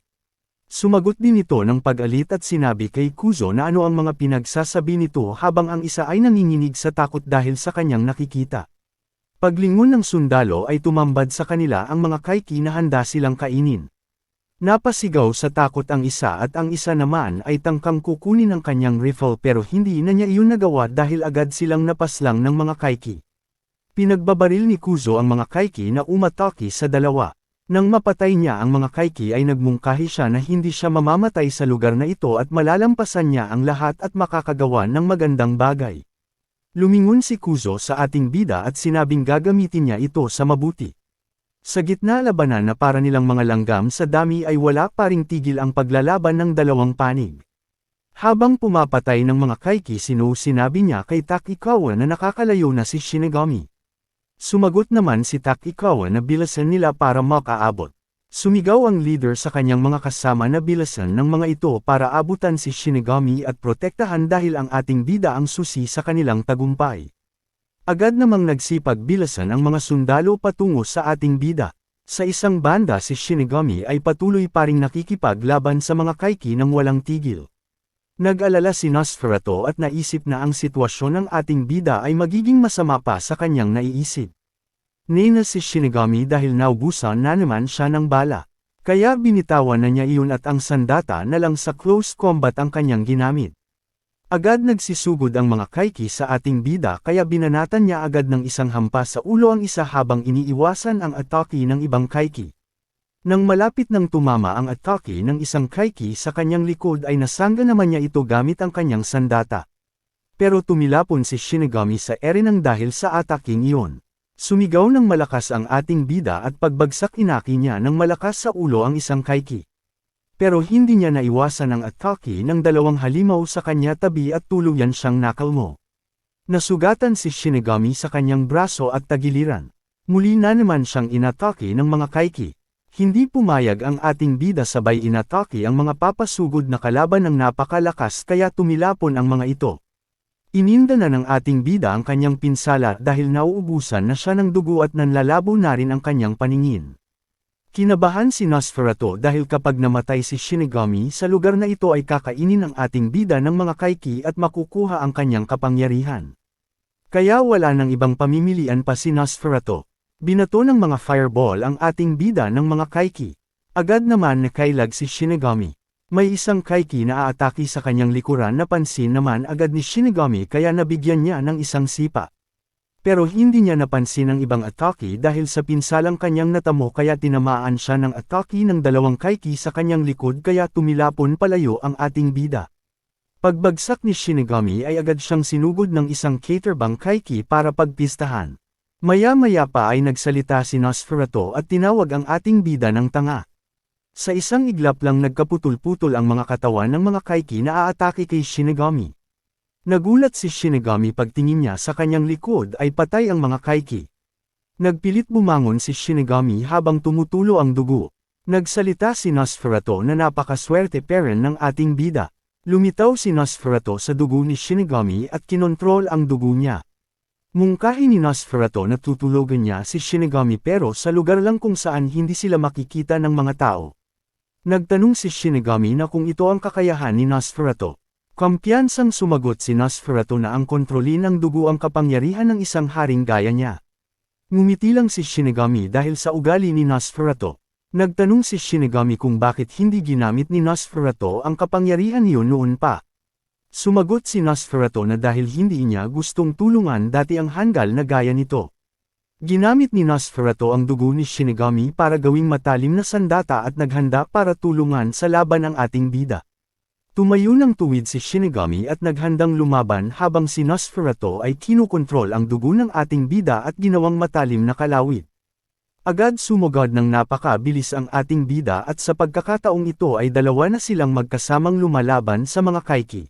Sumagot din ito ng pag-alit at sinabi kay Kuzo na ano ang mga pinagsasabi nito habang ang isa ay nanginginig sa takot dahil sa kanyang nakikita. Paglingon ng sundalo ay tumambad sa kanila ang mga kaiki na handa silang kainin. Napasigaw sa takot ang isa at ang isa naman ay tangkang kukunin ang kanyang rifle pero hindi na niya iyon nagawa dahil agad silang napaslang ng mga kaiki. Pinagbabaril ni Kuzo ang mga kaiki na umatake sa dalawa. Nang mapatay niya ang mga kaiki ay nagmungkahi siya na hindi siya mamamatay sa lugar na ito at malalampasan niya ang lahat at makakagawa ng magandang bagay. Lumingon si Kuzo sa ating bida at sinabing gagamitin niya ito sa mabuti. Sa gitna labanan na para nilang mga langgam sa dami ay wala pa ring tigil ang paglalaban ng dalawang panig. Habang pumapatay ng mga kaiki sinabi niya kay Takikawa na nakakalayo na si Shinigami. Sumagot naman si Takikawa na bilasan nila para makaabot. Sumigaw ang leader sa kanyang mga kasama na bilasan ng mga ito para abutan si Shinigami at protektahan dahil ang ating bida ang susi sa kanilang tagumpay. Agad namang nagsipag bilasan ang mga sundalo patungo sa ating bida. Sa isang banda si Shinigami ay patuloy pa ring nakikipaglaban sa mga kaiki ng walang tigil. Nag-alala si Nosferatu at naisip na ang sitwasyon ng ating bida ay magiging masama pa sa kanyang naiisip. Nina si Shinigami dahil naubusan na naman siya ng bala. Kaya binitawan na niya iyon at ang sandata na lang sa close combat ang kanyang ginamit. Agad nagsisugod ang mga Kaiki sa ating bida kaya binanatan niya agad ng isang hampas sa ulo ang isa habang iniiwasan ang atake ng ibang Kaiki. Nang malapit nang tumama ang atake ng isang Kaiki sa kanyang likod ay nasangga naman niya ito gamit ang kanyang sandata. Pero tumilapon si Shinigami sa ere nang dahil sa ataking iyon. Sumigaw ng malakas ang ating bida at pagbagsak inaki niya ng malakas sa ulo ang isang Kaiki. Pero hindi niya naiwasan ang atake ng dalawang halimaw sa kanya tabi at tuluyan siyang nakalmo. Nasugatan si Shinigami sa kanyang braso at tagiliran. Muli na naman siyang inatake ng mga Kaiki. Hindi pumayag ang ating bida sabay inatake ang mga papasugod na kalaban ng napakalakas kaya tumilapon ang mga ito. Ininda na ng ating bida ang kanyang pinsala dahil nauubusan na siya ng dugo at nanlalabo na rin ang kanyang paningin. Kinabahan si Nosferatu dahil kapag namatay si Shinigami sa lugar na ito ay kakainin ng ating bida ng mga Kaiki at makukuha ang kanyang kapangyarihan. Kaya wala nang ibang pamimilian pa si Nosferatu. Binato ng mga fireball ang ating bida ng mga Kaiki. Agad naman nakailag si Shinigami. May isang Kaiki na aatake sa kanyang likuran na pansin naman agad ni Shinigami kaya nabigyan niya ng isang sipa. Pero hindi niya napansin ang ibang atake dahil sa pinsalang kanyang natamo kaya tinamaan siya ng atake ng dalawang Kaiki sa kanyang likod kaya tumilapon palayo ang ating bida. Pagbagsak ni Shinigami ay agad siyang sinugod ng isang caterbang Kaiki para pagpistahan. Maya-maya pa ay nagsalita si Nosferatu at tinawag ang ating bida ng tanga. Sa isang iglap lang nagkaputol-putol ang mga katawan ng mga Kaiki na aatake kay Shinigami. Nagulat si Shinigami pagtingin niya sa kanyang likod ay patay ang mga Kaiki. Nagpilit bumangon si Shinigami habang tumutulo ang dugo. Nagsalita si Nosferatu na napakaswerte peren ng ating bida. Lumitaw si Nosferatu sa dugo ni Shinigami at kinontrol ang dugo niya. Mungkahi ni Nosferatu na tutulogan niya si Shinigami pero sa lugar lang kung saan hindi sila makikita ng mga tao. Nagtanong si Shinigami na kung ito ang kakayahan ni Nosferatu. Kumpiyansang sumagot si Nosferatu na ang kontrolin ng dugo ang kapangyarihan ng isang haring gaya niya. Ngumiti lang si Shinigami dahil sa ugali ni Nosferatu. Nagtanong si Shinigami kung bakit hindi ginamit ni Nosferatu ang kapangyarihan niyon noon pa. Sumagot si Nosferatu na dahil hindi niya gustong tulungan dati ang hanggal na gaya nito. Ginamit ni Nosferatu ang dugo ni Shinigami para gawing matalim na sandata at naghanda para tulungan sa laban ang ating bida. Tumayo ng tuwid si Shinigami at naghandang lumaban habang si Nosferatu ay kinukontrol ang dugo ng ating bida at ginawang matalim na kalawit. Agad sumugod ng napakabilis ang ating bida at sa pagkakataong ito ay dalawa na silang magkasamang lumalaban sa mga Kaiki.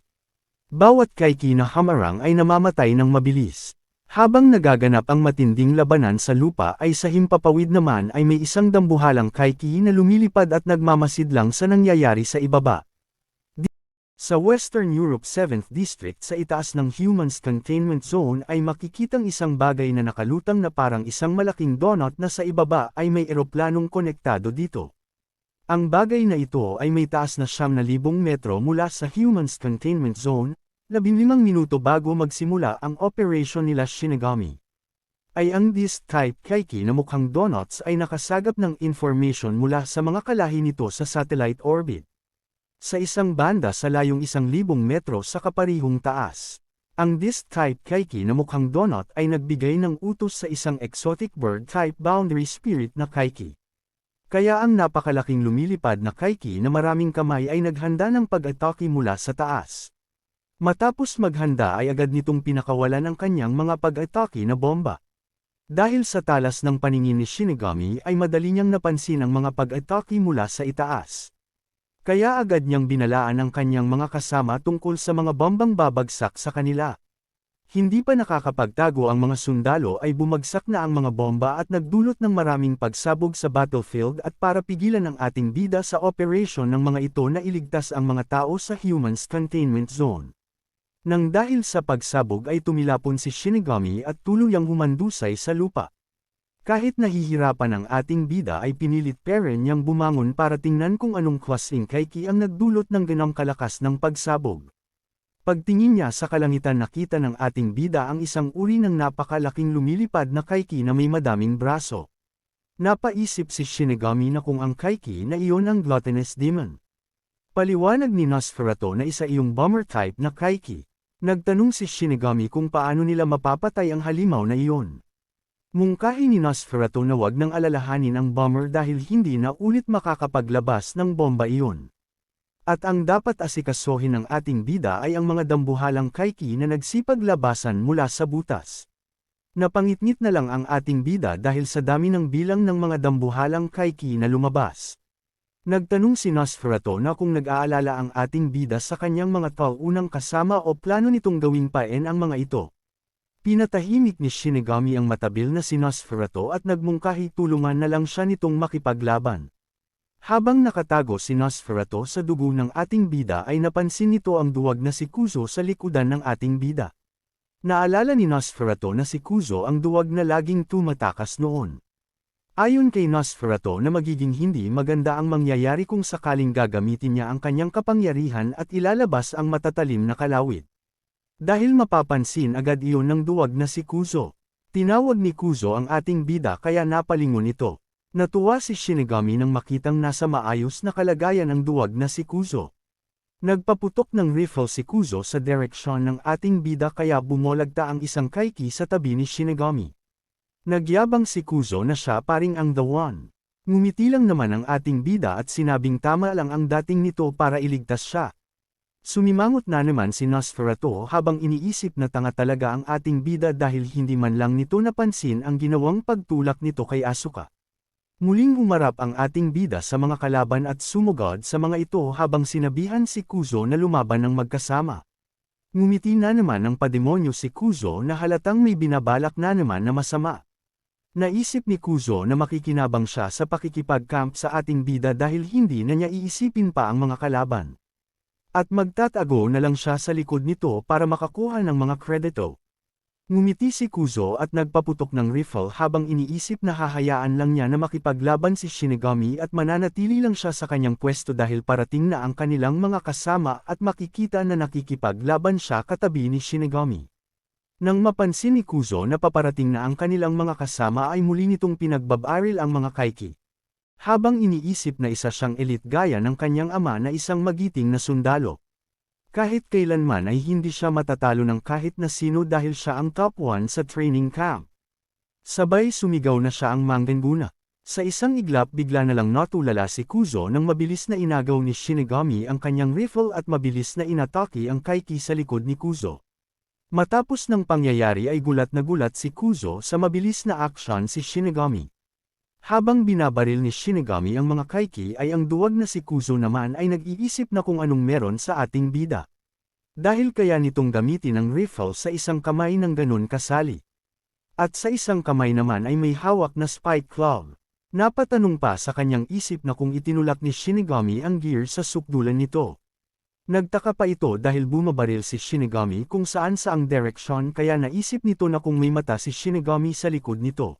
Bawat Kaiki na hamarang ay namamatay ng mabilis. Habang nagaganap ang matinding labanan sa lupa ay sa himpapawid naman ay may isang dambuhalang Kaiki na lumilipad at nagmamasidlang sa nangyayari sa ibaba. Sa Western Europe 7th District sa itaas ng Humans Containment Zone ay makikitang isang bagay na nakalutang na parang isang malaking donut na sa ibaba ay may eroplanong konektado dito. Ang bagay na ito ay may taas na 9,000 metro mula sa Humans Containment Zone, 15 minuto bago magsimula ang operation nila Shinigami. Ay ang disk-type Kaiki na mukhang donuts ay nakasagap ng information mula sa mga kalahi nito sa satellite orbit. Sa isang banda sa layong 1,000 metro sa kaparihong taas. Ang disk-type Kaiki na mukhang donut ay nagbigay ng utos sa isang exotic bird-type boundary spirit na Kaiki. Kaya ang napakalaking lumilipad na Kaiki na maraming kamay ay naghanda ng pag-atake mula sa taas. Matapos maghanda ay agad nitong pinakawalan ang kanyang mga pag-atake na bomba. Dahil sa talas ng paningin ni Shinigami ay madali niyang napansin ang mga pag-atake mula sa itaas. Kaya agad niyang binalaan ang kanyang mga kasama tungkol sa mga bombang babagsak sa kanila. Hindi pa nakakapagtago ang mga sundalo ay bumagsak na ang mga bomba at nagdulot ng maraming pagsabog sa battlefield at para pigilan ang ating bida sa operation ng mga ito na iligtas ang mga tao sa Humans Containment Zone. Nang dahil sa pagsabog ay tumilapon si Shinigami at tuluyang humandusay sa lupa. Kahit nahihirapan ang ating bida ay pinilit peren niyang bumangon para tingnan kung anong klaseng Kaiki ang nagdulot ng ganong kalakas ng pagsabog. Pagtingin niya sa kalangitan nakita ng ating bida ang isang uri ng napakalaking lumilipad na Kaiki na may madaming braso. Napaisip si Shinigami na kung ang Kaiki na iyon ang gluttonous demon. Paliwanag ni Nosferatu na isa iyong bomber type na Kaiki. Nagtanong si Shinigami kung paano nila mapapatay ang halimaw na iyon. Mungkahi ni Nosferatu na wag nang alalahanin ang bomber dahil hindi na ulit makakapaglabas ng bomba iyon. At ang dapat asikasuhin ng ating bida ay ang mga dambuhalang kaiki na nagsipaglabasan mula sa butas. Napangitngit na lang ang ating bida dahil sa dami ng bilang ng mga dambuhalang kaiki na lumabas. Nagtanong si Nosferatu na kung nag-aalala ang ating bida sa kanyang mga taunang kasama o plano nitong gawing paen ang mga ito. Pinatahimik ni Shinigami ang matabil na si Nosferatu at nagmungkahi tulungan na lang siya nitong makipaglaban. Habang nakatago si Nosferatu sa dugo ng ating bida ay napansin nito ang duwag na si Kuzo sa likudan ng ating bida. Naalala ni Nosferatu na si Kuzo ang duwag na laging tumatakas noon. Ayon kay Nosferatu na magiging hindi maganda ang mangyayari kung sakaling gagamitin niya ang kanyang kapangyarihan at ilalabas ang matatalim na kalawit. Dahil mapapansin agad iyon ng duwag na si Kuzo. Tinawag ni Kuzo ang ating bida kaya napalingon ito. Natuwa si Shinigami nang makitang nasa maayos na kalagayan ang duwag na si Kuzo. Nagpaputok ng rifle si Kuzo sa direksyon ng ating bida kaya bumolagta ang isang kaiki sa tabi ni Shinigami. Nagyabang si Kuzo na siya paring ang the one. Ngumiti lang naman ang ating bida at sinabing tama lang ang dating nito para iligtas siya. Sumimangot na naman si Nosferatu habang iniisip na tanga talaga ang ating bida dahil hindi man lang nito napansin ang ginawang pagtulak nito kay Asuka. Muling humarap ang ating bida sa mga kalaban at sumugod sa mga ito habang sinabihan si Kuzo na lumaban ng magkasama. Ngumiti na naman ang pademonyo si Kuzo na halatang may binabalak na naman na masama. Naisip ni Kuzo na makikinabang siya sa pakikipag-camp sa ating bida dahil hindi na niya iisipin pa ang mga kalaban. At magtatago na lang siya sa likod nito para makakuha ng mga kredito. Ngumiti si Kuzo at nagpaputok ng rifle habang iniisip na hahayaan lang niya na makipaglaban si Shinigami at mananatili lang siya sa kanyang pwesto dahil parating na ang kanilang mga kasama at makikita na nakikipaglaban siya katabi ni Shinigami. Nang mapansin ni Kuzo na paparating na ang kanilang mga kasama ay muli nitong pinagbabaril ang mga kaiki. Habang iniisip na isa siyang elite gaya ng kanyang ama na isang magiting na sundalo. Kahit kailanman ay hindi siya matatalo ng kahit na sino dahil siya ang top 1 sa training camp. Sabay sumigaw na siya ang manggenguna. Sa isang iglap bigla na lang natulala si Kuzo nang mabilis na inagaw ni Shinigami ang kanyang rifle at mabilis na inatake ang kaiki sa likod ni Kuzo. Matapos ng pangyayari ay gulat na gulat si Kuzo sa mabilis na aksyon si Shinigami. Habang binabaril ni Shinigami ang mga kaiki ay ang duwag na si Kuzo naman ay nag-iisip na kung anong meron sa ating bida. Dahil kaya nitong gamitin ang rifle sa isang kamay ng ganun kasali. At sa isang kamay naman ay may hawak na spike claw. Napatanong pa sa kanyang isip na kung itinulak ni Shinigami ang gear sa sukdulan nito. Nagtaka pa ito dahil bumabaril si Shinigami kung saan saang direksyon kaya naisip nito na kung may mata si Shinigami sa likod nito.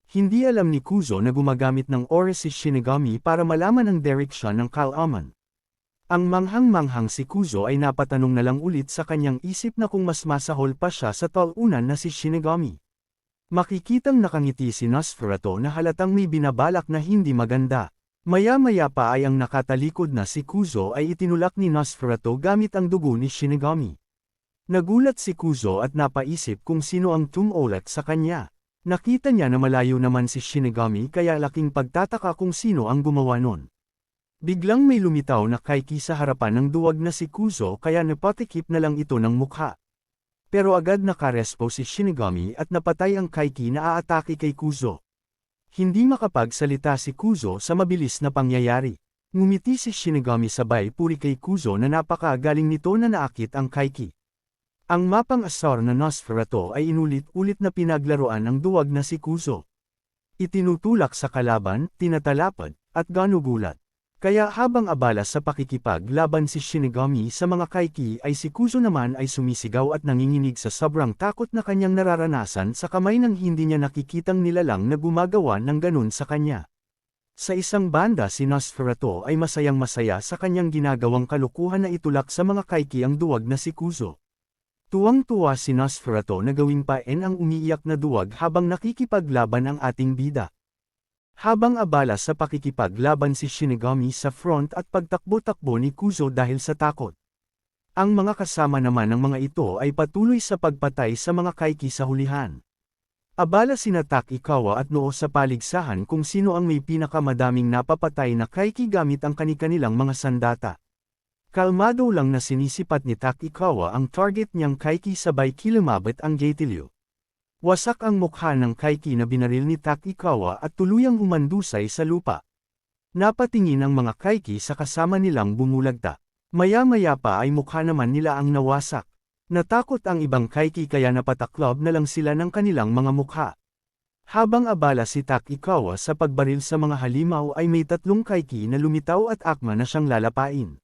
Hindi alam ni Kuzo na gumagamit ng aura si Shinigami para malaman ang direksyon ng kalaban. Ang manghang-manghang si Kuzo ay napatanong na lang ulit sa kanyang isip na kung mas masahol pa siya sa talunan na si Shinigami. Makikitang nakangiti si Nosferatu na halatang may binabalak na hindi maganda. Maya-maya pa ay ang nakatalikod na si Kuzo ay itinulak ni Nosferatu gamit ang dugo ni Shinigami. Nagulat si Kuzo at napaisip kung sino ang tumulat sa kanya. Nakita niya na malayo naman si Shinigami kaya laking pagtataka kung sino ang gumawa nun. Biglang may lumitaw na kaiki sa harapan ng duwag na si Kuzo kaya napatikip na lang ito ng mukha. Pero agad nakarespo si Shinigami at napatay ang kaiki na aatake kay Kuzo. Hindi makapagsalita si Kuzo sa mabilis na pangyayari. Ngumiti si Shinigami sabay puri kay Kuzo na napakagaling nito na naakit ang kaiki. Ang mapang-asar na Nosferatu ay inulit-ulit na pinaglaruan ng duwag na si Kuzo. Itinutulak sa kalaban, tinatalapad, at ganugulat. Kaya habang abala sa pakikipaglaban si Shinigami sa mga kaiki ay si Kuzo naman ay sumisigaw at nanginginig sa sobrang takot na kanyang nararanasan sa kamay ng hindi niya nakikitang nilalang na gumagawa ng ganun sa kanya. Sa isang banda si Nosferatu ay masayang-masaya sa kanyang ginagawang kalukuhan na itulak sa mga kaiki ang duwag na si Kuzo. Tuwang-tuwa si Nosferatu na gawing paen ang umiiyak na duwag habang nakikipaglaban ang ating bida. Habang abala sa pakikipaglaban si Shinigami sa front at pagtakbo-takbo ni Kuzo dahil sa takot. Ang mga kasama naman ng mga ito ay patuloy sa pagpatay sa mga kaiki sa hulihan. Abala sina Takikawa at Noo sa paligsahan kung sino ang may pinakamadaming napapatay na kaiki gamit ang kani-kanilang mga sandata. Kalmado lang na sinisipat ni Takikawa ang target niyang kaiki sabay kilumabot ang gatilyo. Wasak ang mukha ng kaiki na binaril ni Takikawa at tuluyang humandusay sa lupa. Napatingin ang mga kaiki sa kasama nilang bumulagta. Maya-maya pa ay mukha naman nila ang nawasak. Natakot ang ibang kaiki kaya napataklob na lang sila ng kanilang mga mukha. Habang abala si Takikawa sa pagbaril sa mga halimaw ay may 3 kaiki na lumitaw at akma na siyang lalapain.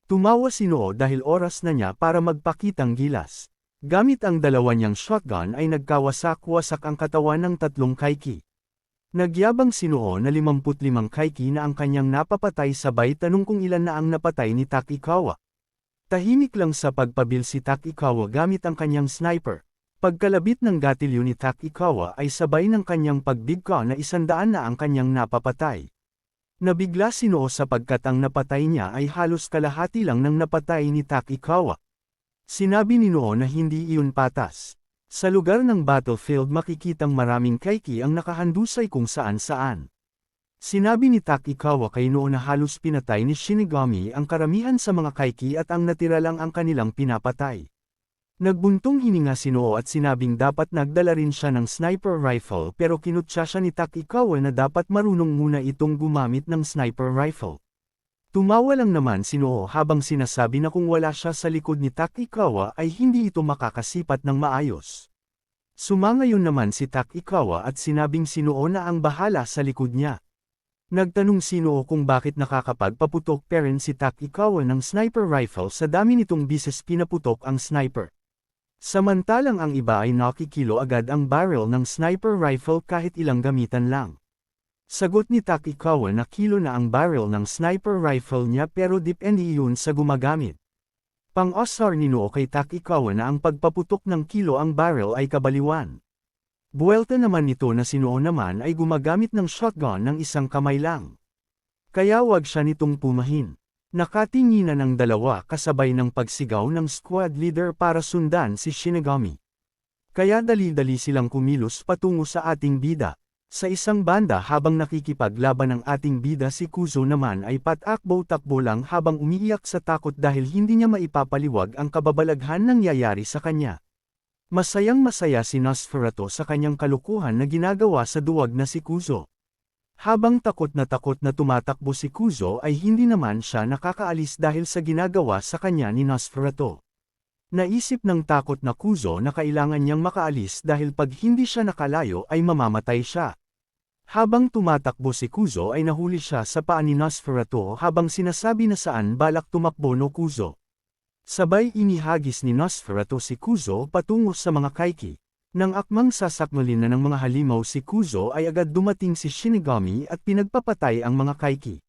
Tumawa si Noo dahil oras na niya para magpakitang gilas. Gamit ang 2 niyang shotgun ay nagkawasak-wasak ang katawan ng 3 kaiki. Nagyabang si Noo na 55 kaiki na ang kanyang napapatay sabay tanong kung ilan na ang napatay ni Takikawa. Tahimik lang sa pagpabil si Takikawa gamit ang kanyang sniper. Pagkalabit ng gatilyo ni Takikawa ay sabay ng kanyang pagbigka na 100 na ang kanyang napapatay. Nabigla si Noo sapagkat ang napatay niya ay halos kalahati lang ng napatay ni Takikawa. Sinabi ni Noo na hindi iyon patas. Sa lugar ng battlefield makikitang maraming kaiki ang nakahandusay kung saan-saan. Sinabi ni Takikawa kay Noo na halos pinatay ni Shinigami ang karamihan sa mga kaiki at ang natira lang ang kanilang pinapatay. Nagbuntong hininga si Noo at sinabing dapat nagdala rin siya ng sniper rifle pero kinutya siya ni Takikawa na dapat marunong muna itong gumamit ng sniper rifle. Tumawa lang naman si Noo habang sinasabi na kung wala siya sa likod ni Takikawa ay hindi ito makakasipat ng maayos. Sumangayon naman si Takikawa at sinabing si Noo na ang bahala sa likod niya. Nagtanong si Noo kung bakit nakakapagpaputok pa rin si Takikawa ng sniper rifle sa dami nitong bises pinaputok ang sniper. Samantalang ang iba ay nakikilo agad ang barrel ng sniper rifle kahit ilang gamitan lang. Sagot ni Takikawa na kilo na ang barrel ng sniper rifle niya pero depende iyon sa gumagamit. Pang-asar ni Noo kay Takikawa na ang pagpaputok ng kilo ang barrel ay kabaliwan. Buwelta naman nito na si Noo naman ay gumagamit ng shotgun ng isang kamay lang. Kaya wag siya nitong pumahin. Nakatinginan ng dalawa kasabay ng pagsigaw ng squad leader para sundan si Shinigami. Kaya dali-dali silang kumilos patungo sa ating bida. Sa isang banda habang nakikipaglaban ang ating bida si Kuzo naman ay patakbo-takbo lang habang umiiyak sa takot dahil hindi niya maipapaliwag ang kababalaghan nangyayari sa kanya. Masayang-masaya si Nosferatu sa kanyang kalukuhan na ginagawa sa duwag na si Kuzo. Habang takot na tumatakbo si Kuzo ay hindi naman siya nakakaalis dahil sa ginagawa sa kanya ni Nosferatu. Naisip ng takot na Kuzo na kailangan niyang makaalis dahil pag hindi siya nakalayo ay mamamatay siya. Habang tumatakbo si Kuzo ay nahuli siya sa paa ni Nosferatu habang sinasabi na saan balak tumakbo no Kuzo. Sabay inihagis ni Nosferatu si Kuzo patungo sa mga kaiki. Nang akmang sasakmalin na ng mga halimaw si Kuzo ay agad dumating si Shinigami at pinagpapatay ang mga kaiki.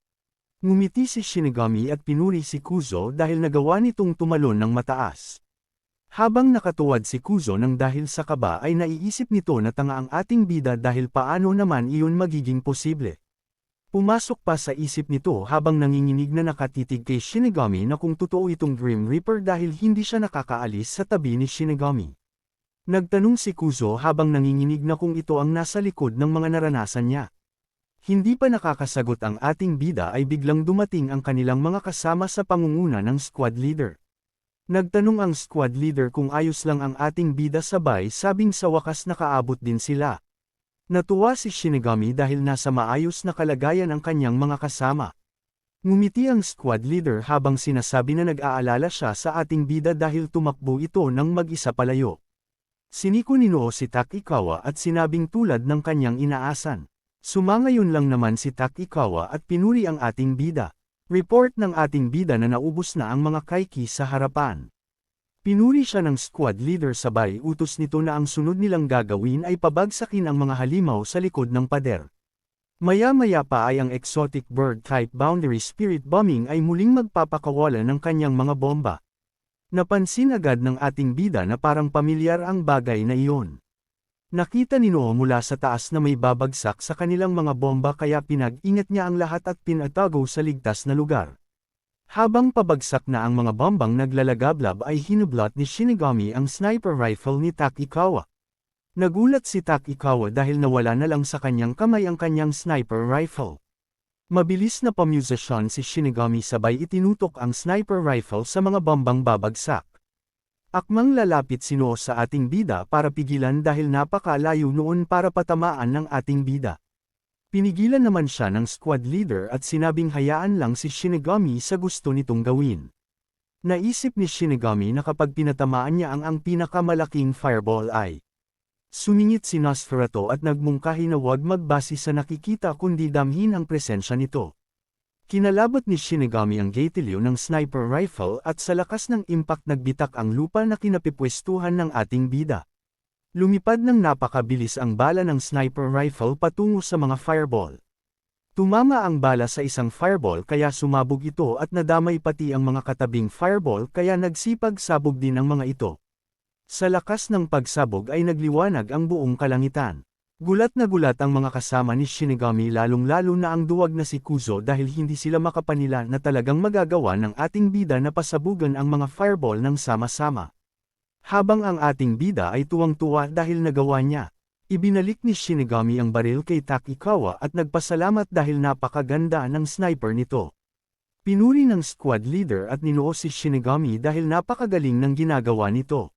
Ngumiti si Shinigami at pinuri si Kuzo dahil nagawa nitong tumalon ng mataas. Habang nakatuwad si Kuzo nang dahil sa kaba ay naiisip nito na tanga ang ating bida dahil paano naman iyon magiging posible. Pumasok pa sa isip nito habang nanginginig na nakatitig kay Shinigami na kung totoo itong Grim Reaper dahil hindi siya nakakaalis sa tabi ni Shinigami. Nagtanong si Kuzo habang nanginginig na kung ito ang nasa likod ng mga naranasan niya. Hindi pa nakakasagot ang ating bida ay biglang dumating ang kanilang mga kasama sa pangunguna ng squad leader. Nagtanong ang squad leader kung ayos lang ang ating bida sabay sabing sa wakas nakaabot din sila. Natuwa si Shinigami dahil nasa maayos na kalagayan ang kanyang mga kasama. Ngumiti ang squad leader habang sinasabi na nag-aalala siya sa ating bida dahil tumakbo ito ng mag-isa palayo. Siniko ni Noo si Takikawa at sinabing tulad ng kanyang inaasan. Sumangayon lang naman si Takikawa at pinuri ang ating bida. Report ng ating bida na naubos na ang mga kaiki sa harapan. Pinuri siya ng squad leader sabay utos nito na ang sunod nilang gagawin ay pabagsakin ang mga halimaw sa likod ng pader. Maya-maya pa ay ang exotic bird-type boundary spirit bombing ay muling magpapakawala ng kanyang mga bomba. Napansin agad ng ating bida na parang pamilyar ang bagay na iyon. Nakita ni Noo mula sa taas na may babagsak sa kanilang mga bomba kaya pinag-ingat niya ang lahat at pinatago sa ligtas na lugar. Habang pabagsak na ang mga bombang naglalagablab ay hinublot ni Shinigami ang sniper rifle ni Takikawa. Nagulat si Takikawa dahil nawala na lang sa kanyang kamay ang kanyang sniper rifle. Mabilis na pamusasyon si Shinigami sabay itinutok ang sniper rifle sa mga bombang babagsak. Akmang lalapit si Noo sa ating bida para pigilan dahil napakalayo noon para patamaan ng ating bida. Pinigilan naman siya ng squad leader at sinabing hayaan lang si Shinigami sa gusto nitong gawin. Naisip ni Shinigami na kapag pinatamaan niya ang pinakamalaking fireball ay sumingit si Nosferatu at nagmungkahi na huwag magbase sa nakikita kundi damhin ang presensya nito. Kinalabot ni Shinigami ang gatilyo ng sniper rifle at sa lakas ng impact nagbitak ang lupa na kinapipwestuhan ng ating bida. Lumipad ng napakabilis ang bala ng sniper rifle patungo sa mga fireball. Tumama ang bala sa isang fireball kaya sumabog ito at nadamay pati ang mga katabing fireball kaya nagsipag-sabog din ang mga ito. Sa lakas ng pagsabog ay nagliwanag ang buong kalangitan. Gulat na gulat ang mga kasama ni Shinigami lalong-lalo na ang duwag na si Kuzo dahil hindi sila makapanila na talagang magagawa ng ating bida na pasabugan ang mga fireball ng sama-sama. Habang ang ating bida ay tuwang-tuwa dahil nagawa niya. Ibinalik ni Shinigami ang baril kay Takikawa at nagpasalamat dahil napakaganda ng sniper nito. Pinuri ng squad leader at ninoo si Shinigami dahil napakagaling ng ginagawa nito.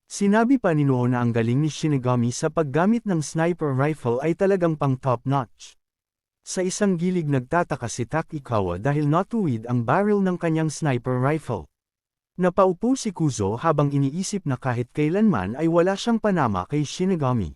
Sinabi pa ni Noo na ang galing ni Shinigami sa paggamit ng sniper rifle ay talagang pang top-notch. Sa isang gilig nagtataka si Takikawa dahil natuwid ang barrel ng kanyang sniper rifle. Napaupo si Kuzo habang iniisip na kahit kailanman ay wala siyang panama kay Shinigami.